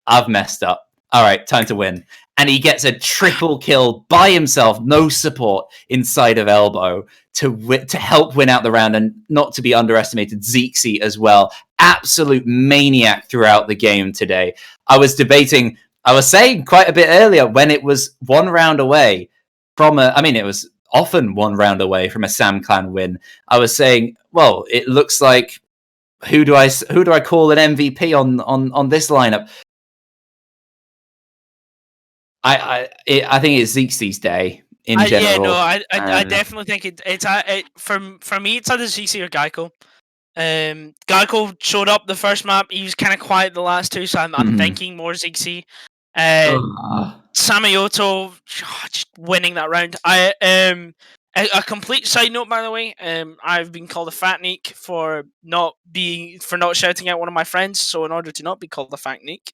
S1: I've messed up. All right, time to win." And he gets a triple kill by himself, no support inside of elbow to help win out the round, and not to be underestimated, Zixi as well. Absolute maniac throughout the game today. I was saying quite a bit earlier when it was 1 round away from it was often 1 round away from a SamClan win. I was saying, well, it looks like who do I call an MVP on this lineup? I think it's Zeke's day in general.
S2: I definitely think for me it's either ZC or Geico. Geico showed up the first map. He was kind of quiet the last two, so I'm thinking more ZC. Samioto just winning that round. A complete side note, by the way. I've been called a fatnik for not shouting at one of my friends. So in order to not be called a fatnik,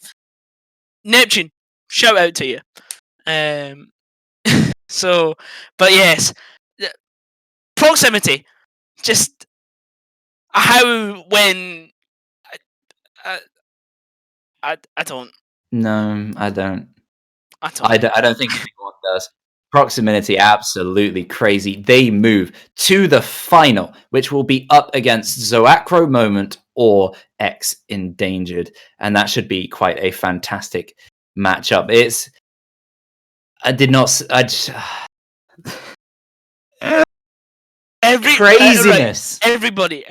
S2: Neptune, shout out to you. So, but yes, proximity. Just how when I don't.
S1: No, I don't.
S2: I
S1: don't think anyone does. Proximinity, absolutely crazy. They move to the final, which will be up against Zoacro Moment or X Endangered, and that should be quite a fantastic matchup. Craziness.
S2: Everybody,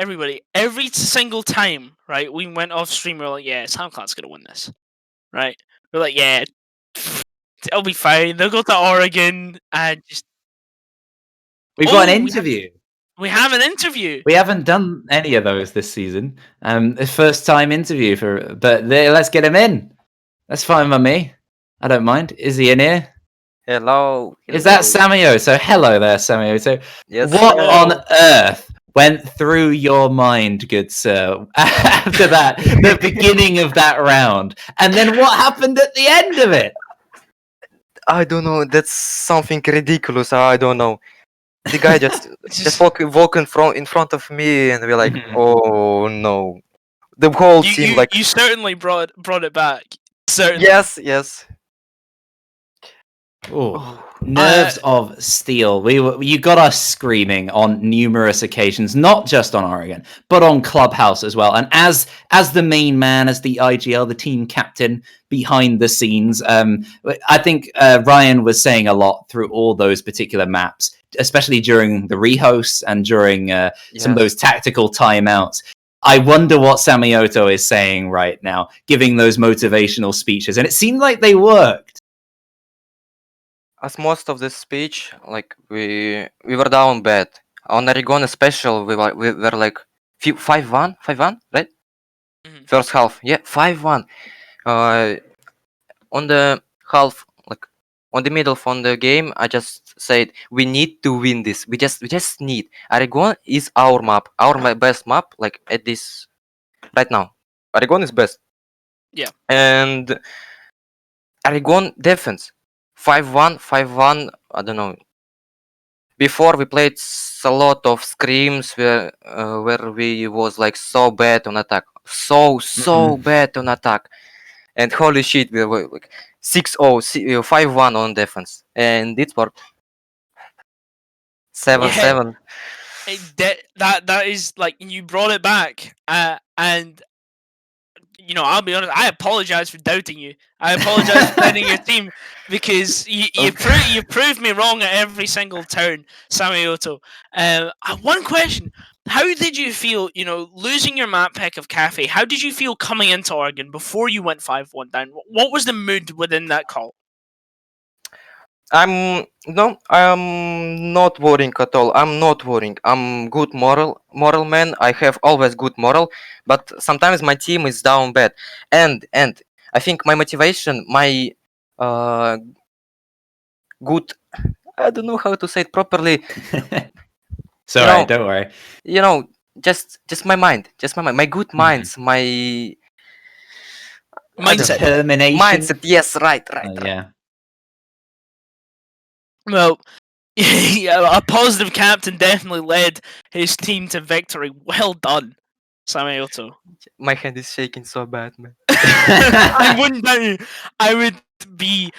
S2: every single time, right? We went off stream. We're like, yeah, SamClan's gonna win this, right? We're like, yeah, it'll be fine. They'll go to Oregon and just.
S1: We've got an interview.
S2: We have an interview.
S1: We haven't done any of those this season. First time interview but let's get him in. That's fine by me. I don't mind. Is he in here?
S4: Hello.
S1: Is that Samio? So hello there, Samio. So
S4: Yes.
S1: what on earth went through your mind, good sir, after that, the beginning of that round? And then what happened at the end of it?
S4: I don't know. That's something ridiculous. I don't know. The guy just walk in front of me, and we're like, oh no. The whole team like.
S2: You certainly brought it back. Certainly.
S4: Yes.
S1: Oh, nerves of steel. You got us screaming on numerous occasions, not just on Oregon, but on Clubhouse as well. And as the main man, as the IGL, the team captain behind the scenes, I think Ryan was saying a lot through all those particular maps, especially during the rehosts and during some of those tactical timeouts. I wonder what Samioto is saying right now, giving those motivational speeches, and it seemed like they worked.
S4: As most of this speech, like we were down bad. On Oregon special, we were like 5-1, right?
S2: Mm-hmm.
S4: First half, 5-1. On the half, like on the middle of the game, I just said we need to win this. We just need. Oregon is our map, best map. Like at this right now, Oregon is best.
S2: Yeah.
S4: And Oregon defense. 5-1, I don't know. Before we played a lot of scrims where we was like so bad on attack. So bad on attack. And holy shit, we were like 6-0, 5-1 on defense. And it worked. 7-7.
S2: That is like, you brought it back. And I'll be honest, I apologize for doubting you. I apologize for doubting your team, because you proved me wrong at every single turn, Samioto. One question: how did you feel, losing your map pick of Cafe? How did you feel coming into Oregon before you went 5-1 down? What was the mood within that call?
S4: I'm not worrying at all. I'm not worrying. I'm good moral man. I have always good moral, but sometimes my team is down bad, and I think my motivation, my good. I don't know how to say it properly.
S1: Sorry, don't worry.
S4: Just my mind, my good minds, my
S2: mindset.
S1: Determination.
S4: Mindset. Yes, right.
S1: Yeah.
S2: Well, a positive captain definitely led his team to victory. Well done, Samioto.
S4: My hand is shaking so bad, man.
S2: I wouldn't know. I would be.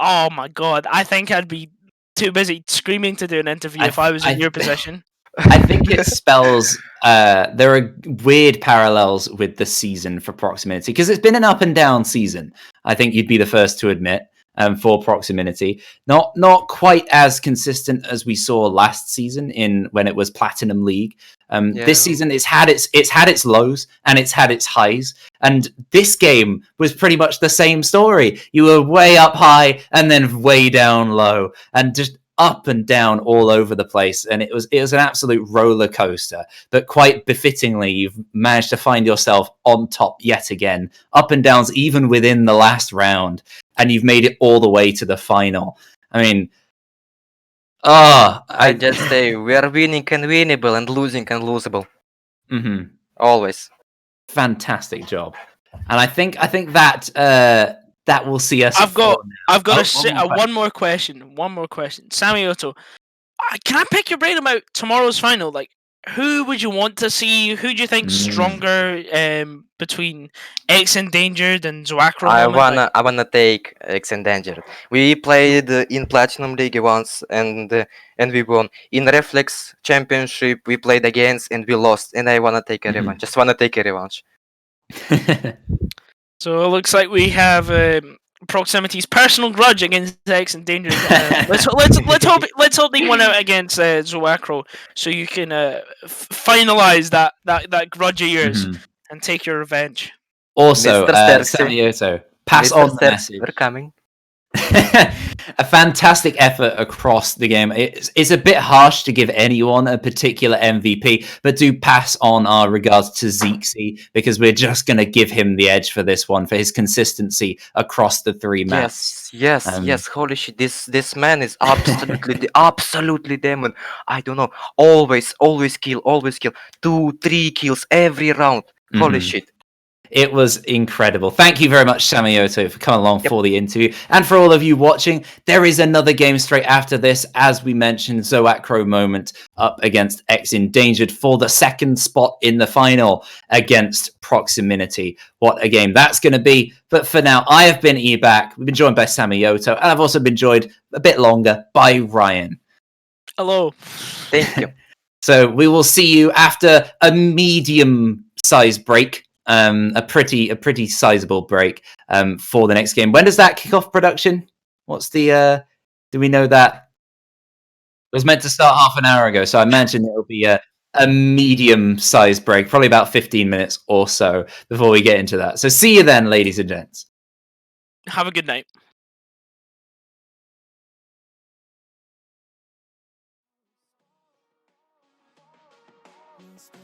S2: Oh my god! I think I'd be too busy screaming to do an interview if I was in your position.
S1: I think it spells there are weird parallels with the season for Proximinity, because it's been an up and down season. I think you'd be the first to admit. for Proximinity. Not quite as consistent as we saw last season when it was Platinum League. This season it's had its lows and it's had its highs, and this game was pretty much the same story. You were way up high and then way down low, and just up and down all over the place, and it was an absolute roller coaster. But quite befittingly, you've managed to find yourself on top yet again, up and downs even within the last round, and you've made it all the way to the final. I mean,
S4: I just say we are winning and winnable and losing and losable. Always.
S1: Fantastic job, and I think that that will see us.
S2: I've got
S1: Oh,
S2: one more question. Sammy Otto, can I pick your brain about tomorrow's final? Like, who would you want to see? Who do you think stronger between X Endangered and Zoacro?
S4: I wanna take X Endangered. We played in Platinum League once and we won. In Reflex Championship we played against and we lost. And I wanna take a revanche. Just wanna take a revanche.
S2: So it looks like we have Proximity's personal grudge against X Endangered. Let's hope they win out against Zoacro, so you can finalize that grudge of yours and take your revenge.
S1: Also,
S4: Mr.
S1: Samioto, pass on the message.
S4: We're coming.
S1: A fantastic effort across the game. It's a bit harsh to give anyone a particular MVP, but do pass on our regards to Zekezy, because we're just going to give him the edge for this one, for his consistency across the 3 maps.
S4: Yes. Holy shit, this man is absolutely absolutely demon. I don't know. Always kill. 2-3 kills every round. Holy shit.
S1: It was incredible. Thank you very much, Samioto, for coming along for the interview. And for all of you watching, there is another game straight after this. As we mentioned, Zoacro Moment up against X Endangered for the 2nd spot in the final against Proximinity. What a game that's going to be. But for now, I have been Eback. We've been joined by Samioto, and I've also been joined a bit longer by Ryan.
S2: Hello.
S4: Thank you.
S1: So we will see you after a medium-sized break. A pretty sizable break for the next game. When does that kick off production? What's the do we know that? It was meant to start half an hour ago, so I imagine it'll be a medium-sized break, probably about 15 minutes or so before we get into that. So see you then, ladies and gents.
S2: Have a good night.
S3: Instead